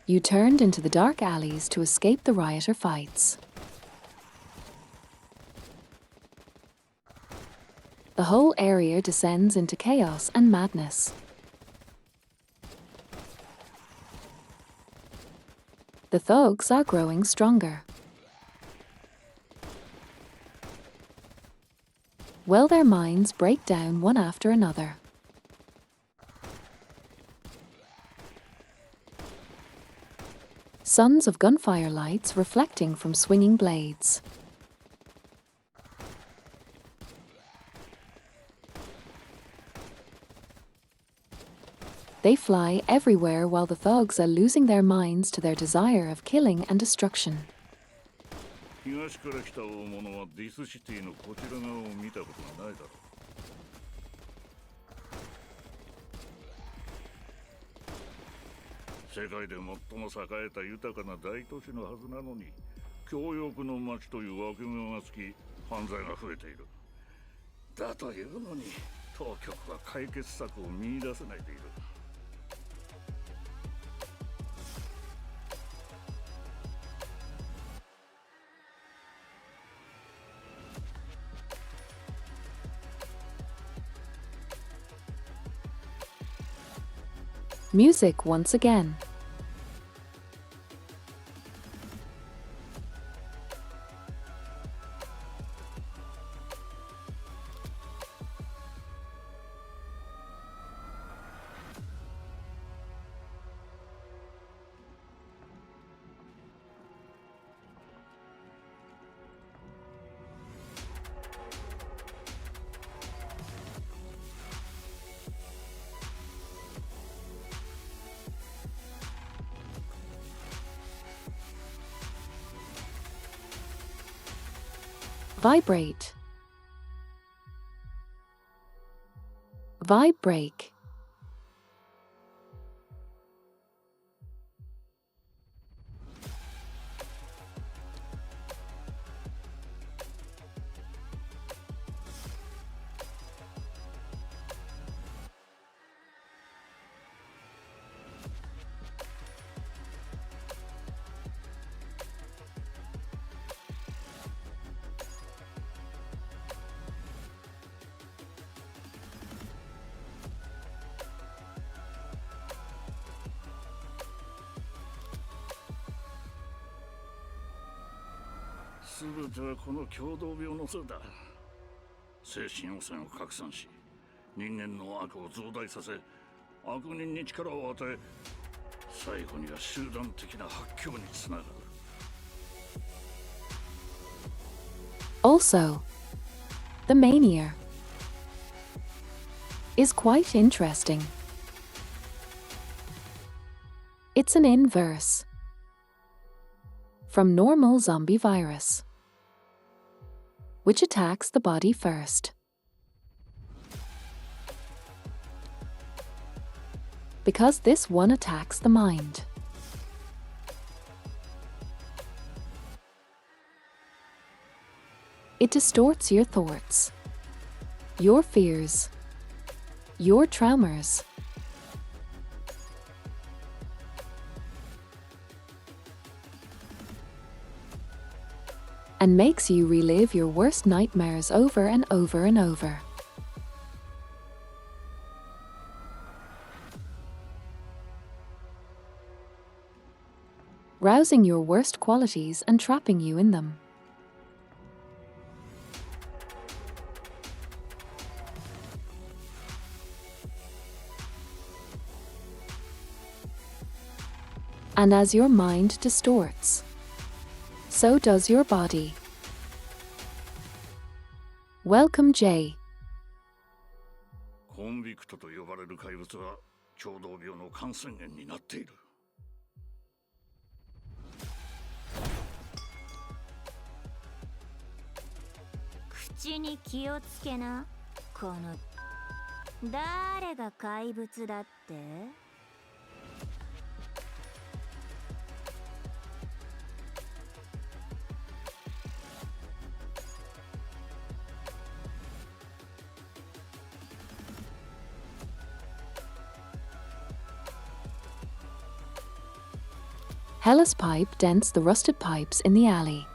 You turned into the dark alleys to escape the rioter fights. The whole area descends into chaos and madness. The thugs are growing stronger. Well, their minds break down one after another. Suns of gunfire lights reflecting from swinging blades. They fly everywhere while the thugs are losing their minds to their desire of killing and destruction. 東から来た大物はディスシティのこちら側を見たことがないだろう。世界で最も栄えた豊かな大都市のはずなのに、強欲の街という脇目がつき、犯罪が増えている。だというのに、当局は解決策を見出せないでいる。Music once again. Vibrate. Vibrate.すべてはこの共同病のせいだ。精神汚染を拡散し、人間の悪を増大させ、悪人に力を与え、最後には集団的な発狂につながる。Also, the mania is quite interesting. It's an inverse from normal zombie virus, which attacks the body first. Because this one attacks the mind. It distorts your thoughts, your fears, your traumas. And makes you relive your worst nightmares over and over and over. Rousing your worst qualities and trapping you in them. And as your mind distorts, so does your body. Welcome, Jay. コンビクトと呼ばれる怪物は共同病の感染源になっている。口に気をつけな。この誰が怪物だって？Hella's pipe dents the rusted pipes in the alley.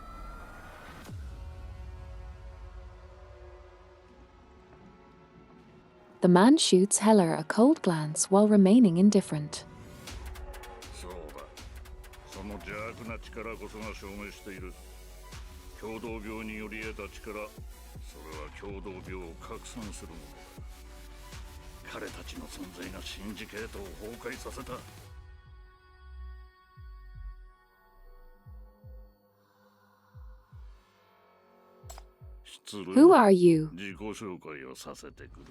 The man shoots Heller a cold glance while remaining indifferent. そうだ。その邪悪な力こそが証明している。共同病により得た力、それは共同病を拡散するものだ。彼たちの存在がシンジケートを崩壊させた。Who are you? 自己紹介をさせてくれ。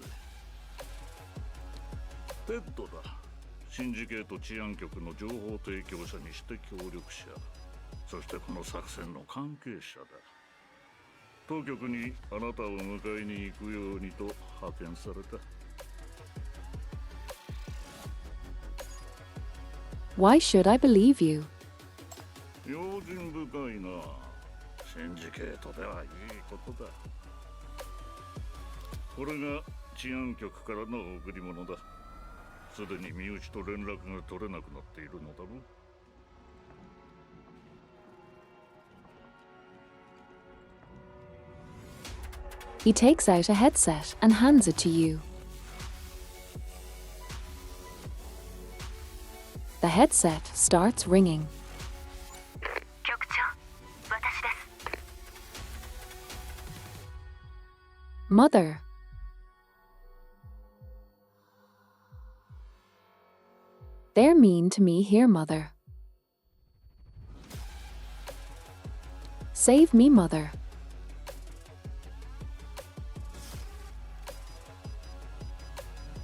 テッドだ。シンジケート治安局の情報提供者にして協力者。そしてこの作戦の関係者だ。当局にあなたを迎えに行くようにと派遣された。Why should I believe you? 用心深いな。シンジケートではいいことだ。これが治安局からの贈り物だ。すでに身内と連絡が取れなくなっているのだろう。He takes out a headset and hands it to you. The headset starts ringing. 局長、私です。Mother. They're mean to me here, Mother. Save me, Mother.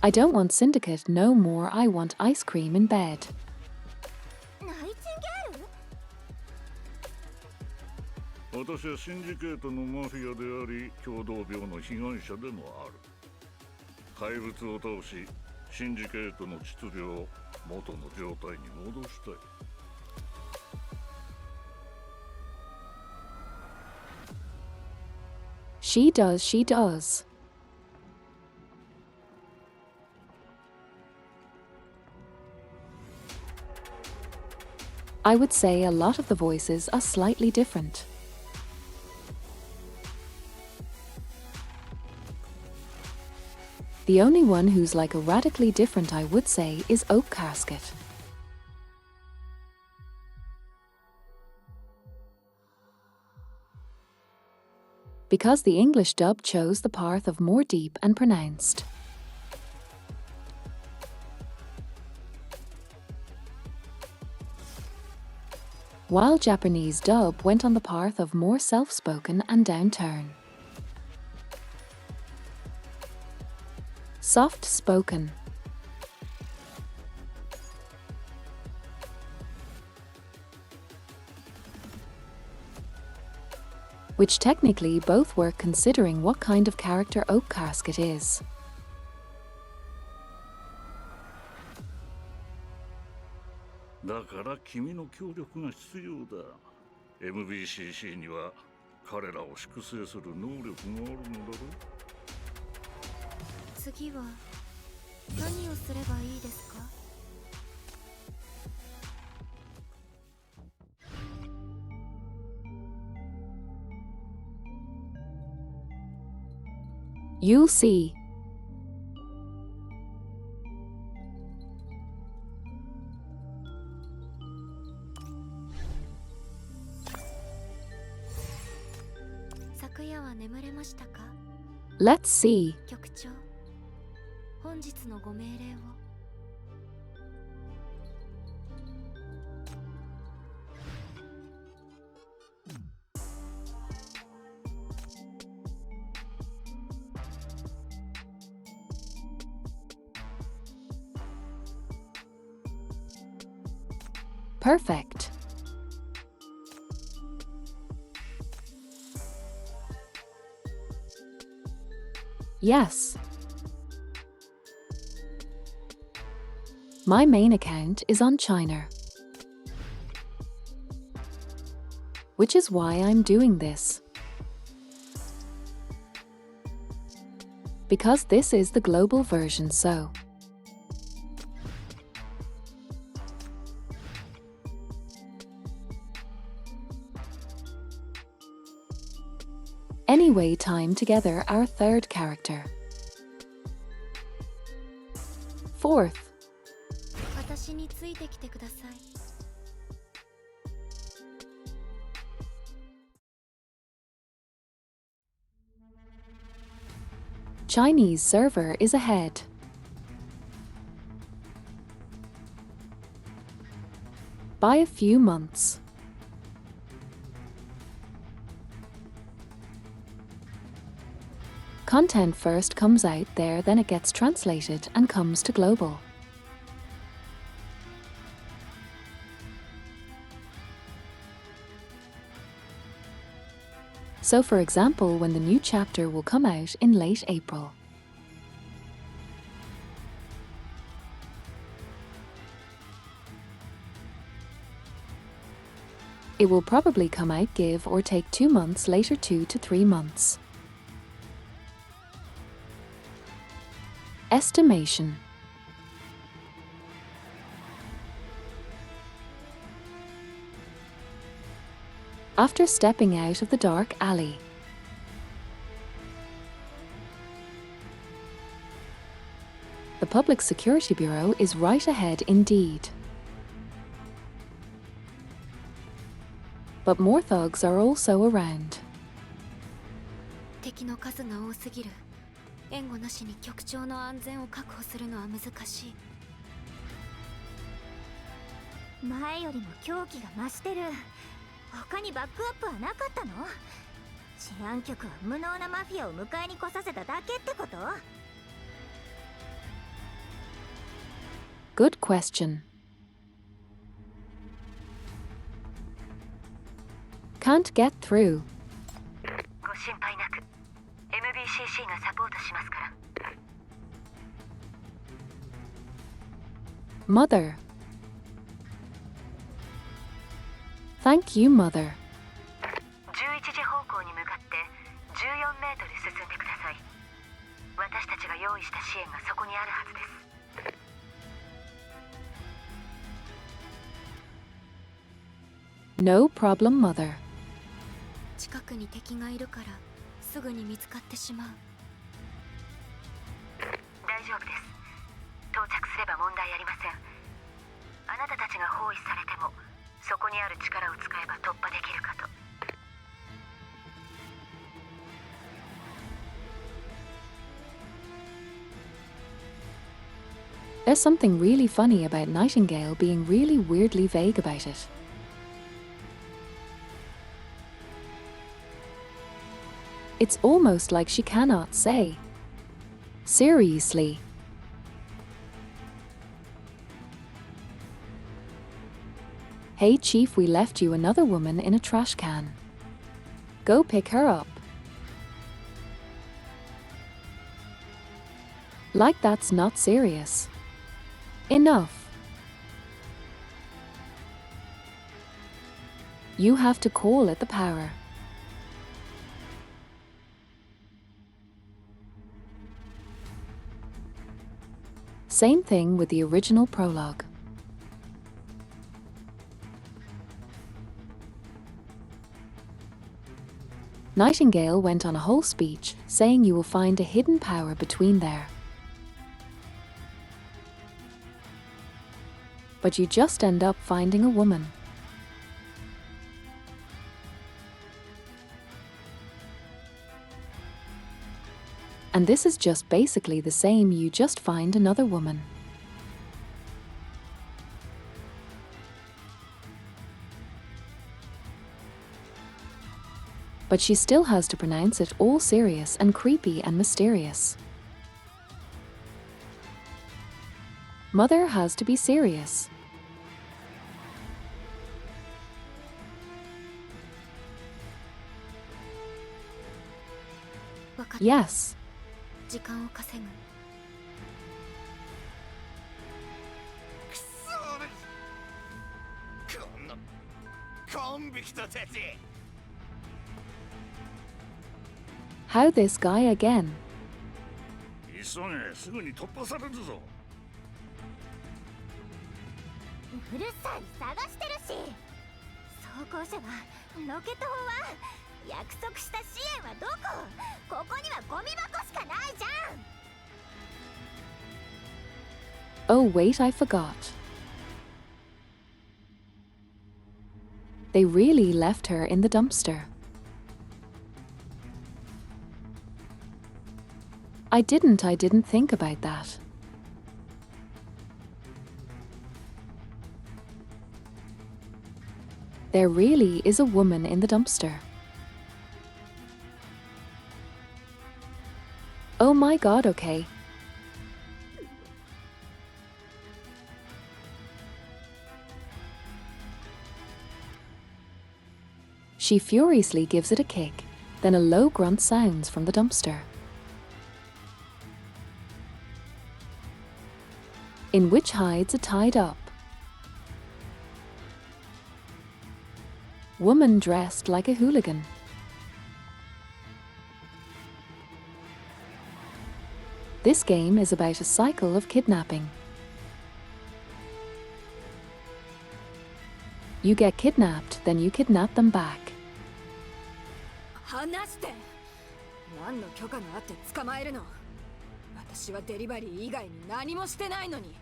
I don't want Syndicate no more. I want ice cream in bed. ナイチンゲール？私はシンジケートのマフィアであり、共同病の被害者でもある。怪物を倒し、シンジケートの秩序を元の状態に戻したい。She does, she does. I would say a lot of the voices are slightly different. The only one who's like a radically different, I would say, is Oak Casket. Because the English dub chose the path of more deep and pronounced. While Japanese dub went on the path of more self-spoken and downturn. Soft-spoken. Which technically both work considering what kind of character Oak Casket is. MBCC には彼らを粛清する能力があるのだろう。次は何をすればいいですか？ You'll see. Let's see. 局長、本日のご命令を。Perfect. Yes. My main account is on China. Which is why I'm doing this. Because this is the global version, so. Anyway, time together our third character. Fourth. 私についてきてください。Chinese server is ahead. By a few months. Content first comes out there, then it gets translated and comes to global. So for example, when the new chapter will come out in late April. It will probably come out give or take 2 months later, 2 to 3 months. Estimation. After stepping out of the dark alley, the Public Security Bureau is right ahead indeed. But more thugs are also around. 敵の数が多すぎる。援護なしに局長の安全を確保するのは難しい。前よりも狂気が増してる。他にバックアップはなかったの？治安局は無能なマフィアを迎えに来させただけってこと？ Good question. Can't get through. ご心配なく MBCC がサポートしますから。 Mother. Thank you, Mother. 11時方向に向かって14メートル進んでください。私たちが用意した支援がそこにあるはずです。 No problem, Mother. 近くに敵がいるからすぐに見つかってしまう。大丈夫です。到着すれば問題ありません。あなたたちが包囲されてもそこにある力を使えば突破できるかと。 There's something really funny about Nightingale being really weirdly vague about it. It's almost like she cannot say. Seriously. Hey Chief, we left you another woman in a trash can. Go pick her up. Like that's not serious. Enough. You have to call it the power. Same thing with the original prologue. Nightingale went on a whole speech saying you will find a hidden power between there. But you just end up finding a woman. And this is just basically the same, you just find another woman. But she still has to pronounce it all serious and creepy and mysterious. Mother has to be serious. Yes. 時間を稼ぐ。くそー！こんなコンビクトたち。 How this guy again? 急げ、すぐに突破されるぞ。うるさい、探してるし。装甲車はロケット砲は約束した支援はどこ？ここにはゴミ箱しかないじゃん。 Oh wait, I forgot. They really left her in the dumpster. I didn't think about that. There really is a woman in the dumpster. Oh my god, okay. She furiously gives it a kick, then a low grunt sounds from the dumpster, in which hides a tied up Woman dressed like a hooligan. This game is about a cycle of kidnapping. You get kidnapped, then you kidnap them back. 話して。何の許可があって捕まえるの？私はデリバリー以外に何もしてないのに。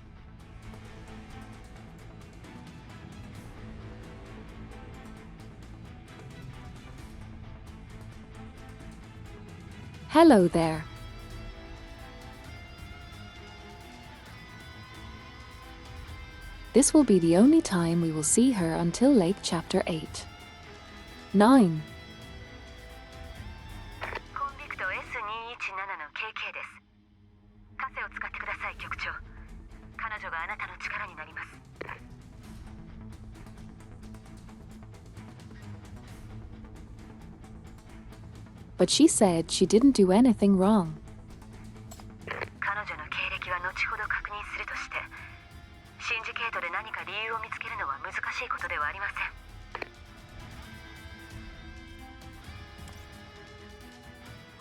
Hello there. This will be the only time we will see her until Lake Chapter 8. 9. コンビクト S217 の KK です。カセを使ってください、局長。彼女があなたの力になります。But she said she didn't do anything wrong. 彼女の経歴は後ほど確認するとして、シンジケートで何か理由を見つけるのは難しいことではありません。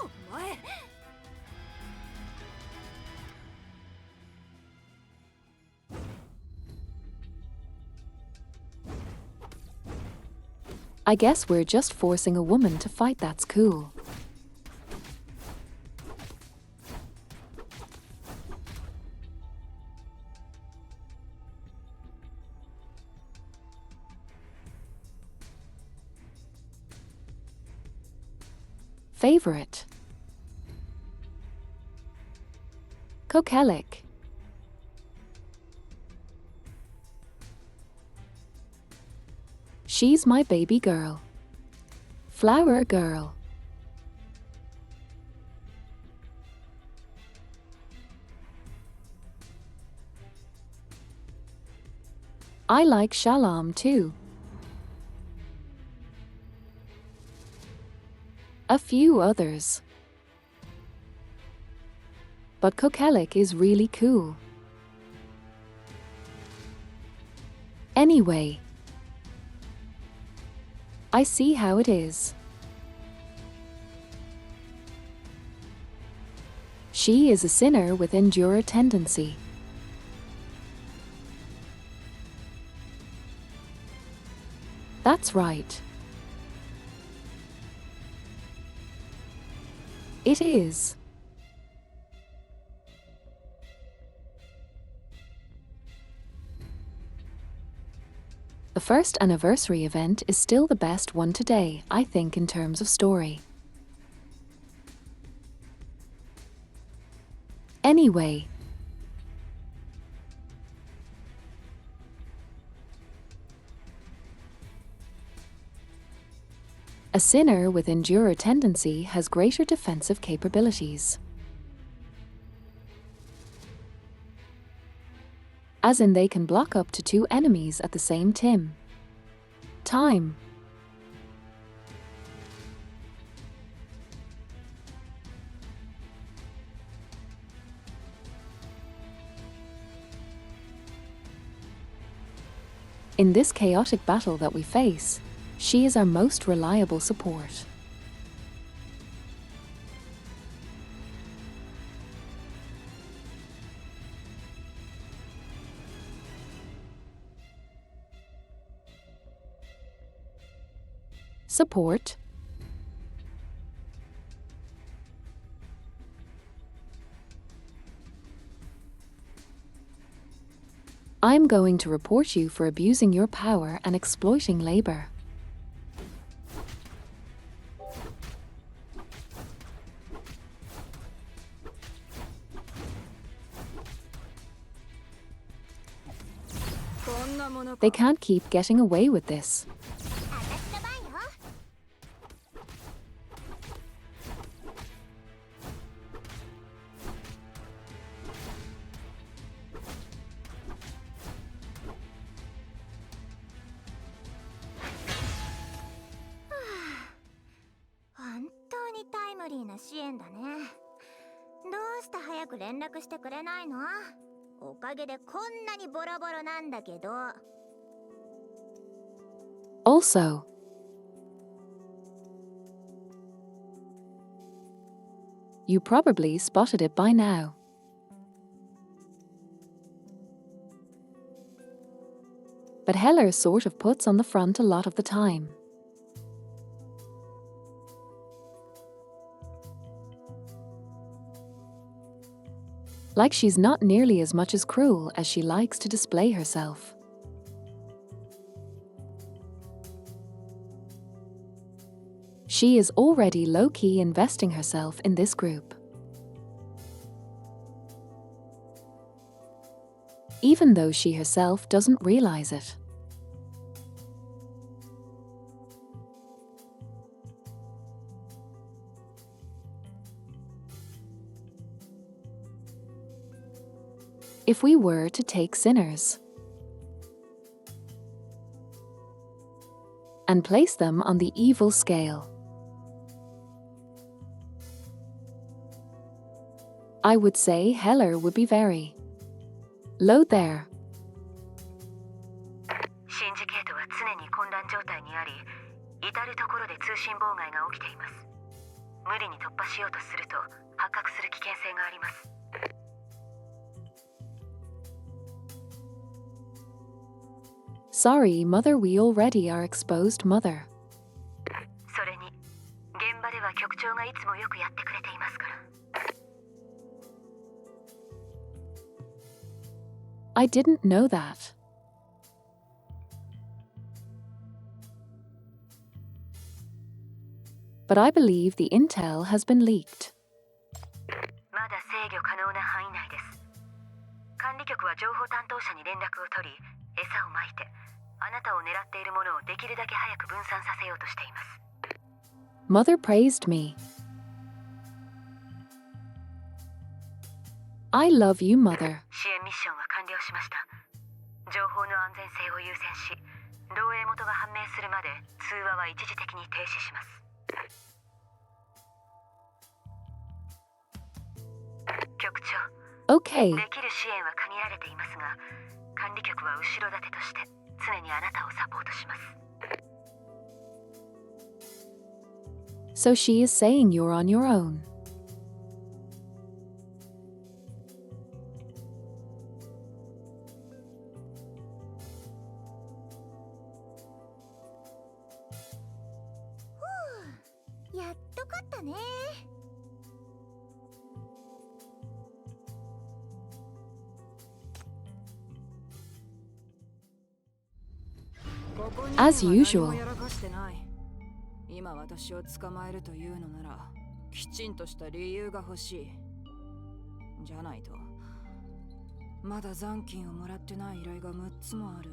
お前。I guess we're just forcing a woman to fight. That's cool. Favorite. Kokelik. She's my baby girl. Flower girl. I like Shalom too. A few others. But Kokelik is really cool. Anyway, I see how it is. She is a sinner with endurer tendency. That's right. It is. The first anniversary event is still the best one today, I think, in terms of story. Anyway, a sinner with endurer tendency has greater defensive capabilities. As in, they can block up to 2 enemies at the same time. In this chaotic battle that we face, she is our most reliable support. Support. I'm going to report you for abusing your power and exploiting labor. They can't keep getting away with this. Also, You probably spotted it by now. But Heller sort of puts on the front a lot of the time. Like she's not nearly as much as cruel as she likes to display herself. She is already low-key investing herself in this group. Even though she herself doesn't realize it. If we were to take sinners and place them on the evil scale, I would say Heller would be very low there. シンジケートは常に混乱状態にあり、至る所で通信妨害が起きています。無理に突破しようとすると発覚する危険性があります。Sorry, Mother, we already are exposed, Mother. それに、現場では局長がいつもよくやってくれていますから。I didn't know that. But I believe the intel has been leaked. まだ制御可能な範囲内です。管理局は情報担当者に連絡を取り、餌をまいて、あなたを狙っているものをできるだけ早く分散させようとしています。Mother praised me. I love you, Mother. 支援ミッションは完了しました。情報の安全性を優先し、漏洩元が判明するまで通話は一時的に停止します。局長、Okay. できる支援は限られていますが、管理局は後ろ盾として常にあなたをサポートします。So she is saying you're on your own. Huh. やっと勝ったね。As usual. 今私を捕まえるというのならきちんとした理由が欲しい。じゃないとまだ残金をもらってない依頼が6つもある。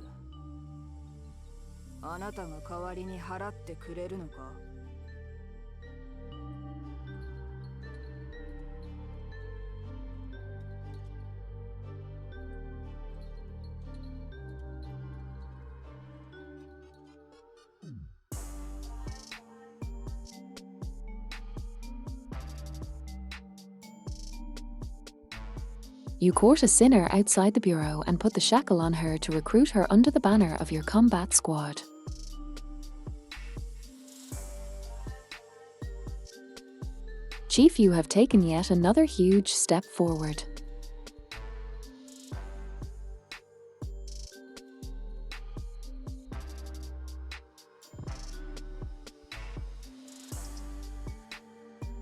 あなたが代わりに払ってくれるのか？You court a sinner outside the bureau and put the shackle on her to recruit her under the banner of your combat squad. Chief, you have taken yet another huge step forward.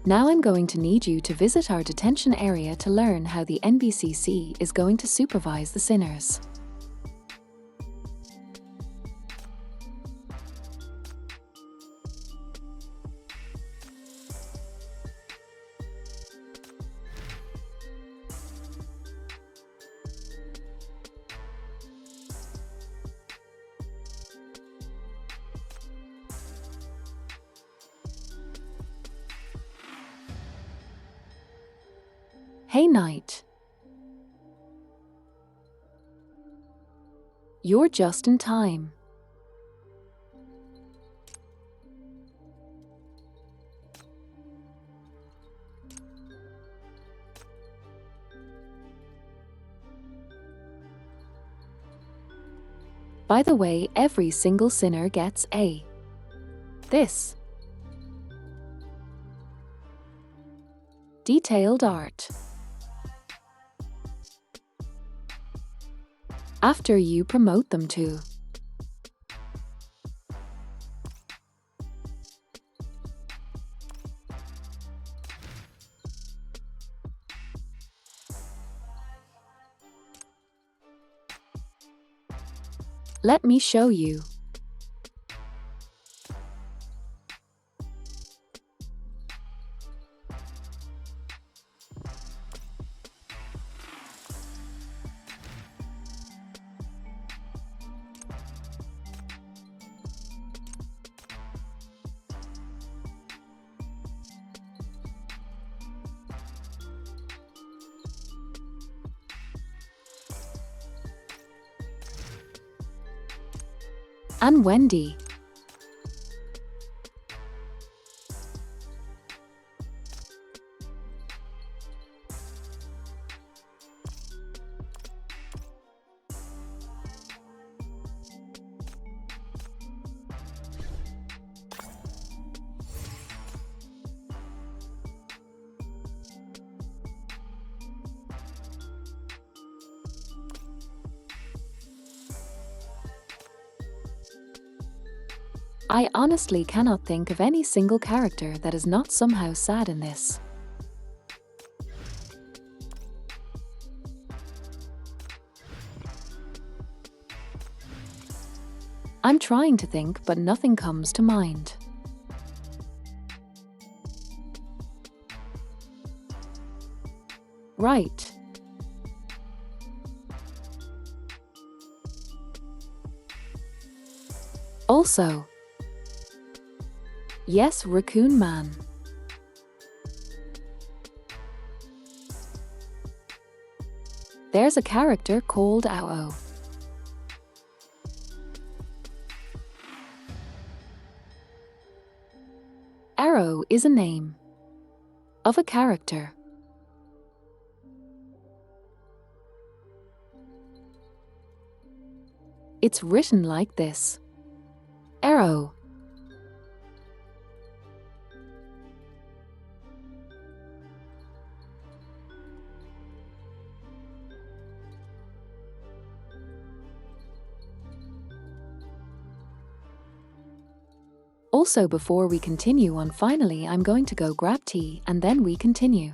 Now I'm going to need you to visit our detention area to learn how the NBCC is going to supervise the sinners. Hey, Knight. You're just in time. By the way, every single sinner gets this. Detailed art. After you promote them to let me show you. And Wendy. I honestly cannot think of any single character that is not somehow sad in this. I'm trying to think, but nothing comes to mind. Right. Also, yes, Raccoon Man. There's a character called Ao. Arrow is a name of a character. It's written like this. Arrow. Also, before we continue on, finally, I'm going to go grab tea and then we continue.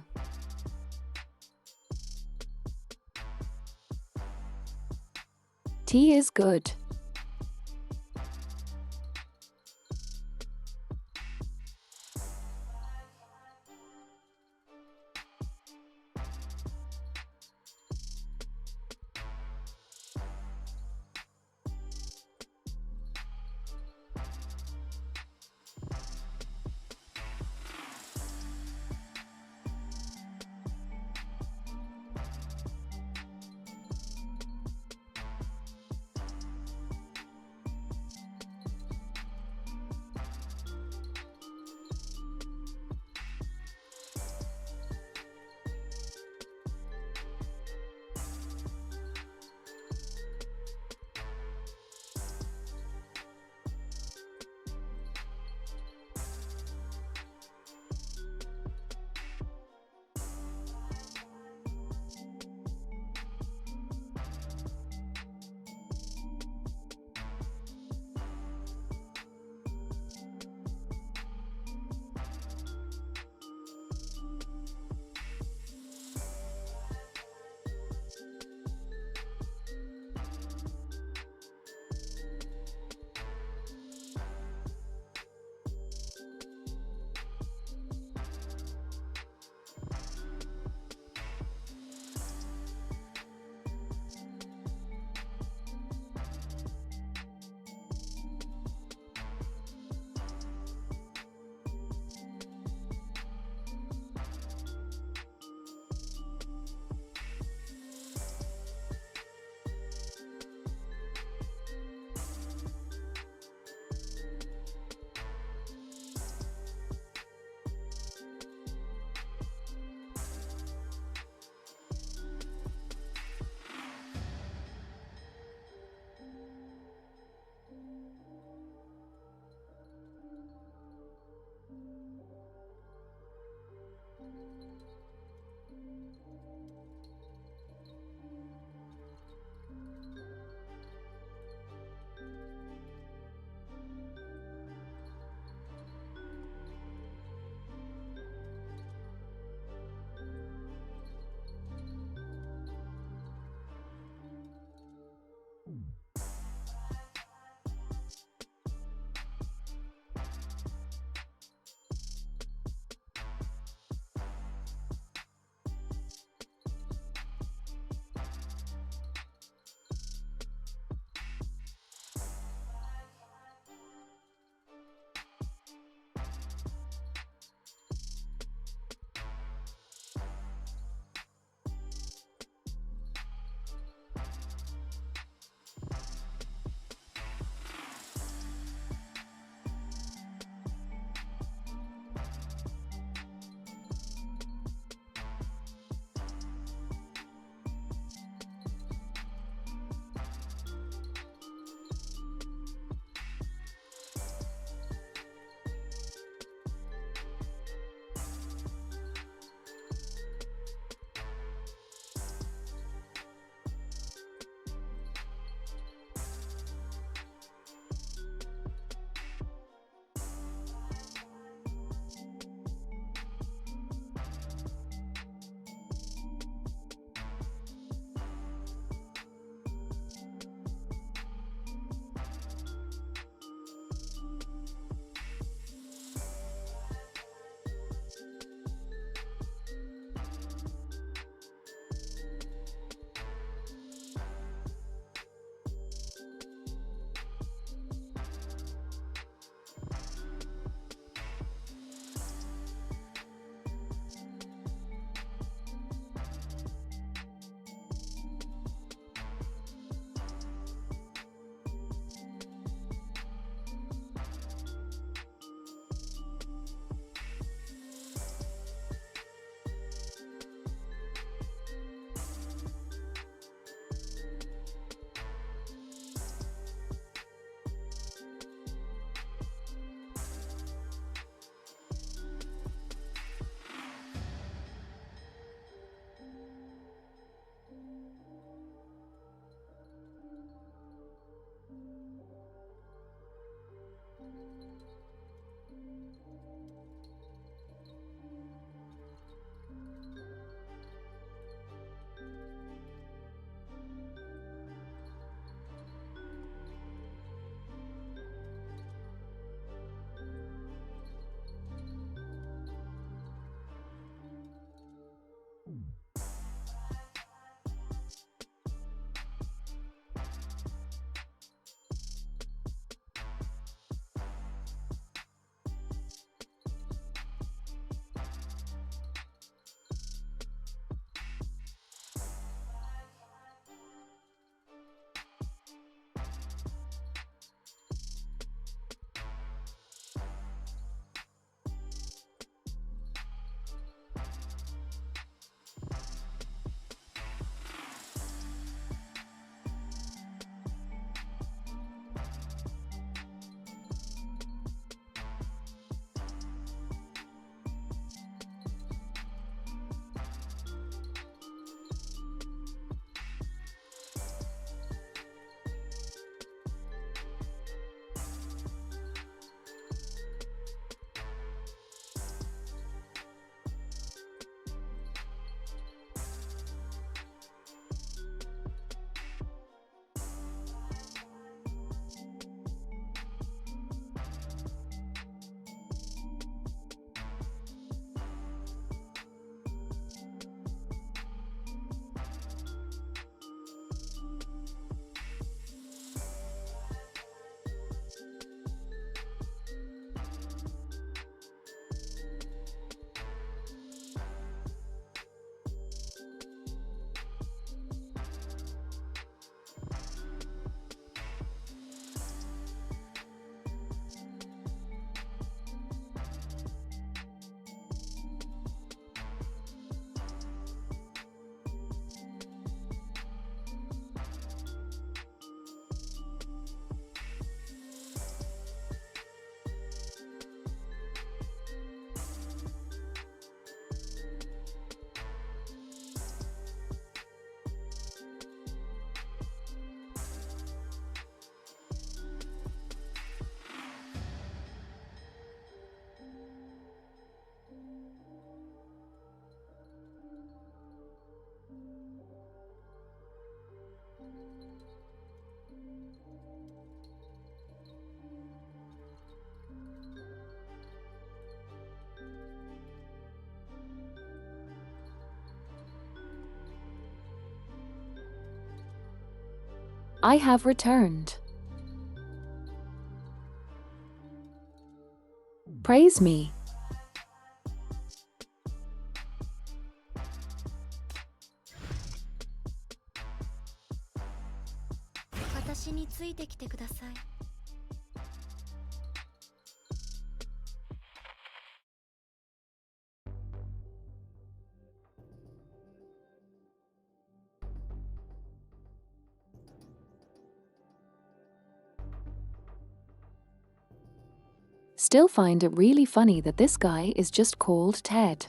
Tea is good. I have returned. Praise me. 私についてきてください。Still find it really funny that this guy is just called Ted.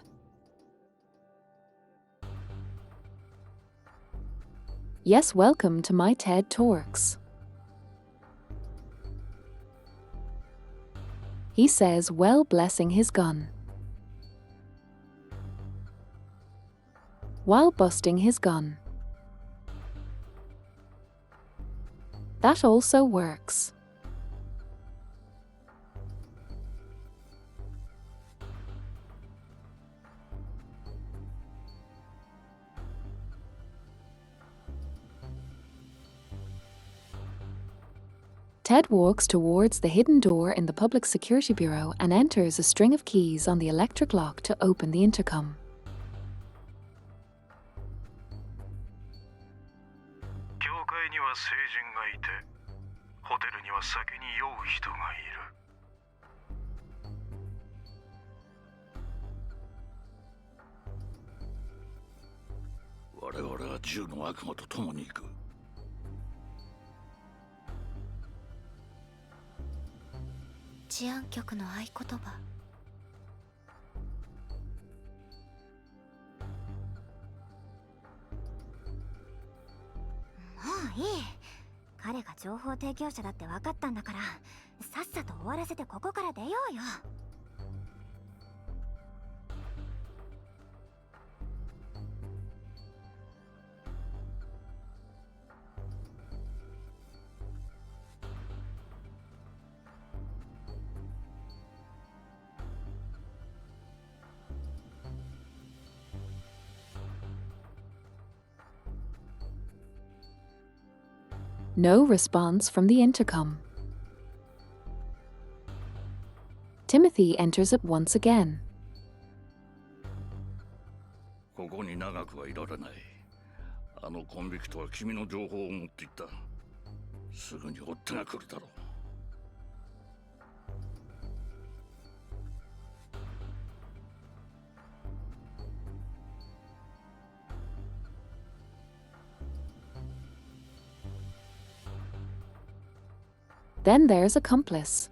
Yes, welcome to my TED Talks. He says, well, blessing his gun, while busting his gun. That also works. Ted walks towards the hidden door in the Public Security Bureau and enters a string of keys on the electric lock to open the intercom. 教会には聖人がいて、ホテルには酒に酔う人がいる。我々は銃の悪魔と共に行く。治安局の合言葉。もういい。彼が情報提供者だって分かったんだから、さっさと終わらせてここから出ようよ。No response from the intercom. Timothy enters it once again. ここに長くはいられない。あのコンビクトは君の情報を持っていった。すぐに追っ手が来るだろう。Then there's accomplice.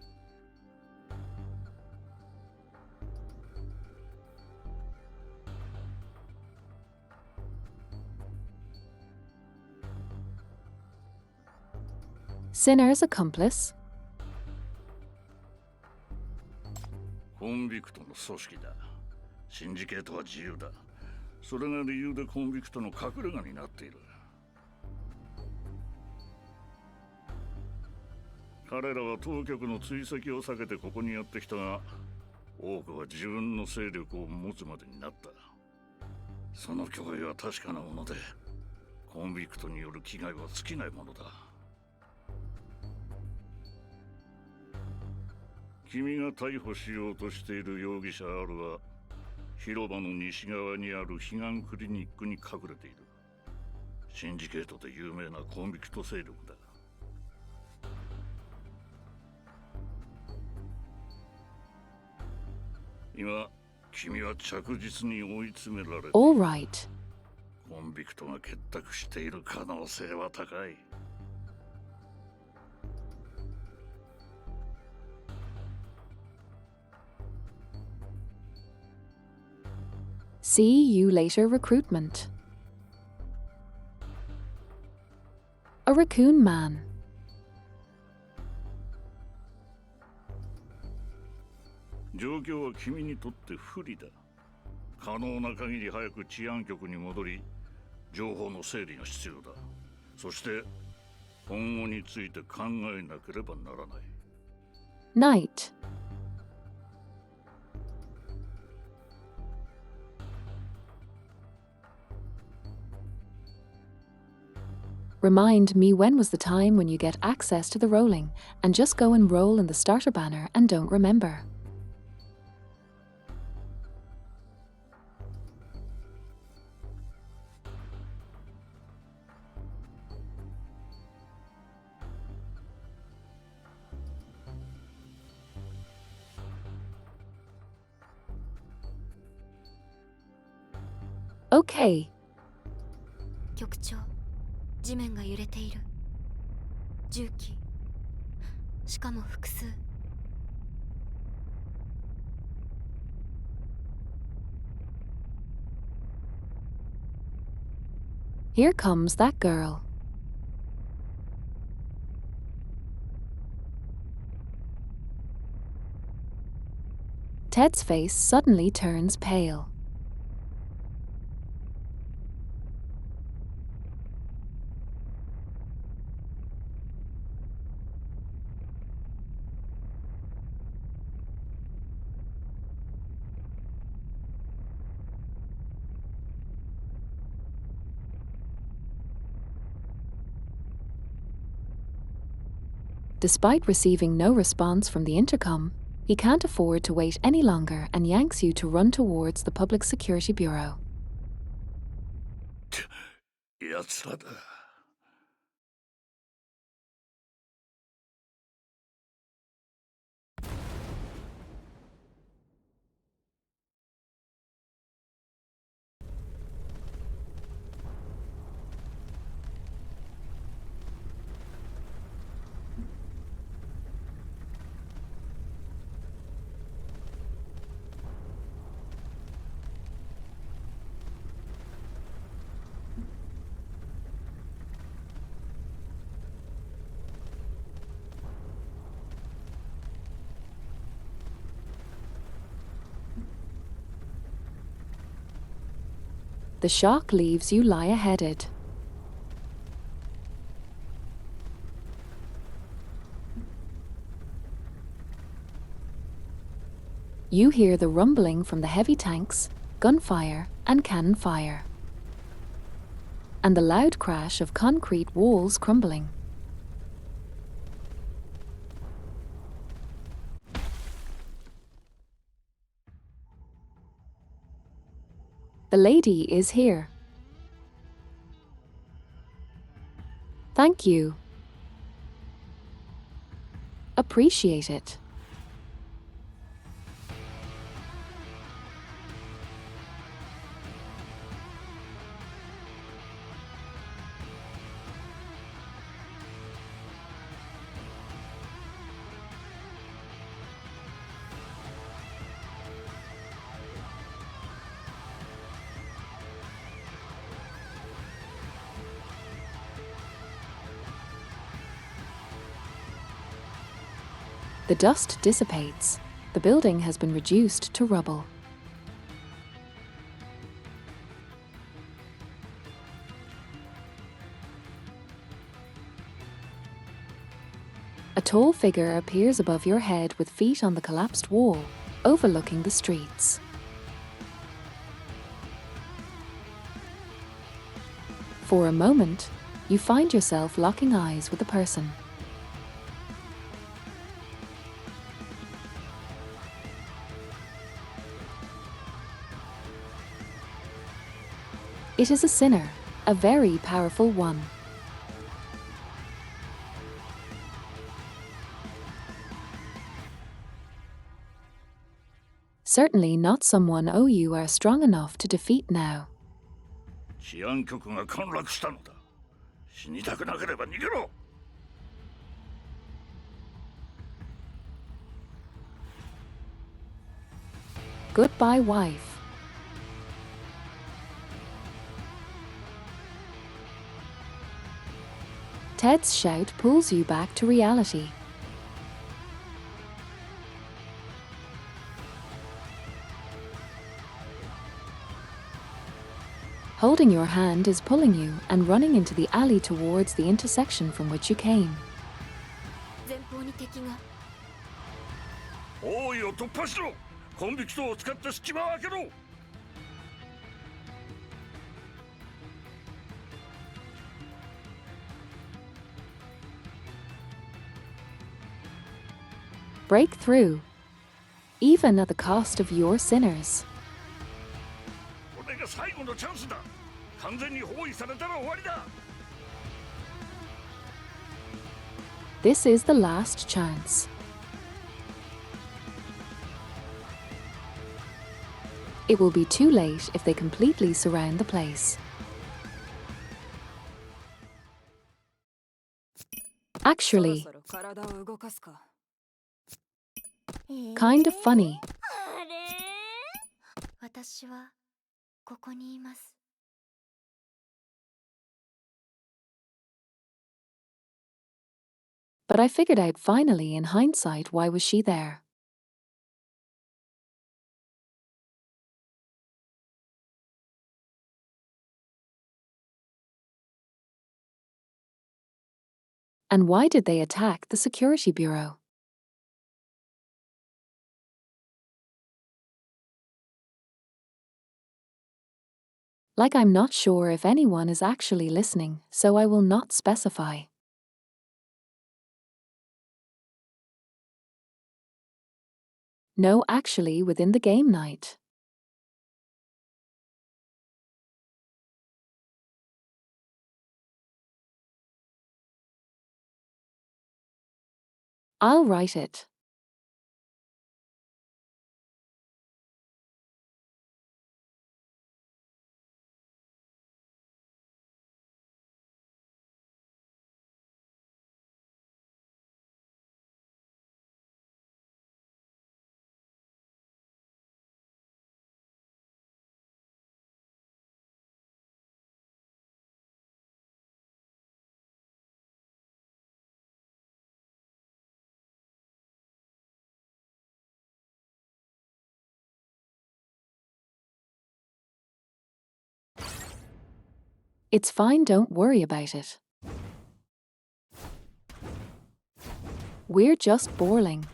Sinner's accomplice. コンビクトの組織だ。シンジケートは自由だ。それが理由でコンビクトの隠れ家になっている。彼らは当局の追跡を避けてここにやってきたが、多くは自分の勢力を持つまでになった。その脅威は確かなもので、コンビクトによる危害は尽きないものだ。君が逮捕しようとしている容疑者 R は、広場の西側にある彼岸クリニックに隠れている。シンジケートで有名なコンビクト勢力だ。今、君は着実に追い詰められている。All right. コンビクトが結託している可能性は高い。See you later recruitment. A raccoon man. 状況は君にとって不利だ。可能な限り早く治安局に戻り、情報の整理が必要だ。そして、今後について考えなければならない。Night. Remind me when was the time when you get access to the rolling and just go and roll in the starter banner and don't remember. Okay. 局長、地面が揺れている。重機。しかも複数。Here comes that girl. Ted's face suddenly turns pale. Despite receiving no response from the intercom, he can't afford to wait any longer and yanks you to run towards the Public Security Bureau. 奴らだ。The shock leaves you lie-headed. You hear the rumbling from the heavy tanks, gunfire, and cannon fire, and the loud crash of concrete walls crumbling. The lady is here. Thank you. Appreciate it. The dust dissipates. The building has been reduced to rubble. A tall figure appears above your head with feet on the collapsed wall, overlooking the streets. For a moment, you find yourself locking eyes with the person. It is a sinner, a very powerful one. Certainly not someone you are strong enough to defeat now. 治安局が陥落したのだ。死にたくなければ逃げろ。Goodbye, wife. Ted's shout pulls you back to reality. Holding your hand is pulling you and running into the alley towards the intersection from which you came. 前方に敵が。王位を突破しろ。コンビクトを使って隙間を開けろ。break through, even at the cost of your sinners. これが最後のチャンスだ。完全に包囲されたら終わりだ。This is the last chance. It will be too late if they completely surround the place. Actually, そろそろ体を動かすか。kind of funny. あれ私はここにいます。But I figured out finally in hindsight why was she there. And why did they attack the security bureau? Like I'm not sure if anyone is actually listening, so I will not specify. No, actually within the game night. I'll write it. It's fine, don't worry about it. We're just boiling.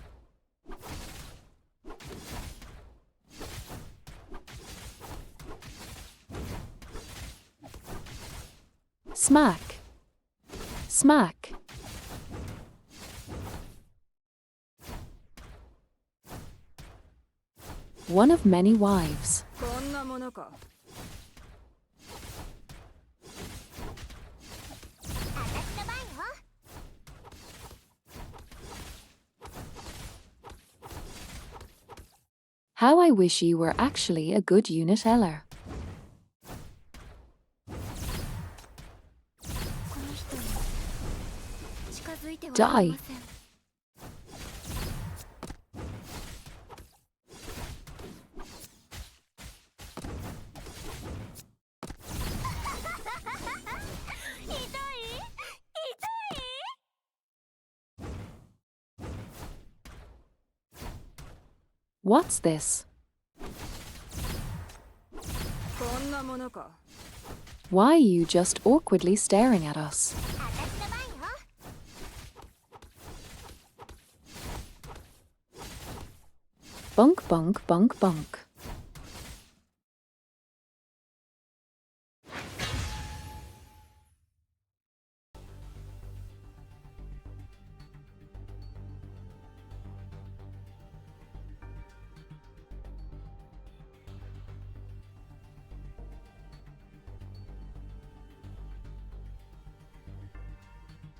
Smack. Smack. One of many wives. こんなものか。私の番よ。How I wish you were actually a good unit Eller. この人に近づいてはいけません。痛い？痛い？ What's this? こんなものか。 Why are you just awkwardly staring at us? 私の番よ。 Bunk, bunk, bunk, bunk.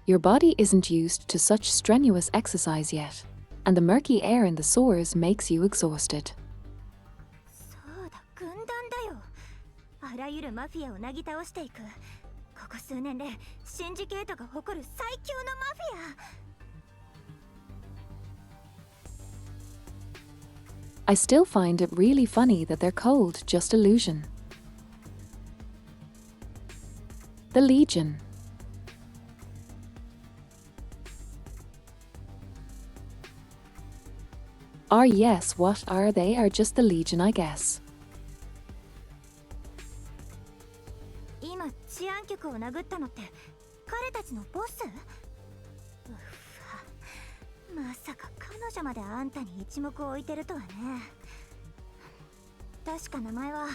Your body isn't used to such strenuous exercise yet, and the murky air in the sewers makes you exhausted. そうだ、軍団だよ。あらゆるマフィアをなぎ倒していく。ここ数年でシンジケートが誇る最強のマフィア。 I still find it really funny that they're called just Illusion. The Legion. Yes, what are they? Are just the Legion, I guess. 今治安局を殴ったのって彼たちのボス？うっわ、まさか彼女まであんたに一目置いてるとはね。確か名前は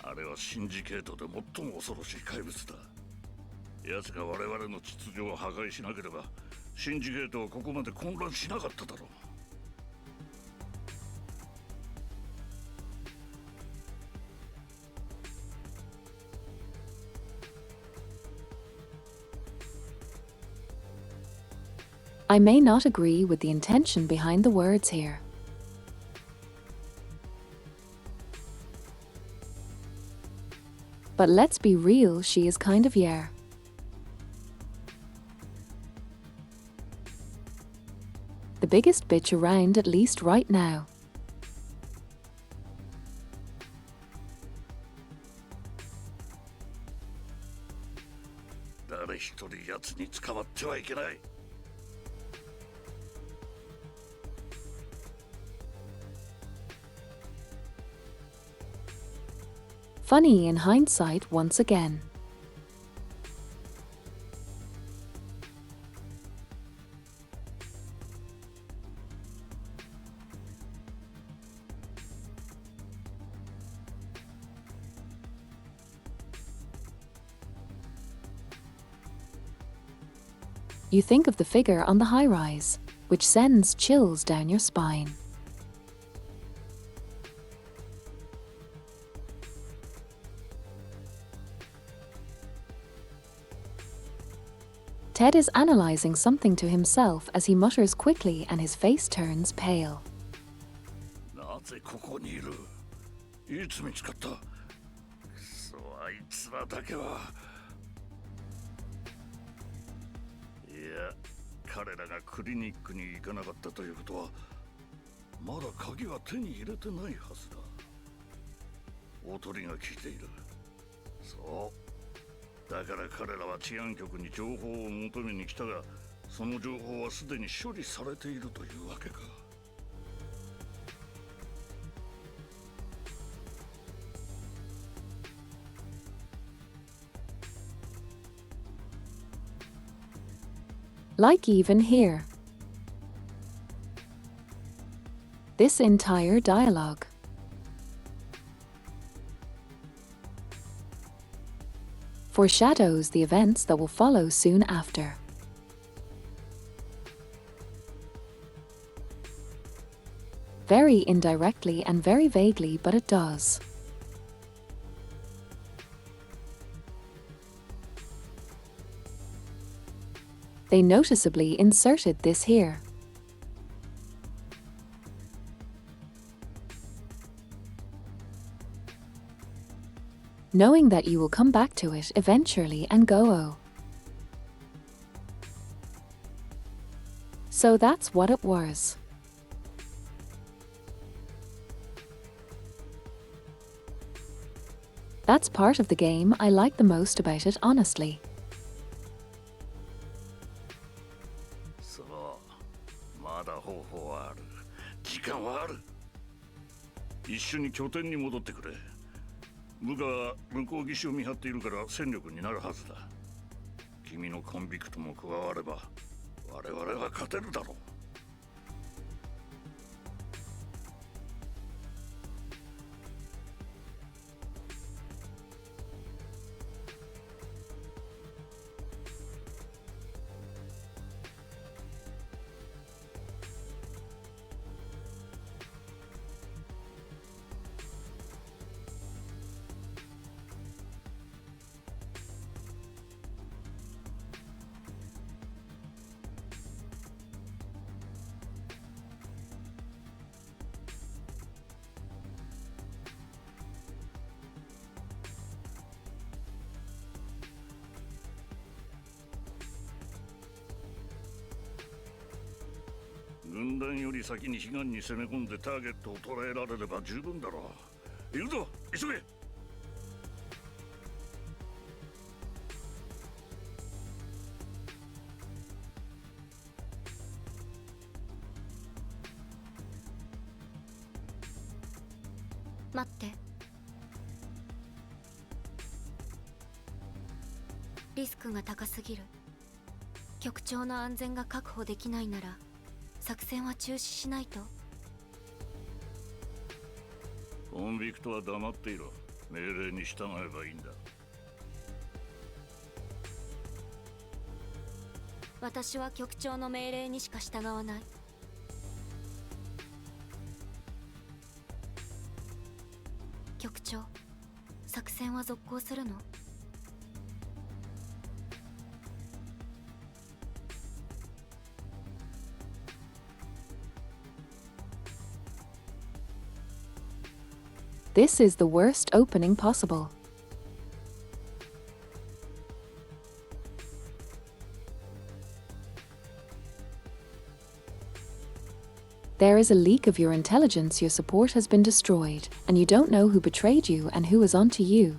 あれはシンジケートで最も恐ろしい怪物だ。奴が我々の秩序を破壊しなければシンジゲートはここまで混乱しなかっただろう。I may not agree with the intention behind the words here. But let's be real, she is kind of yeah. The biggest bitch around, at least right now. Funny in hindsight once again. You think of the figure on the high-rise, which sends chills down your spine. Ted is analyzing something to himself as he mutters quickly and his face turns pale. なぜここにいる？いつ見つかった？くそ、あいつらだけは。いや、彼らがクリニックに行かなかったということは、まだ鍵は手に入れてないはずだ。おとりが聞いている。そう。だから彼らは治安局に情報を求めに来たが、その情報はすでに処理されているというわけか。Like even here. This entire dialogue. Foreshadows the events that will follow soon after. Very indirectly and very vaguely, but it does. They noticeably inserted this here. Knowing that you will come back to it eventually and go, oh. So that's what it was. That's part of the game I like the most about it, honestly. そう、まだ方法はある。時間はある。一緒に拠点に戻ってくれ。部下は向こう岸を見張っているから戦力になるはずだ。君のコンビクトも加われば我々は勝てるだろう。軍団より先に彼岸に攻め込んでターゲットを捉えられれば十分だろう。行くぞ、急げ。待って。リスクが高すぎる。局長の安全が確保できないなら作戦は中止しないと。コンビクトは黙っていろ。命令に従えばいいんだ。私は局長の命令にしか従わない。局長、作戦は続行するの？This is the worst opening possible. There is a leak of your intelligence, your support has been destroyed, and you don't know who betrayed you and who is onto you.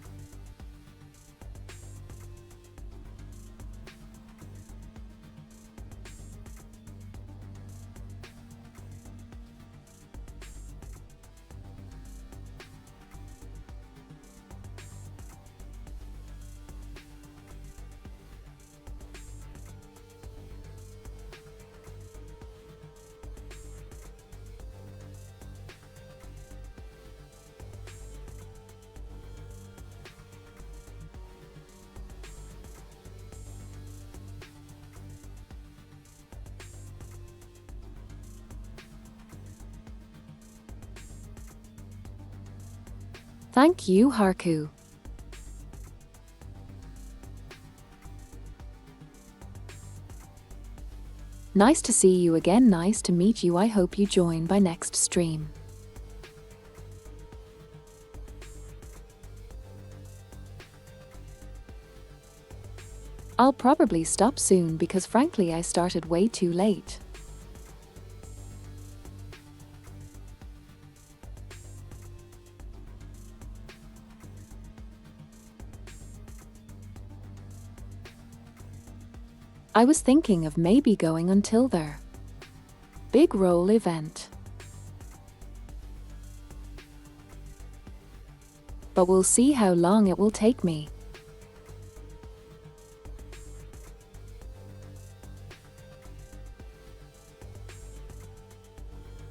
Thank you, Haku. Nice to see you again, nice to meet you. I hope you join by next stream. I'll probably stop soon because frankly I started way too late. I was thinking of maybe going until their big role event. But we'll see how long it will take me.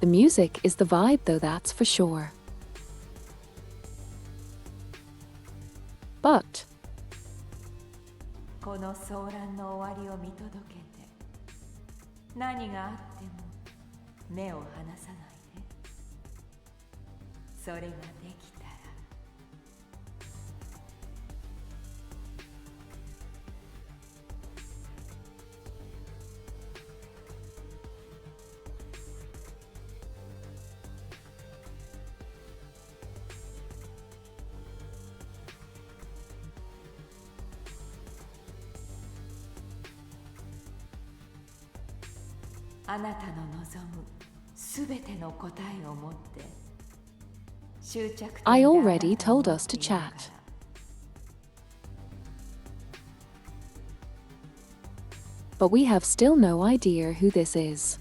The music is the vibe though, that's for sure. Butこの騒乱の終わりを見届けて、何があっても目を離さないで。それができたらあなたの望むすべての答えを持って終着点で I already told us to chat. But we have still no idea who this is.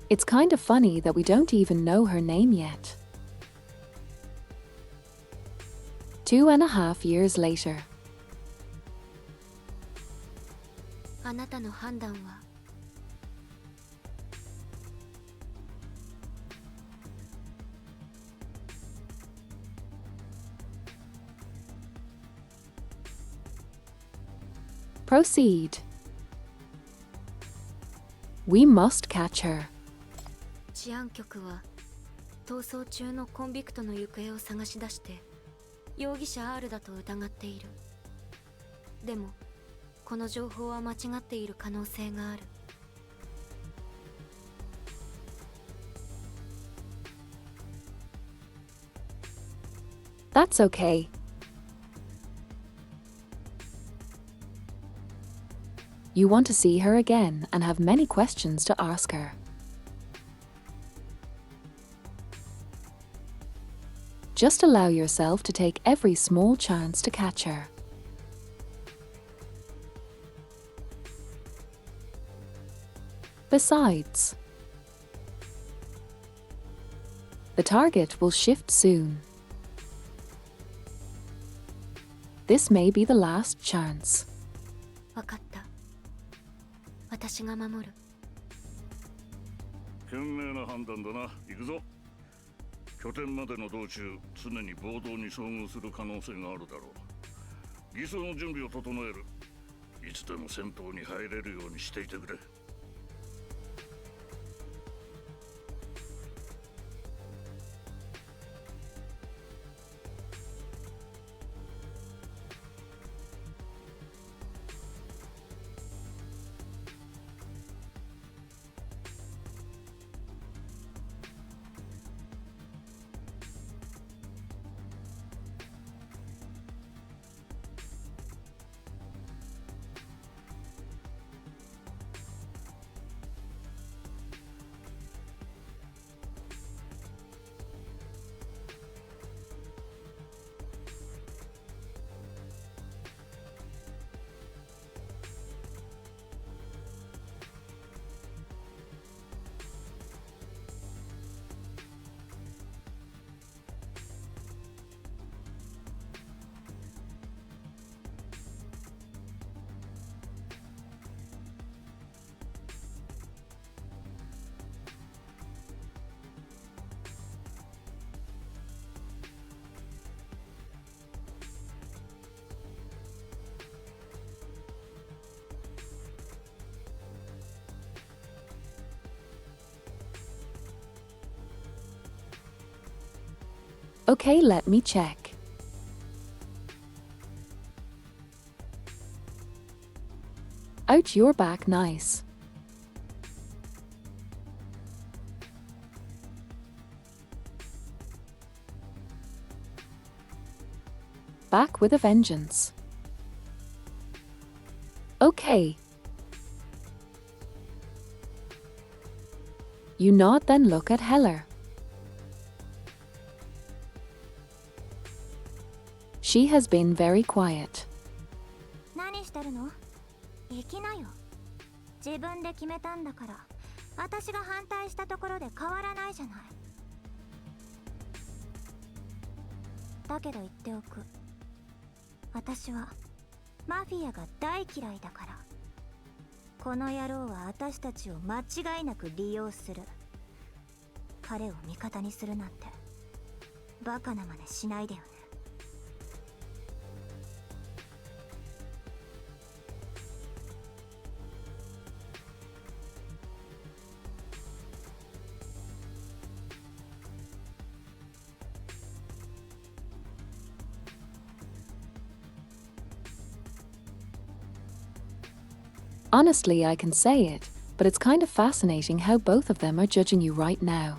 It's kind of funny that we don't even know her name yet. 2.5 years later. あなたの判断はProceed. We must catch her. 治安局は逃走中のコンビクトの行方を探し出して容疑者 R だと疑っている。でもこの情報は間違っている可能性がある。That's okay. You want to see her again and have many questions to ask her. Just allow yourself to take every small chance to catch her. Besides, the target will shift soon. This may be the last chance. わかった。私が守る。賢明な判断だな。行くぞ。拠点までの道中、常に暴動に遭遇する可能性があるだろう。偽装の準備を整える。いつでも戦闘に入れるようにしていてくれ。Okay, let me check. Ouch, you're back nice. Back with a vengeance. Okay. You nod, then look at Heller. She has been very quiet. 何してるの？行きなよ。自分で決めたんだから、私が反対したところで変わらないじゃない。だけど言っておく。私はマフィアが大嫌いだから。この野郎は私たちを間違いなく利用する。彼を味方にするなんてバカな真似しないでよね。Honestly, I can say it, but it's kind of fascinating how both of them are judging you right now.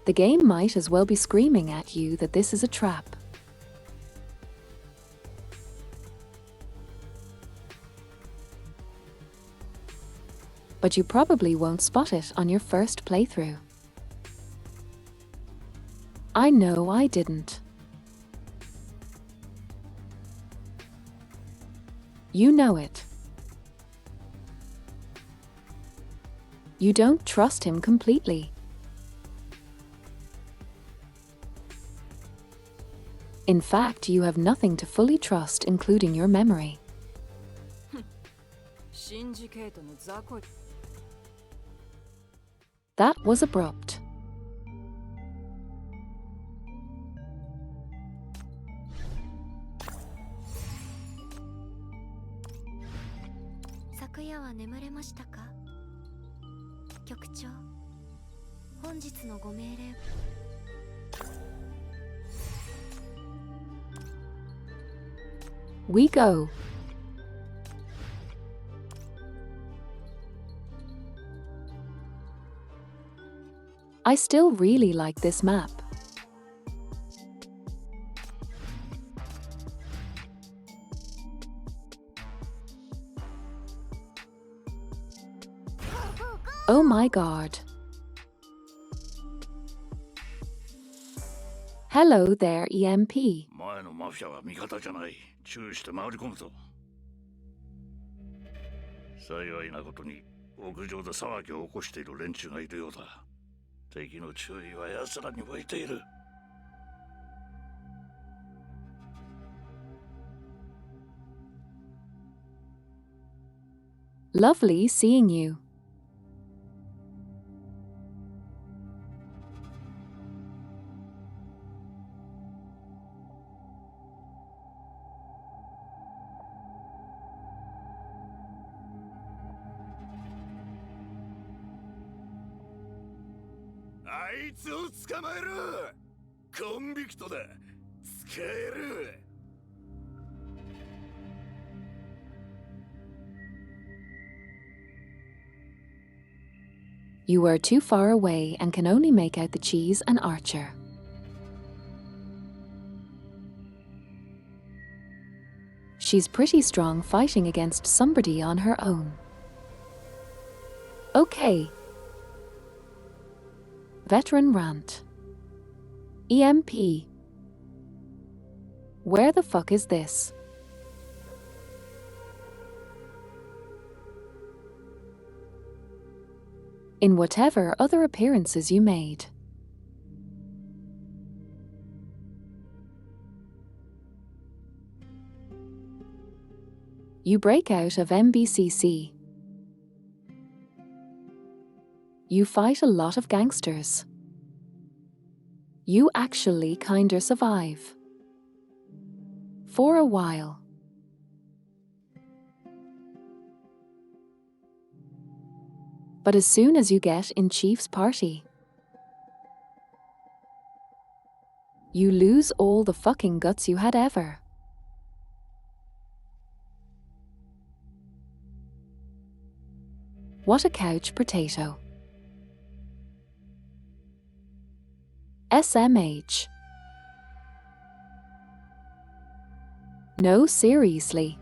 The game might as well be screaming at you that this is a trap. But you probably won't spot it on your first playthrough. I know I didn't. You know it. You don't trust him completely. In fact, you have nothing to fully trust, including your memory. That was abrupt. 昨夜は眠れましたか？局長、本日のご命令。We go. I still really like this map. Oh my god. Hello there, EMP. 前のマフィアは味方じゃない。注意して回り込むぞ。幸いなことに屋上で騒ぎを起こしている連中がいるようだ。敵の注意は奴らに向いている。Lovely seeing you. あいつを捕まえろ。コンビクトだ。使える。You are too far away and can only make out the cheese and Archer. She's pretty strong fighting against somebody on her own. Okay. Veteran rant. EMP. Where the fuck is this? In whatever other appearances you made. You break out of MBCC. You fight a lot of gangsters. You actually kinda survive. For a while. But as soon as you get in Chief's party, you lose all the fucking guts you had ever. What a couch potato. SMH. No, seriously.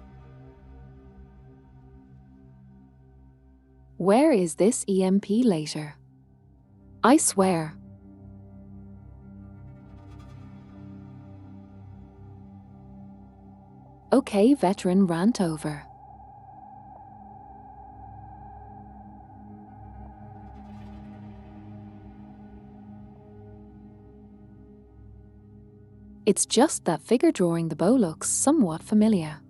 Where is this EMP later? I swear. Okay, veteran rant over. It's just that figure drawing the bow looks somewhat familiar.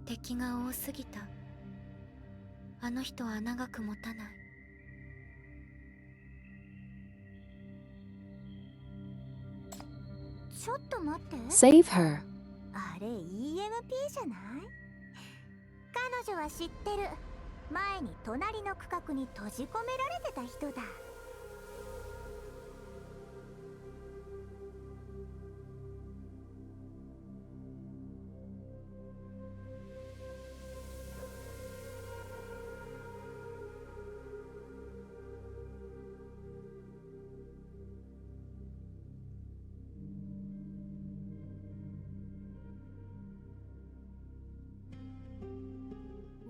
敵が多すぎた。あの人は長く持たない。ちょっと待って。Save her. あれ EMP じゃない？彼女は知ってる。前に隣の区画に閉じ込められてた人だ。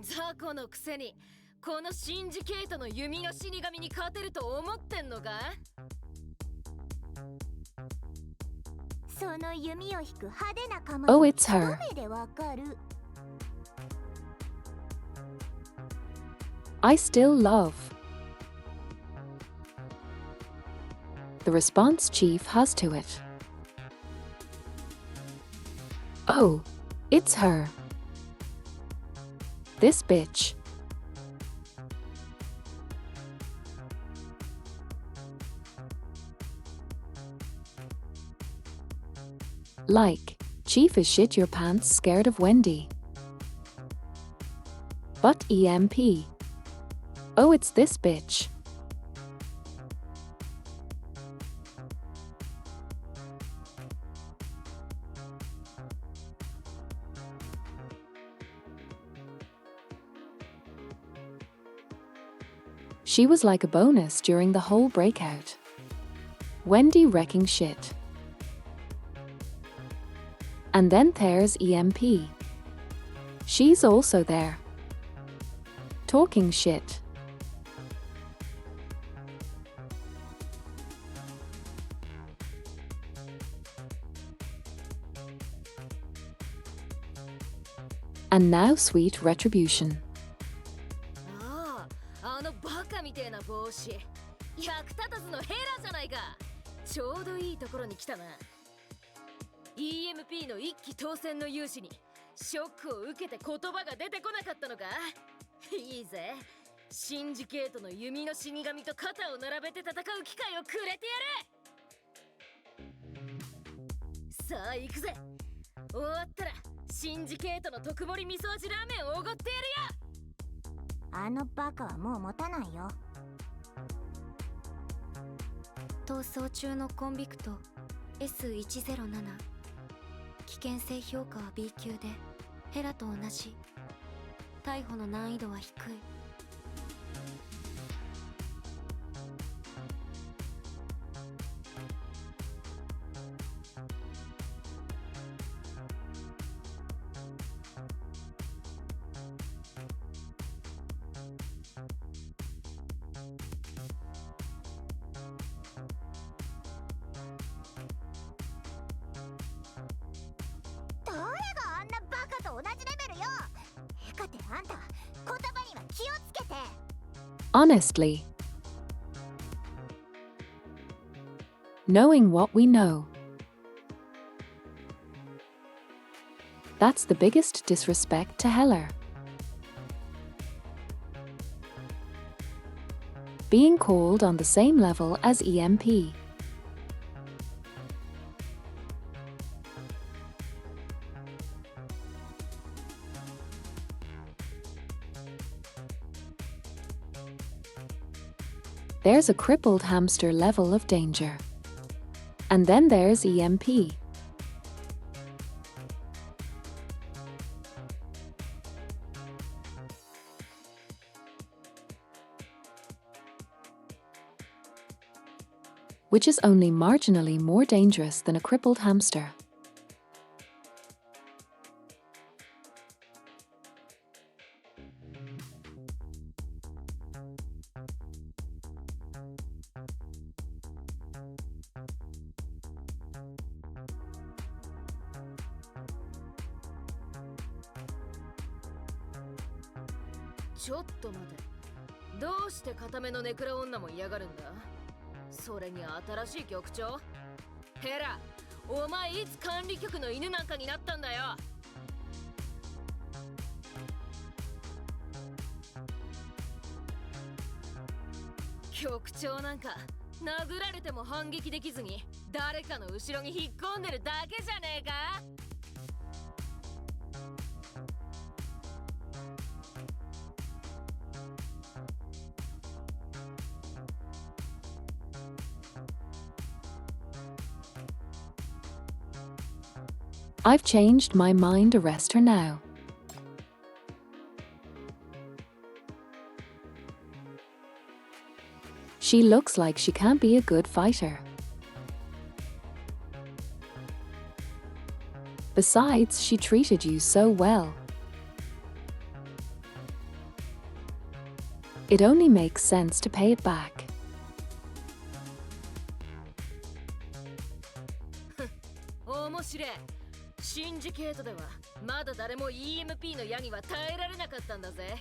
雑魚のくせにこのシンジケートの弓の死神に勝てると思ってんのか？その弓を引く派手な構Oh, え it's her. 一目でわかる。I still love the response Chief has to it. Oh, it's her. This bitch. Like, Chief is shit your pants scared of Wendy. But EMP. Oh, it's this bitch. She was like a bonus during the whole breakout. Wendy wrecking shit. And then there's EMP. She's also there. Talking shit. And now sweet retribution. あのバカみてえな帽子、役立たずのヘラじゃないか。ちょうどいいところに来たな。EMP の一騎当選の勇士にショックを受けて言葉が出てこなかったのか？いいぜ、シンジケートの弓の死神と肩を並べて戦う機会をくれてやれ。さあ行くぜ。終わったらシンジケートの特盛り味噌味ラーメンをおごってやるよ。あのバカはもう持たないよ。逃走中のコンビクト S107。危険性評価は B 級でヘラと同じ。逮捕の難易度は低い。誰があんなバカと同じレベルよ。ヘカテあんた、言葉には気をつけて。 Honestly. Knowing what we know. That's the biggest disrespect to Heller. Being called on the same level as EMP. There's a crippled hamster level of danger. And then there's EMP. Which is only marginally more dangerous than a crippled hamster. Wait. ちょっと待て。どうして固めのネクラ女も嫌がるんだ？それに新しい局長？ヘラ、お前いつ管理局の犬なんかになったんだよ。局長なんか殴られても反撃できずに誰かの後ろに引っ込んでるだけじゃねえか？I've changed my mind. Arrest her now. She looks like she can't be a good fighter. Besides, she treated you so well. It only makes sense to pay it back. 面白い。シンジケートではまだ誰も EMP の矢には耐えられなかったんだぜ。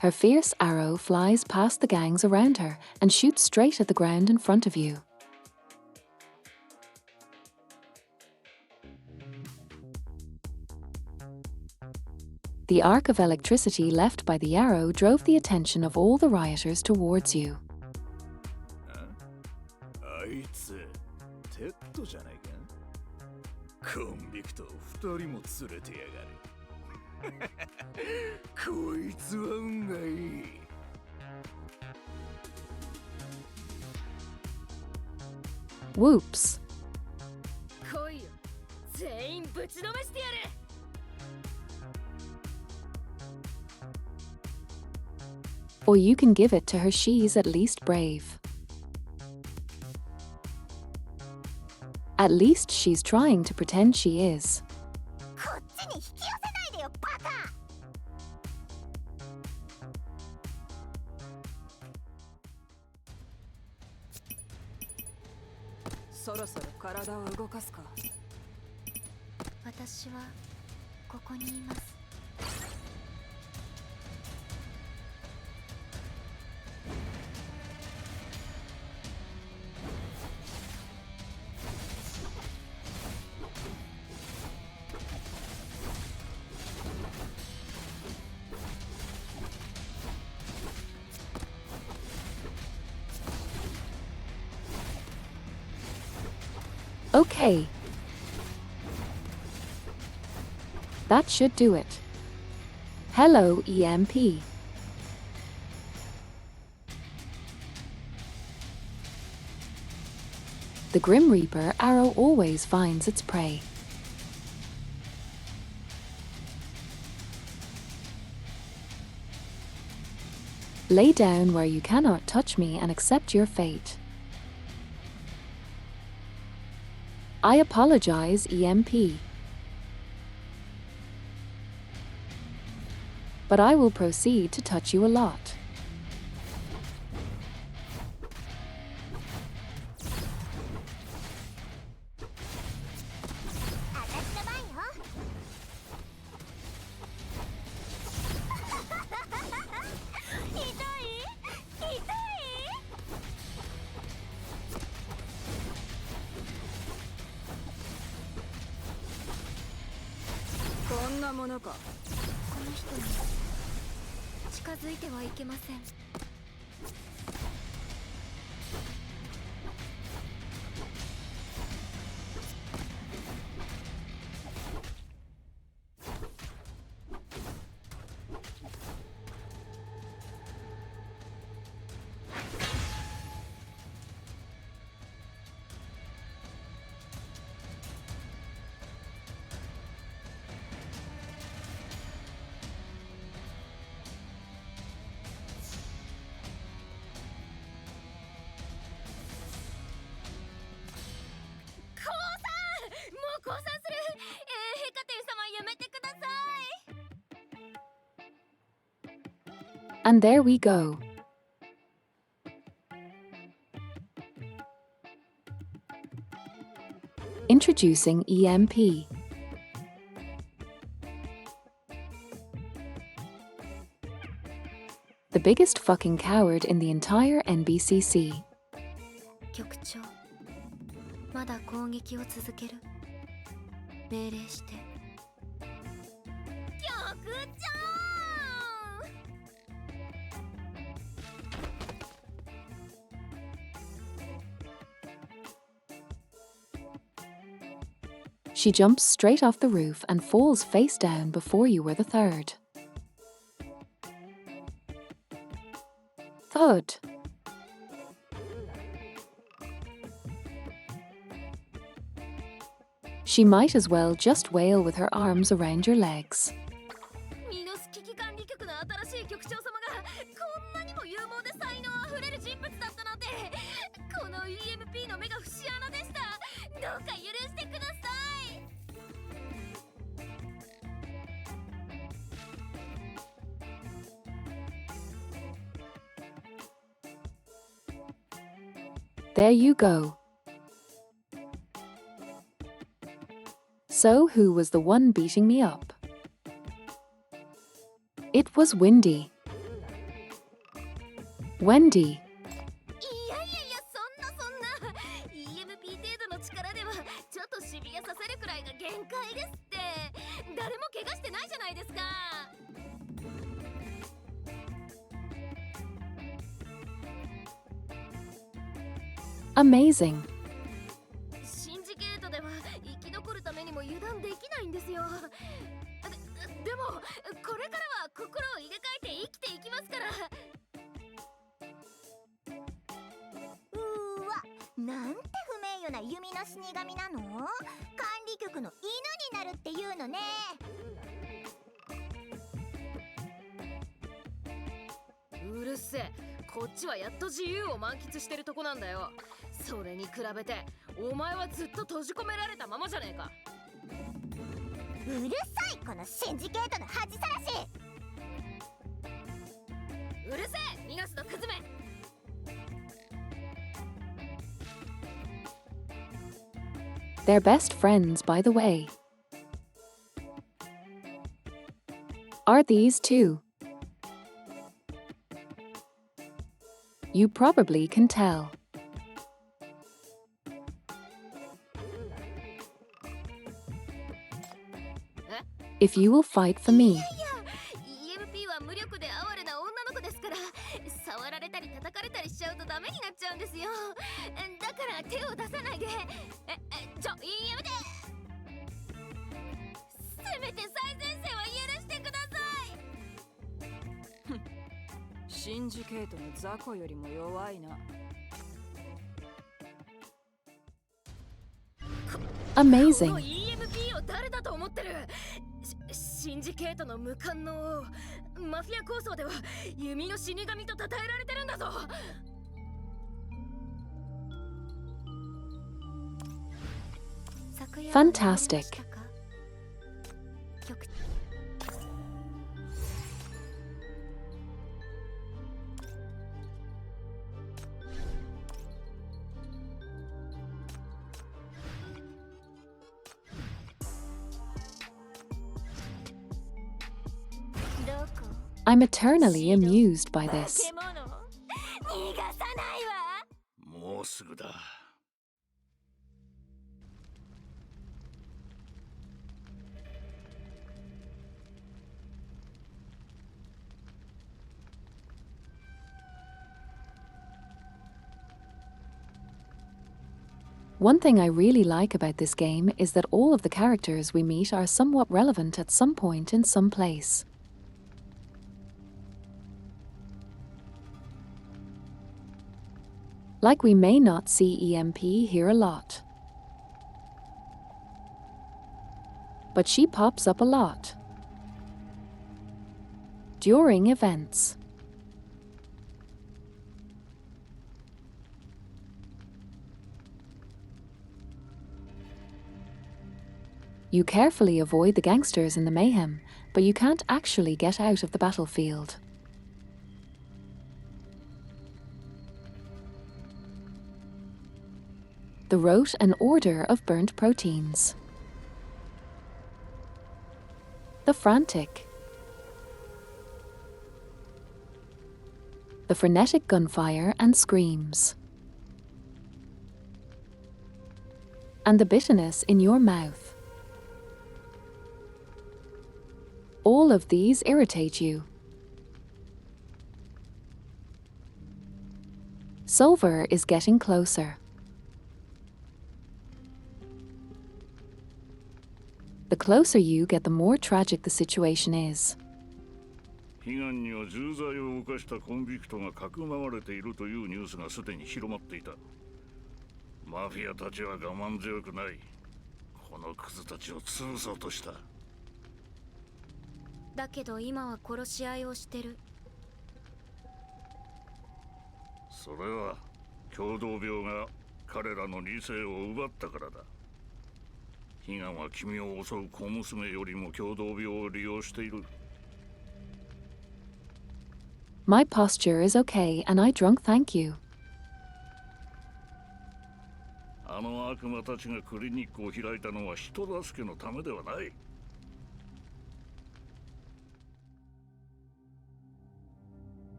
Her fierce arrow flies past the gangs around her and shoots straight at the ground in front of you. The arc of electricity left by the arrow drove the attention of all the rioters towards you. あいつ、テッドじゃないか。コンビクト2人も連れてやがる。こいつは運がいい。Whoops. 来いよ。全員ぶちのめしてやる。Or you can give it to her. She's at least brave. At least she's trying to pretend she is. こっちに引き寄せないでよ、バカ。そろそろ体を動かすか。私はここにいます。Okay, That should do it. Hello, EMP. The Grim Reaper arrow always finds its prey. Lay down where you cannot touch me and accept your fate. I apologize, EMP. But I will proceed to touch you a lot.こんなものか。この人に近づいてはいけません。降参する。ヘカテン様やめてください。 And there we go. Introducing EMP. The biggest fucking coward in the entire NBCC. 局長、まだ攻撃を続ける。命令して。局長She jumps straight off the roof and falls face down before you were the third. Thud. She might as well just wail with her arms around your legs. ミノス危機管理局の新しい局長様がこんなにも有望で才能あふれる人物だったなんて。この EMP の目が節穴でした。どうか許してください。There you go. So who was the one beating me up? It was Wendy. Wendy. いやいやいや、そんな EMP 程度の力ではちょっとしびれさせるくらいが限界ですって。誰も怪我してないじゃないですか。Amazing. シンジケートでは生き残るためにも油断できないんですよ。でもこれからは心を入れ替えて生きていきますから。うわ、なんて不名誉な弓の死神なの。管理局の犬になるっていうのね。うるせえ。こっちはやっと自由を満喫してるとこなんだよ。それに比べてお前はずっと閉じ込められたままじゃねえか。うるさい、このシンジケートの恥さらし。うるせえ、ミノスのクズめ。They're best friends, by the way. Are these two? You probably can tell. If you will fight for me. いやいや、EMP は無力で哀れな女の子ですから、触られたり叩かれたりしちゃうとダメになっちゃうんですよ。だから手を出さないで。やめて。せめて最善シンジケートの雑魚よりも弱いな。Amazing. この EMP を誰だと思ってる。シンジケートの無冠のマフィア構想では弓の死神と称えられてるんだぞ。Fantastic. I'm eternally amused by this. 逃がさないわ。もうすぐだ。One thing I really like about this game is that all of the characters we meet are somewhat relevant at some point in some place. Like we may not see EMP here a lot, but she pops up a lot during events. You carefully avoid the gangsters in the mayhem, but you can't actually get out of the battlefield. The rote and order of burnt proteins. The frantic. The frenetic gunfire and screams. And the bitterness in your mouth. All of these irritate you. Silver is getting closer. The closer you get, the more tragic the situation is. 悲願には重罪を犯したコンビクトがかくまわれているというニュースがすでに広まっていた。マフィアたちは我慢強くない。このクズたちを潰そうとした。だけど今は殺し合いをしてる。それは共同病が彼らの理性を奪ったからだ。悲願は君を襲う小娘よりも共同病を利用している。My posture is okay, and I drunk thank you. あの悪魔たちがクリニックを開いたのは人助けのためではない。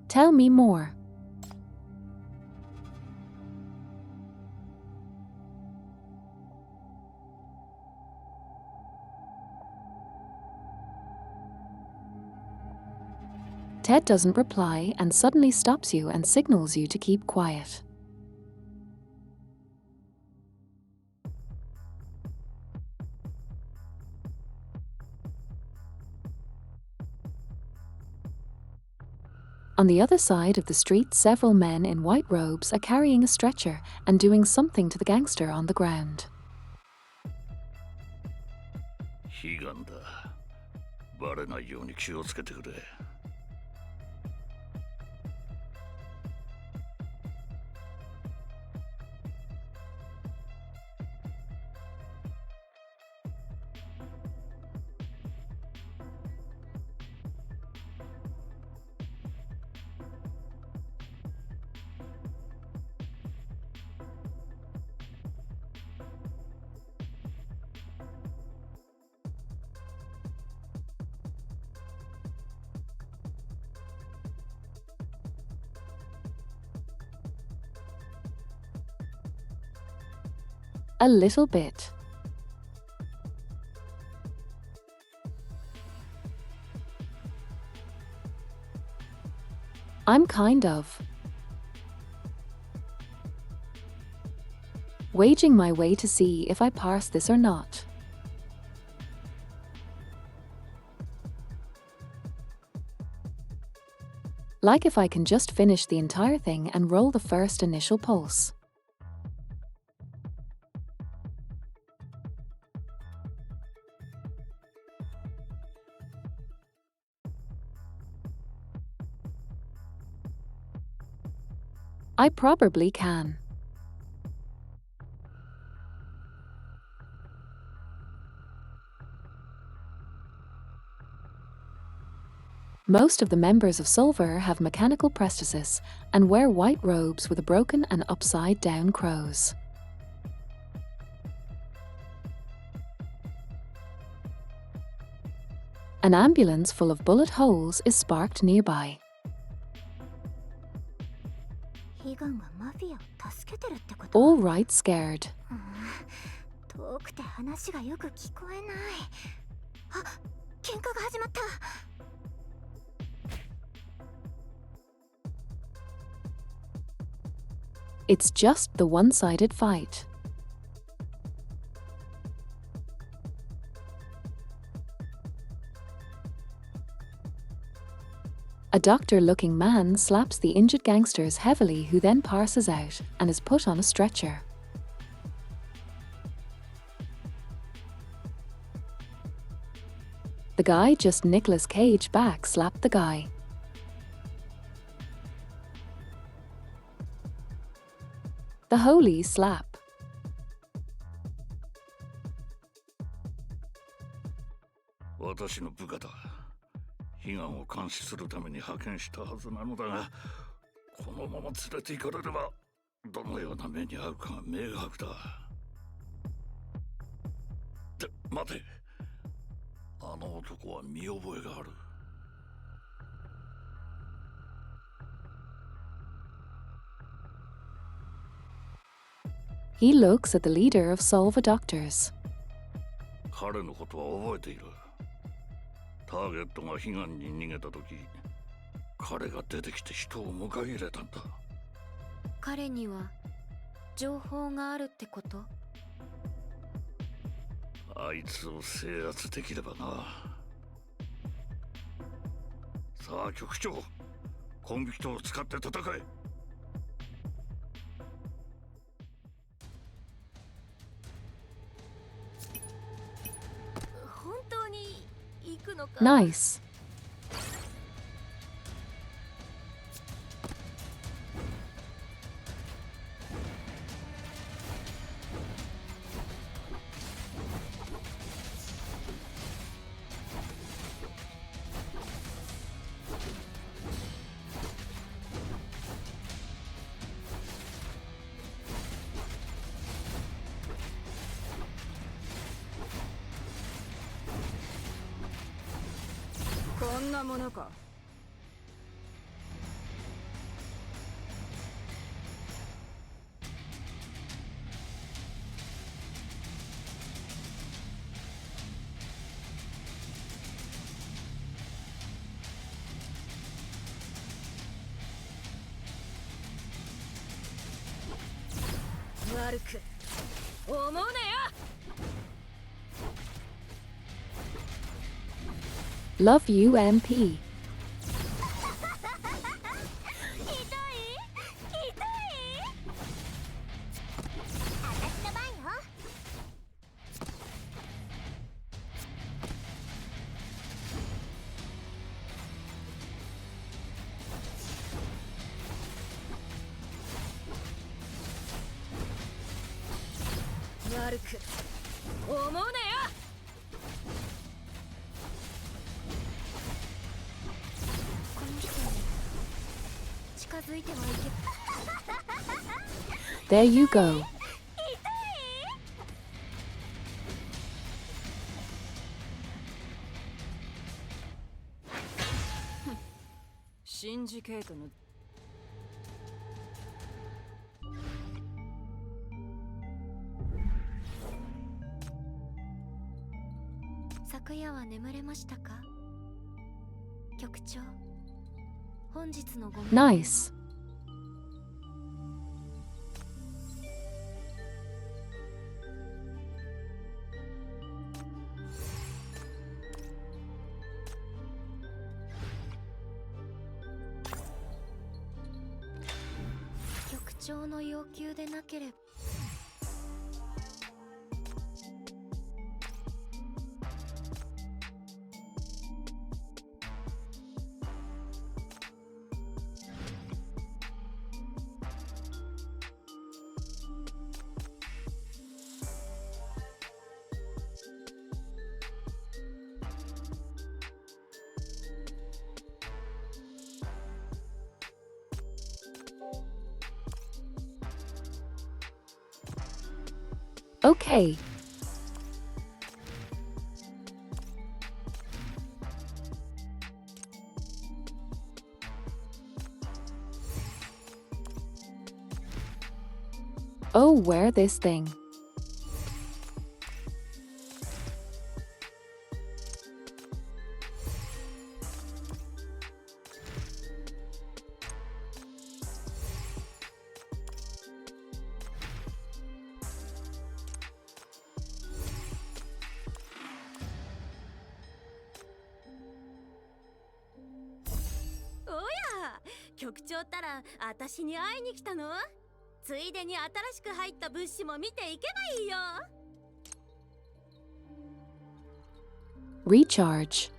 Tell me more. Ted doesn't reply and suddenly stops you and signals you to keep quiet. On the other side of the street, several men in white robes are carrying a stretcher and doing something to the gangster on the ground. 悲願だ。バレないように気をつけてくれ。A little bit. I'm kind of waging my way to see if I pass this or not. Like if I can just finish the entire thing and roll the first initial pulse. I probably can. Most of the members of Solver have mechanical prostheses and wear white robes with broken and upside-down crows. An ambulance full of bullet holes is sparked nearby. ヒガンがマフィアを助けてるってこと？ All right, scared. 遠くて話がよく聞こえない。あ、喧嘩が始まった。It's just the one-sided fight. A doctor-looking man slaps the injured gangsters heavily, who then passes out and is put on a stretcher. The guy just Nicolas Cage back slapped the guy. The holy slap. 私の部下だ。悲願を監視するために派遣したはずなのだが、このまま連れて行かれればどのような目に遭うかが明白だ。待て、あの男は見覚えがある。He looks at the leader of Solva Doctors. 彼のことは覚えている。ターゲットが悲願に逃げた時、彼が出てきて人を迎え入れたんだ。彼には情報があるってこと？あいつを制圧できればな。さあ局長、コンビクトを使って戦え。本当に行くのか？ Nice. .こんなものか。悪く思うなよ。Love you, MP. 悪く思うなよ。この人に近づいてはいけ。 There you go. シンジケートの昨夜は眠れましたか？局長、本日のご Nice. 償の要求でなければ。Okay. Oh, wear this thing.おや、局長ったら私に会いに来たの？ついでに新しく入った物資も見ていけばいいよ。Recharge.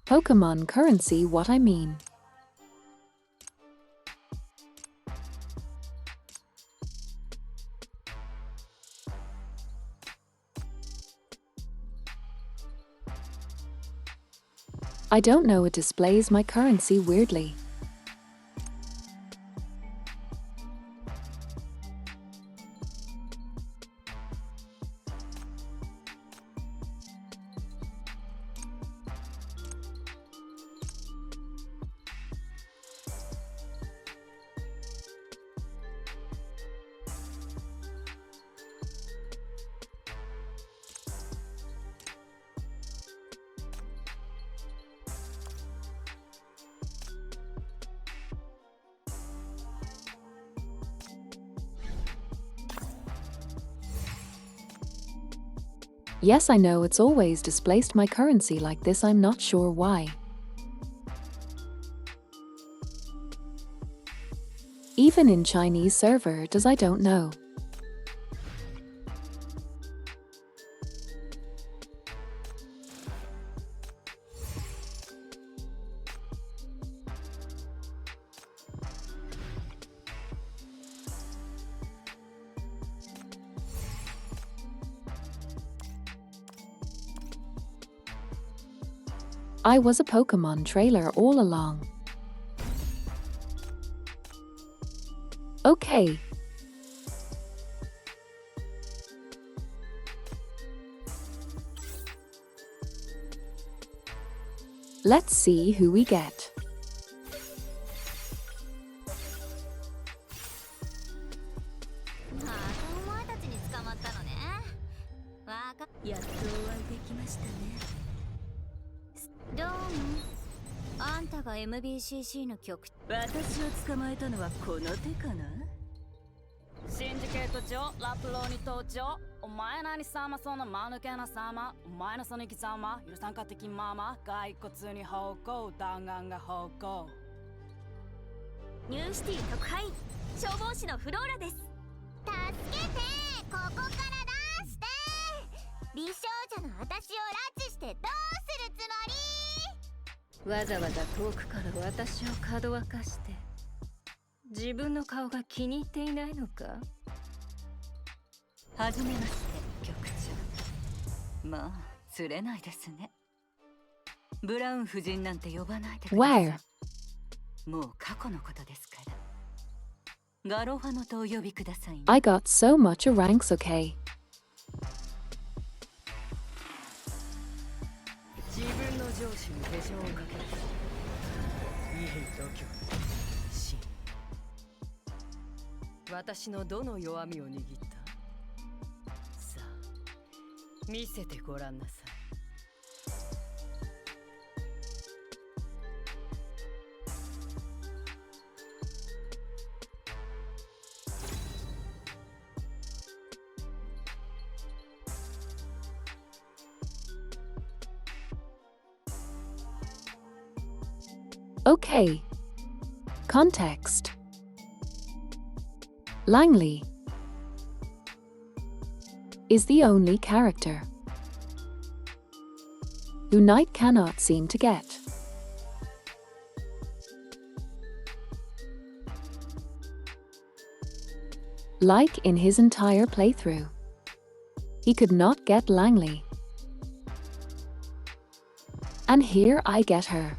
Pokemon currency, what I mean. I don't know, it displays my currency weirdly. Yes, I know it's always displaced my currency like this, I'm not sure why. Even in Chinese server does I don't know. I was a Pokemon trailer all along. Okay. Let's see who we get. MBCC の局私を捕まえたのはこの手かな。シンジケート上ラプローに登場。お前何様その間抜けな様。お前のその生き様許さんか的まま骸骨に方向弾丸が方向。ニューシティ特派員消防士のフローラです。助けて、ここから出して。美少女の私を拉致してどうするつもり？わざわざ遠くから私をかどわかして自分の顔が気に入っていないのか。はじめまして局長。まあ釣れないですね。ブラウン夫人なんて呼ばないでください。 Where? もう過去のことですから。ガロファノとお呼びくださいね。 I got so much ranks, okay. 自分の上司に手錠をかける。いい度胸。私のどの弱みを握った？さあ、見せてごらんなさい。Okay. Context. Langley is the only character who Knight cannot seem to get. Like in his entire playthrough, he could not get Langley. And here I get her.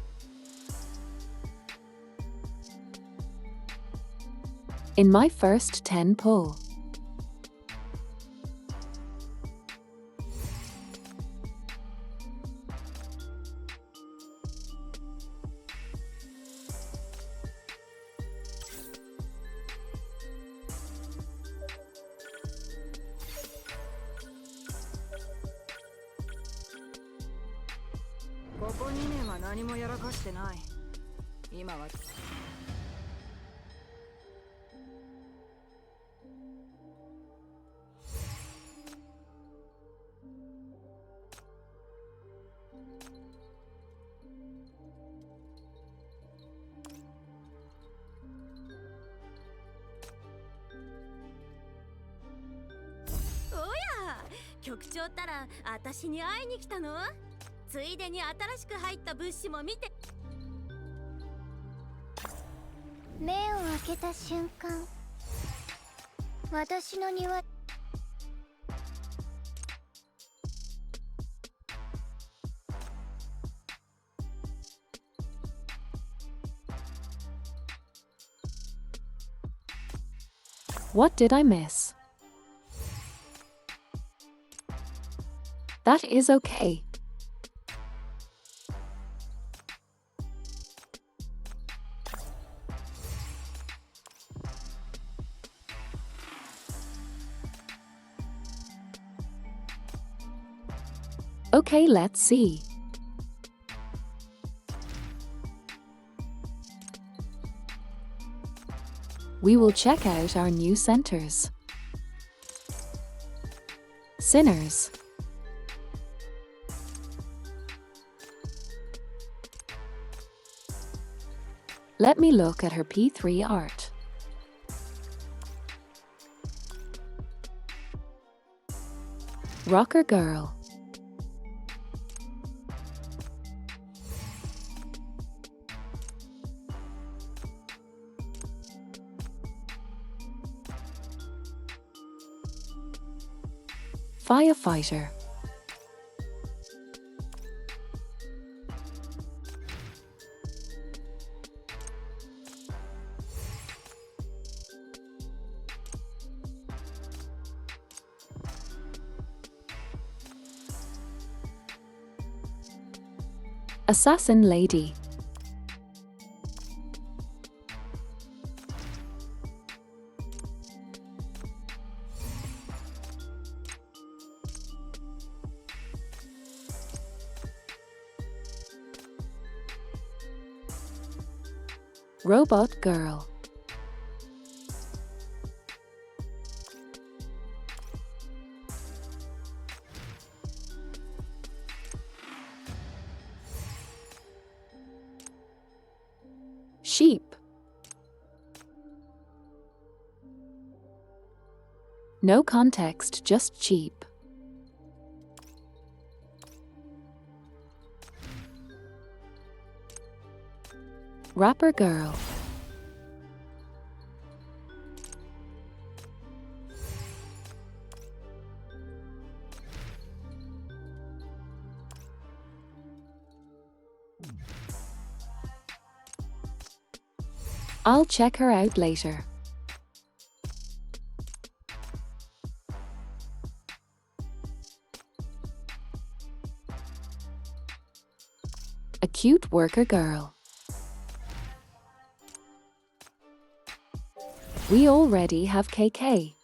In my first 10 pull.ここ2年は何もやらかしてない。今は局長ったら私に会いに来たの？ついでに新しく入った物資も見て。目を開けた瞬間、私の庭。What did I miss? That is okay. Okay, let's see. We will check out our new centers. Sinners. Let me look at her P3 art. Rocker Girl. Firefighter. Assassin Lady. Robot Girl. Sheep. No context, just cheap. Rapper Girl. I'll check her out later. A cute worker girl. We already have KK.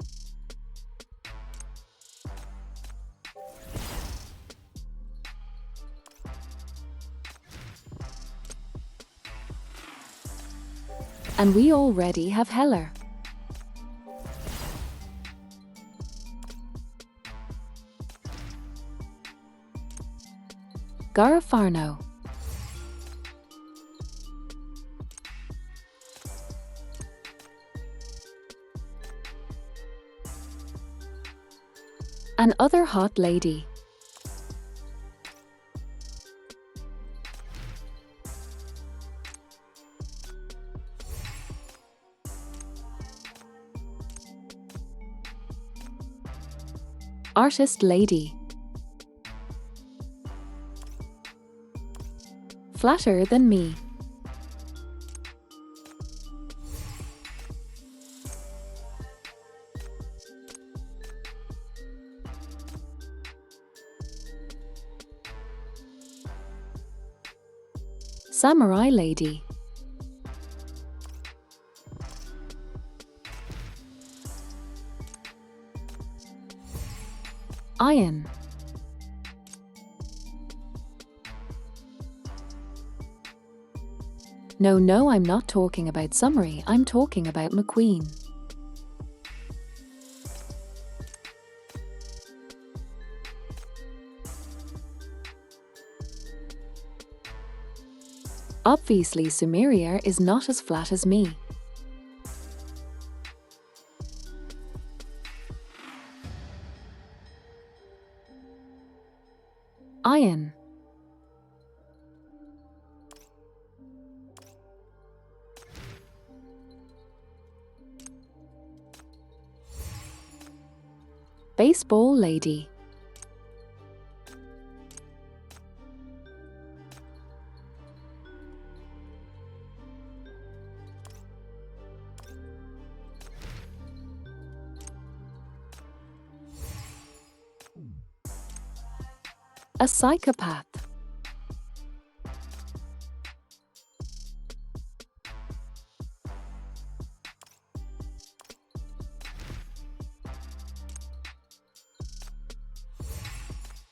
And we already have Heller. Garafarno. An other hot lady. Artist lady. Flatter than me. Samurai lady. Iron. No, I'm not talking about Summary, I'm talking about McQueen. Obviously, Sumeria is not as flat as me. Iron. Baseball lady. A psychopath.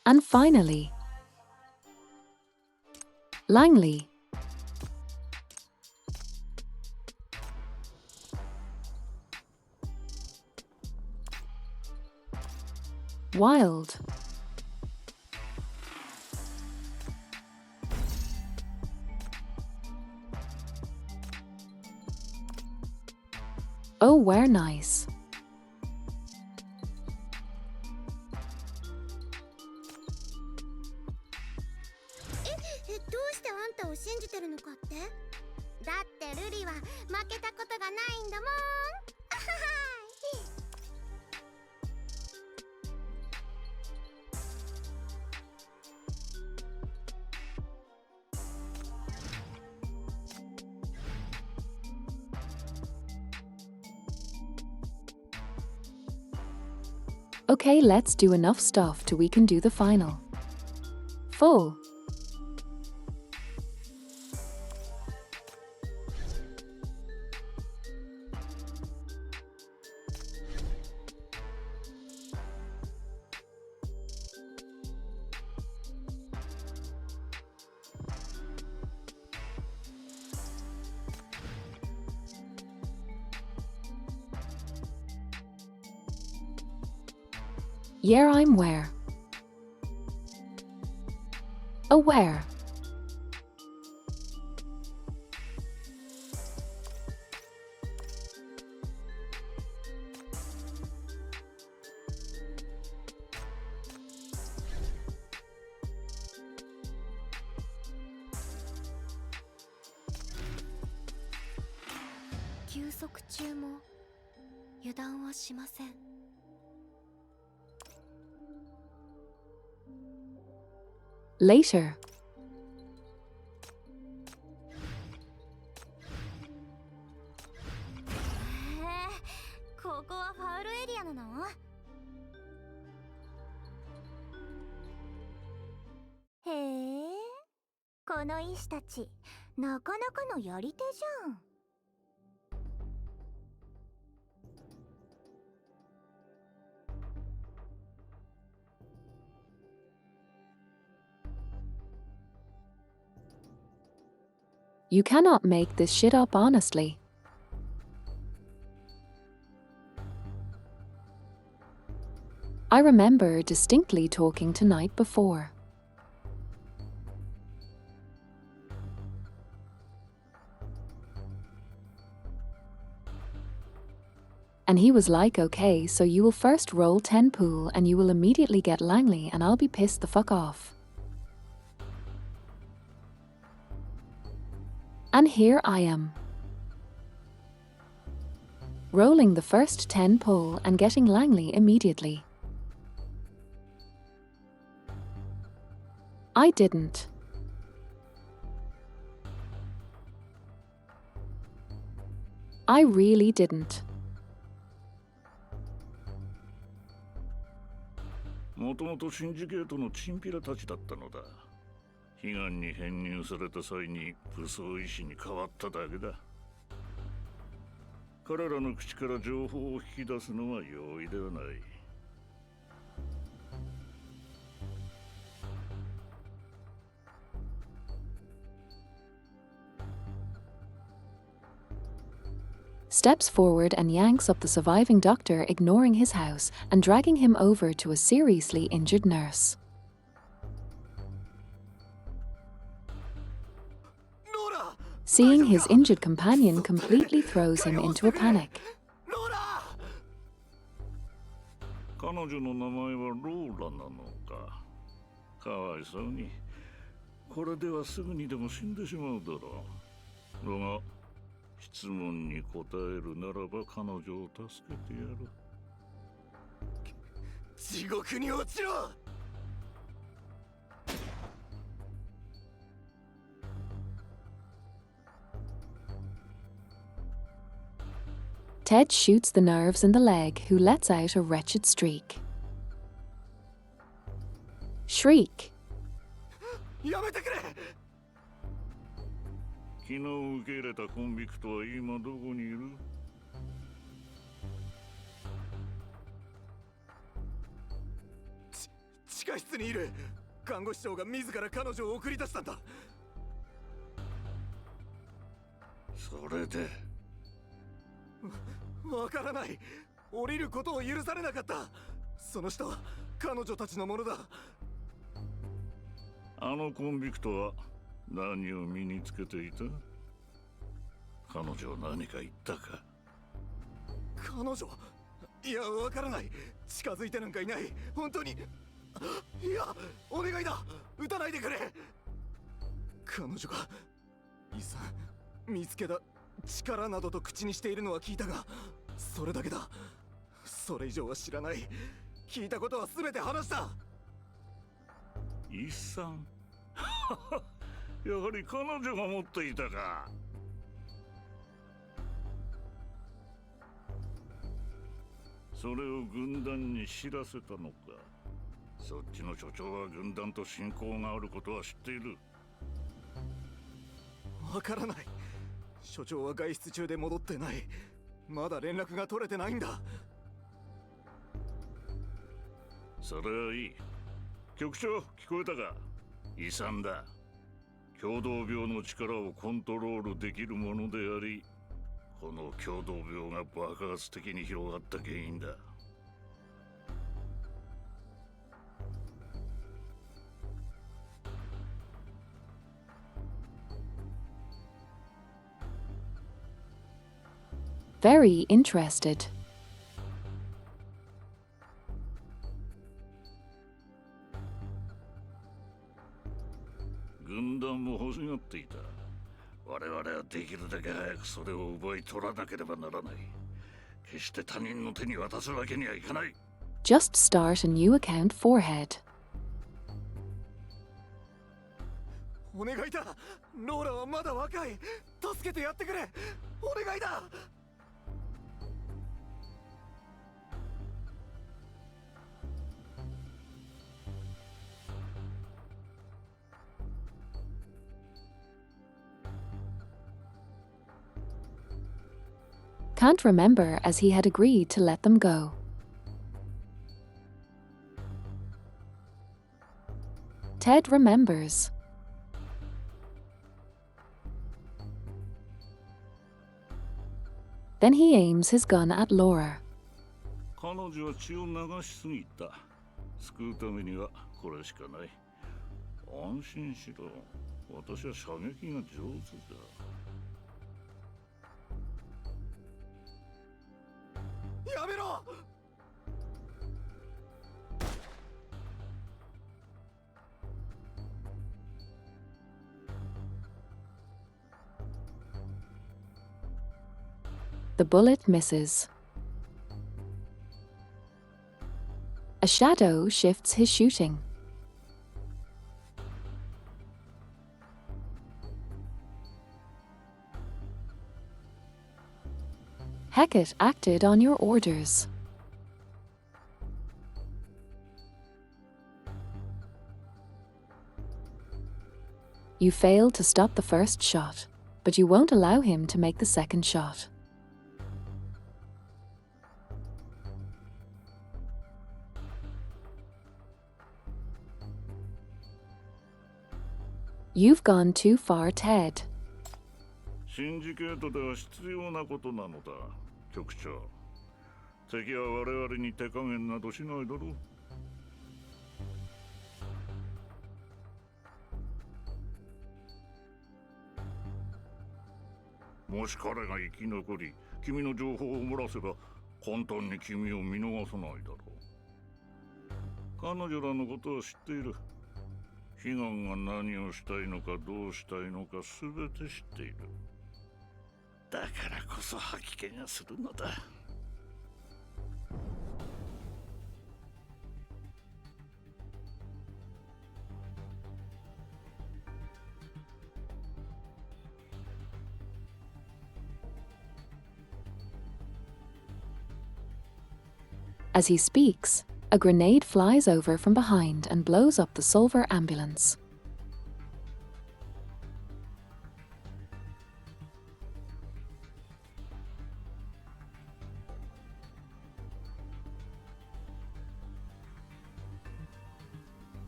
And finally, Langley. Wild. Oh, we're nice. Okay, let's do enough stuff till we can do the final. Full. Yeah, I'm where. Aware. Later. You cannot make this shit up honestly. I remember distinctly talking tonight before. And he was like, okay, so you will first roll 10 pool and you will immediately get Langley and I'll be pissed the fuck off. And here I am. Rolling the first 10 pull and getting Langley immediately. I didn't. I really didn't. もともとシンジケートのチンピラたちだったのだ。悲願に編入された際に武装医師に変わっただけだ。彼らの口から情報を引き出すのは容易ではない。Steps forward and yanks up the surviving doctor, ignoring his house and dragging him over to a seriously injured nurse. Seeing his injured companion completely throws him into a panic. 彼女の名前はローラなのか。かわいそうに。これではすぐにでも死んでしまうだろう。だが、質問に答えるならば彼女を助けてやる。地獄に落ちろ。Ted shoots the nerves in the leg, who lets out a wretched shriek. Shriek. やめてくれ。昨日受け入れたコンビクトは今どこにいる？地下室にいる。看護師長が自ら彼女を送り出したんだ。それでわからない。降りることを許されなかった。その人は彼女たちのものだ。あのコンビクトは何を身につけていた？彼女は何か言ったか？彼女？いや、わからない。近づいてなんかいない。本当に。いや、お願いだ。撃たないでくれ。彼女が遺産見つけだ力などと口にしているのは聞いたが、それだけだ。それ以上は知らない。聞いたことは全て話した。遺産やはり彼女が持っていたか。それを軍団に知らせたのか。そっちの所長は軍団と親交があることは知っている。わからない。所長は外出中で戻ってない。まだ連絡が取れてないんだ。それはいい。局長、聞こえたか？遺産だ。共同病の力をコントロールできるものであり、この共同病が爆発的に広がった原因だ。Very interested. 軍団も欲しがっていた。我々はできるだけ早くそれを奪い取らなければならない。決して他人の手に渡すわけにはいかない。Just start a new account, Forehead. お願いだ。ローラはまだ若い。助けてやってくれ。お願いだ。Can't remember as he had agreed to let them go. Ted remembers. Then he aims his gun at Laura. 彼女は血を流しすぎた。救うためにはこれしかない。安心しろ。私は射撃が上手だ。やめろThe bullet misses. A shadow shifts his shooting. Hecate acted on your orders. You failed to stop the first shot, but you won't allow him to make the second shot. You've gone too far, Ted. シンジケートでは必要なことなのだ、局長。敵は我々に手加減などしないだろう。もし彼が生き残り、君の情報を漏らせば、簡単に君を見逃さないだろう。彼女らのことは知っている。悲願が何をしたいのかどうしたいのか全て知っている。だからこそ吐き気がするのだ。As he speaks, a grenade flies over from behind and blows up the Solver ambulance.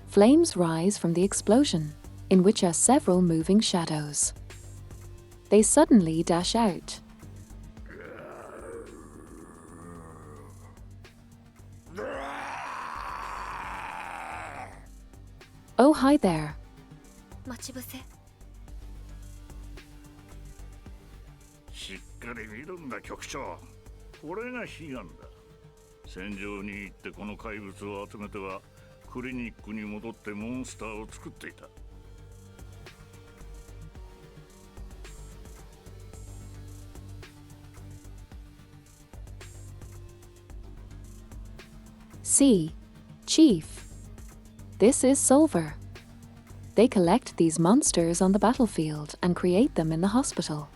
Flames rise from the explosion, in which are several moving shadows. They suddenly dash out. Oh, hi there. 待ち伏せ。しっかり見るんだ、局長。これが悲願だ。戦場に行ってこの怪物を集めてはクリニックに戻ってモンスターを作っていた。See, Chief. This is Solver. They collect these monsters on the battlefield and create them in the hospital.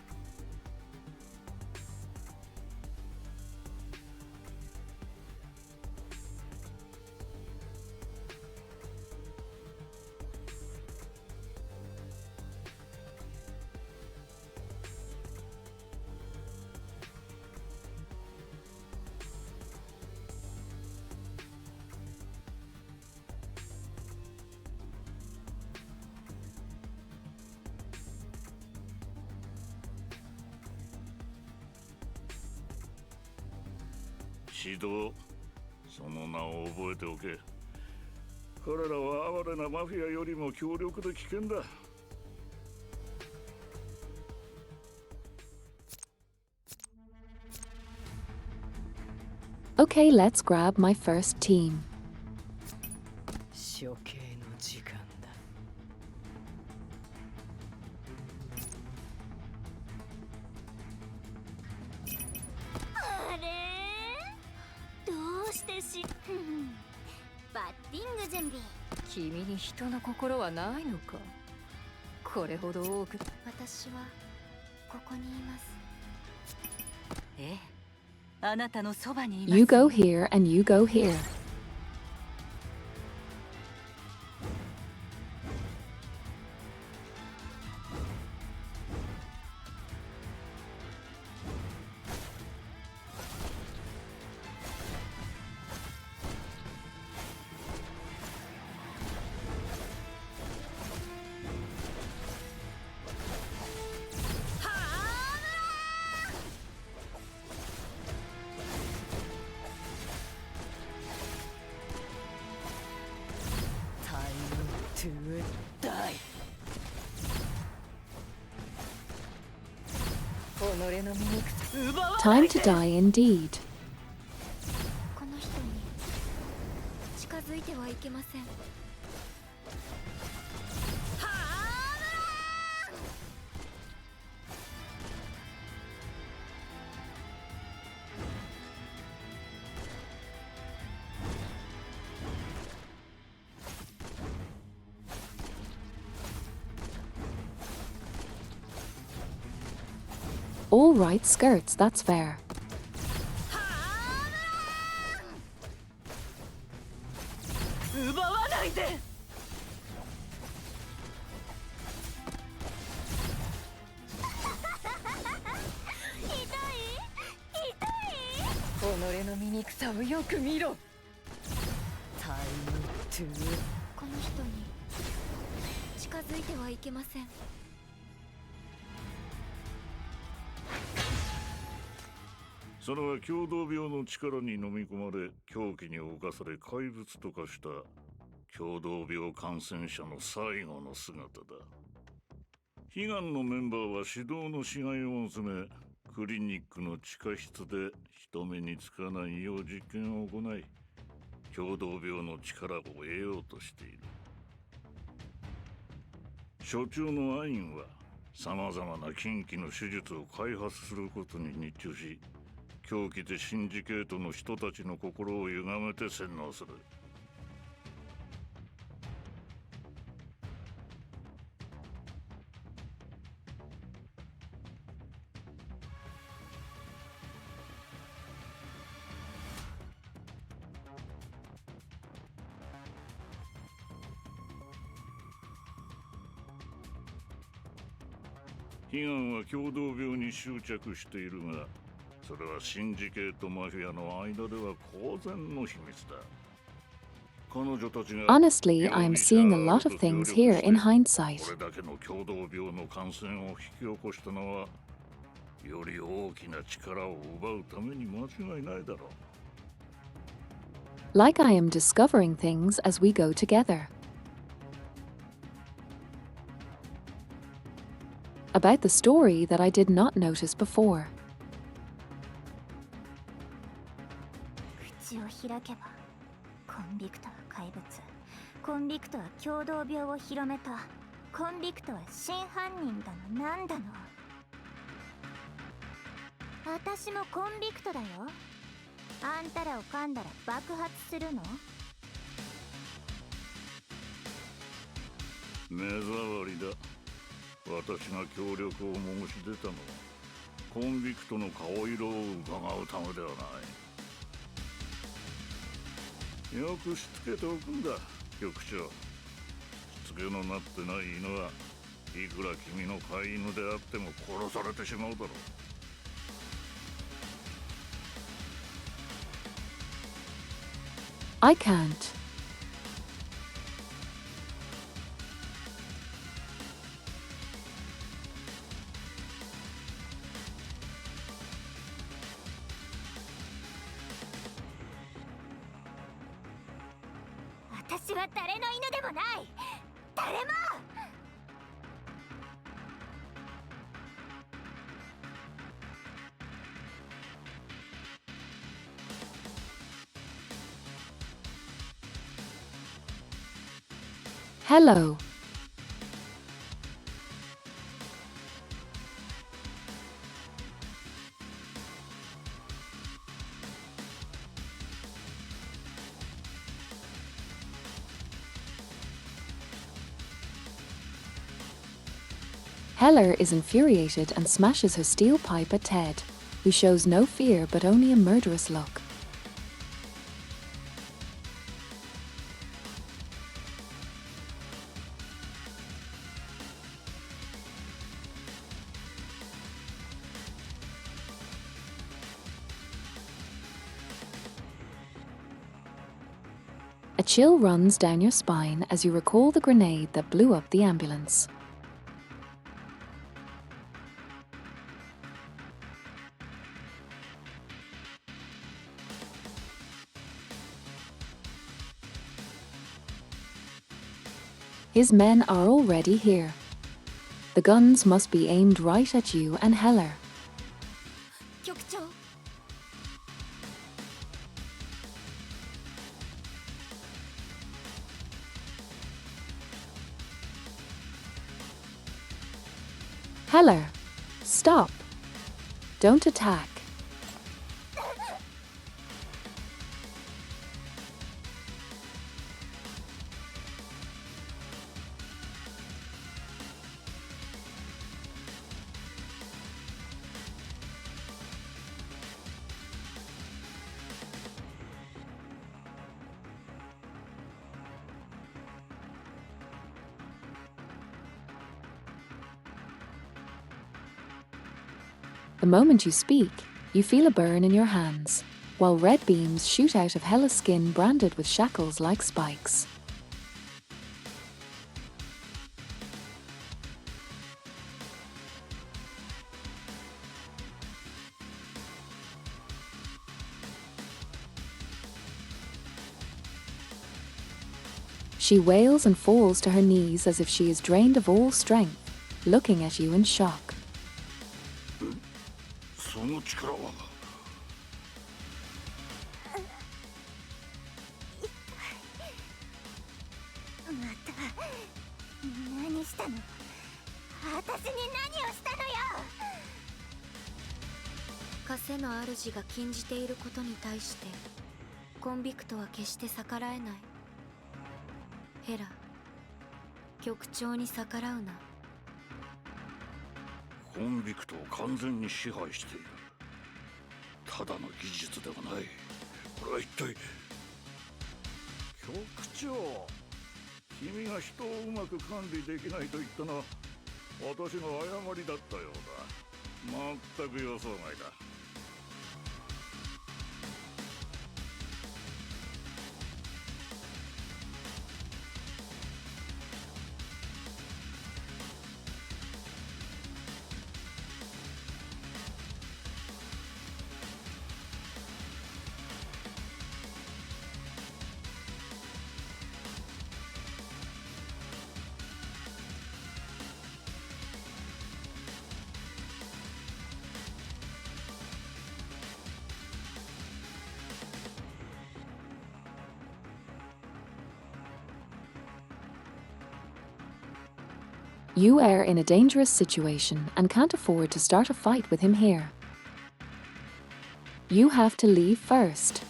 指導、その名を覚えておけ。彼らは哀れなマフィアよりも強力で危険だ。Okay, let's grab my first team. 処刑の時間だ。あれ？どうしてし？バッティング準備。君に人の心はないのか。これほど多く。私はここにいます。ええ、あなたのそばにいます。You go here and you go here. Time to die indeed. この人に近づいてはいけません。 All right, skirts, that's fair. 奪わないで。己の醜さをよく見ろ。タイムトゥー。この人に近づいてはいけません。 それは共同病の力に飲み込まれ狂気に侵され怪物と化した共同病感染者の最後の姿だ。悲願のメンバーは指導の死骸を集めクリニックの地下室で人目につかないよう実験を行い共同病の力を得ようとしている。所長のアインはさまざまな禁忌の手術を開発することに日中し狂気でシンジケートの人たちの心を歪めて洗脳する。悲願は共同病に執着しているがそれはシンジケートマフィアの間では公然の秘密だ。 Honestly, I'm seeing a lot of things here in hindsight. これだけの共同病の感染を引き起こしたのはより大きな力を奪うために間違いないだろう。 Like I am discovering things as we go together. About the story that I did not notice before. 口を開けばコンビクトは怪物、コンビクトは共同病を広めた、コンビクトは真犯人だのなんだの。私もコンビクトだよ。あんたらを噛んだら爆発するの？目障りだ。私が協力を申し出たのはコンビクトの顔色を伺うためではない。よくしつけておくんだ、局長。しつけのなってない犬はいくら君の飼い犬であっても殺されてしまうだろう。 I can't.「私は誰の犬でもない。誰も。」 Hello. Heller is infuriated and smashes her steel pipe at Ted, who shows no fear but only a murderous look. A chill runs down your spine as you recall the grenade that blew up the ambulance. His men are already here. The guns must be aimed right at you and Heller. Heller, stop. Don't attack. The moment you speak, you feel a burn in your hands, while red beams shoot out of Hella's skin branded with shackles like spikes. She wails and falls to her knees as if she is drained of all strength, looking at you in shock. その力は。また何したの？私に何をしたのよ！枷の主が禁じていることに対してコンビクトは決して逆らえない。ヘラ、局長に逆らうな。コンビクトを完全に支配している。ただの技術ではない。これは一体。局長、君が人をうまく管理できないと言ったのは私の誤りだったようだ。全く予想外だ。You are in a dangerous situation and can't afford to start a fight with him here. You have to leave first.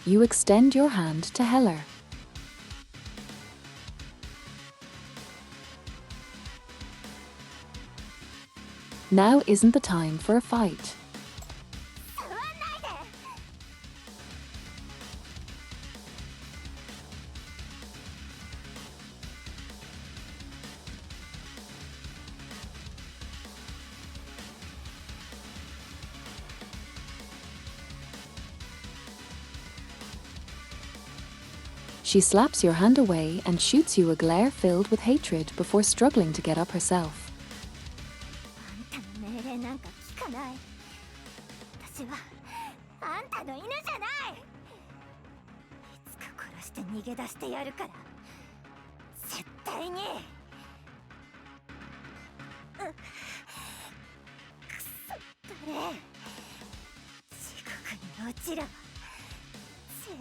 You extend your hand to Heller. Now isn't the time for a fight. She slaps your hand away and shoots you a glare filled with hatred before struggling to get up herself. あんたの命令なんか聞かない。私はあんたの犬じゃない。いつか殺して逃げ出してやるから。絶対に。くそ誰。地獄に落ちろ。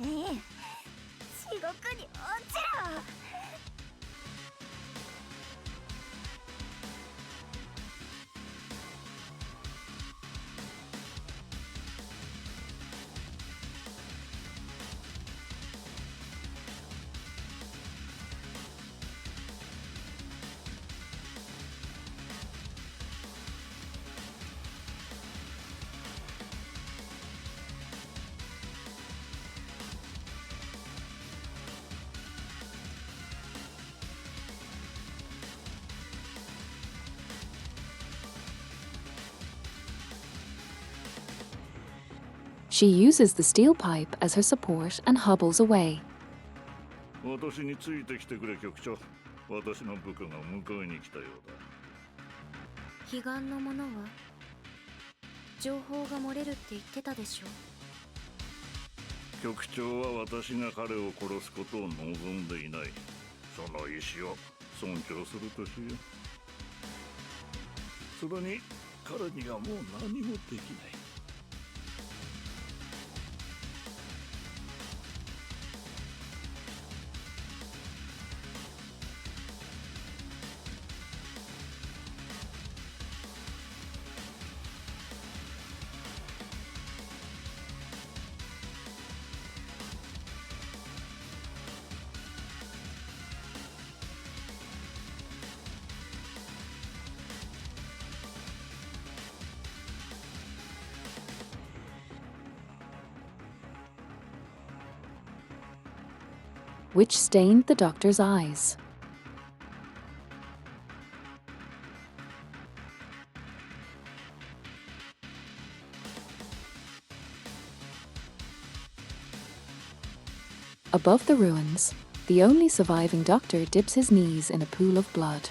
全員。地獄に落ちろ。She uses the steel pipe as her support and hobbles away. 私についてきてくれ、局長。私の部下が迎えに来たようだ。彼岸の者は情報が漏れるって言ってたでしょ。局長は私が彼を殺すことを望んでいない。その意志を尊重するとしよう。それに彼にはもう何もできない。which stained the doctor's eyes. Above the ruins, the only surviving doctor dips his knees in a pool of blood.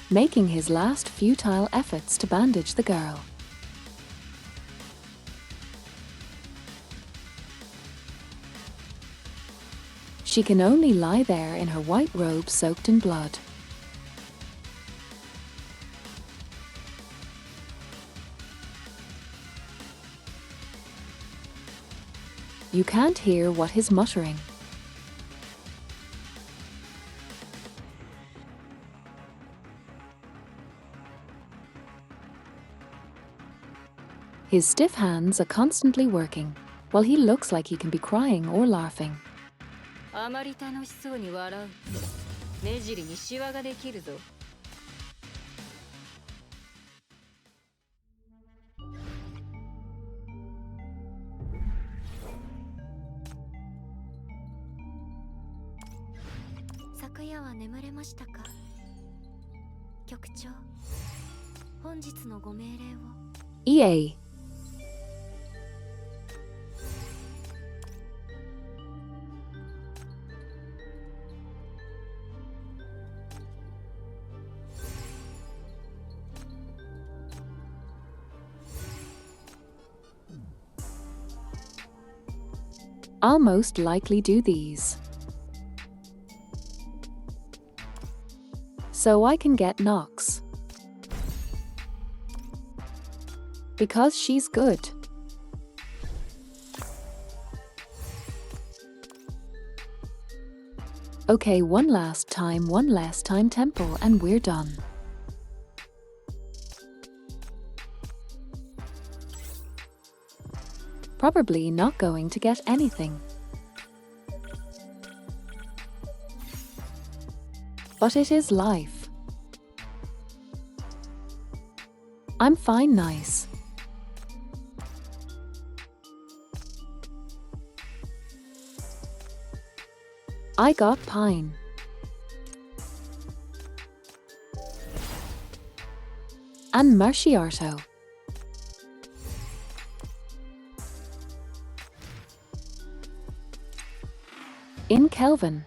Making his last futile efforts to bandage the girl. She can only lie there in her white robe soaked in blood. You can't hear what he's muttering. His stiff hands are constantly working, while he looks like he can be crying or laughing. あまり楽しそうに笑う。目尻にシワができるぞ。昨夜は眠れましたか？局長、本日のご命令を。EA. I'll most likely do these, so I can get Nox. Because she's good. Okay, one last time temple, and we're done. Probably not going to get anything. But it is life. I'm fine, nice. I got pine. And Marciarto. In Kelvin.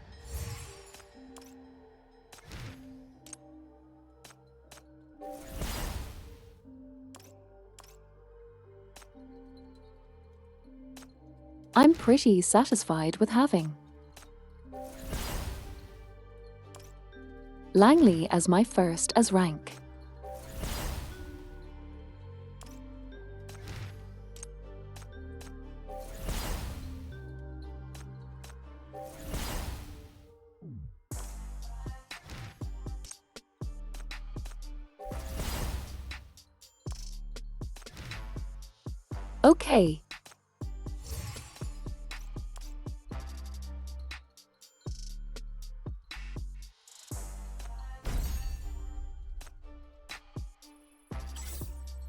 I'm pretty satisfied with having Langley as my first as rank. Okay.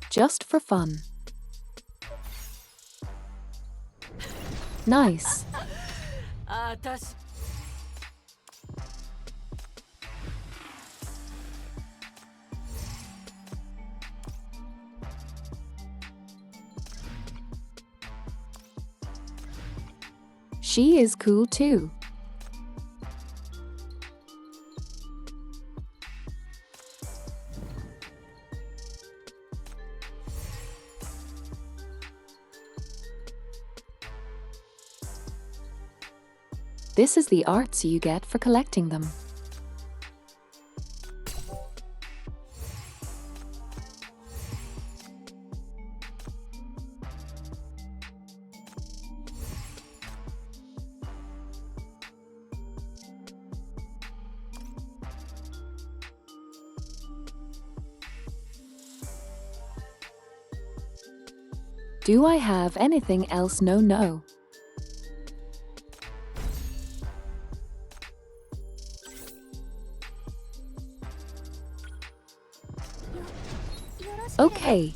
Just for fun. Nice. She is cool too. This is the arts you get for collecting them. Do I have anything else? No. Okay.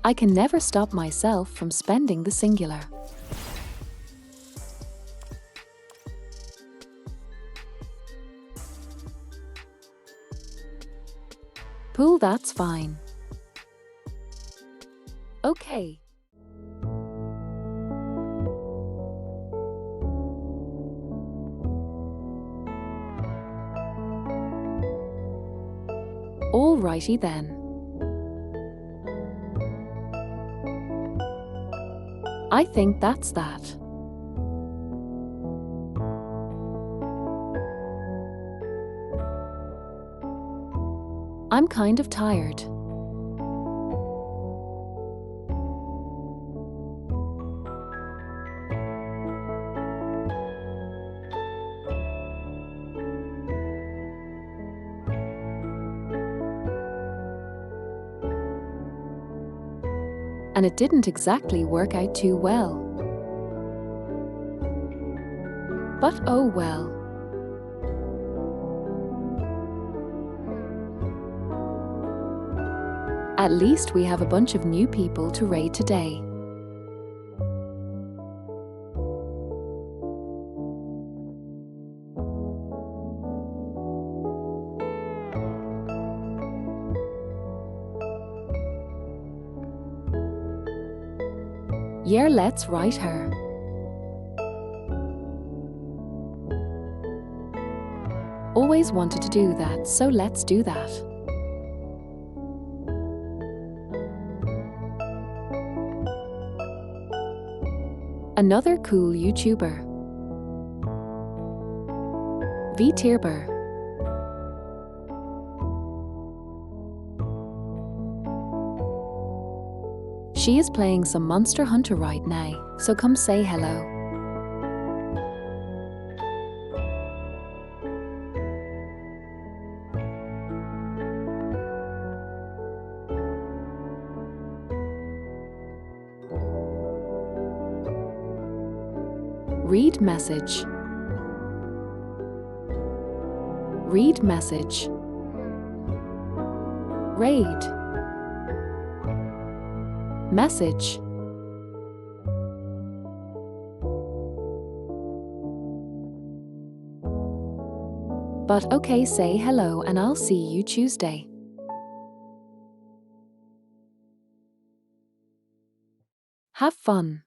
I can never stop myself from spending the singular. Pool, that's fine. Okay. Alrighty then. I think that's that. I'm kind of tired. And it didn't exactly work out too well. But oh well. At least we have a bunch of new people to raid today. Yeah, let's write her. Always wanted to do that, so let's do that. Another cool YouTuber. VTuber. She is playing some Monster Hunter right now, so come say hello. Read message. Read message. Raid. Message. But okay, say hello and I'll see you Tuesday. Have fun.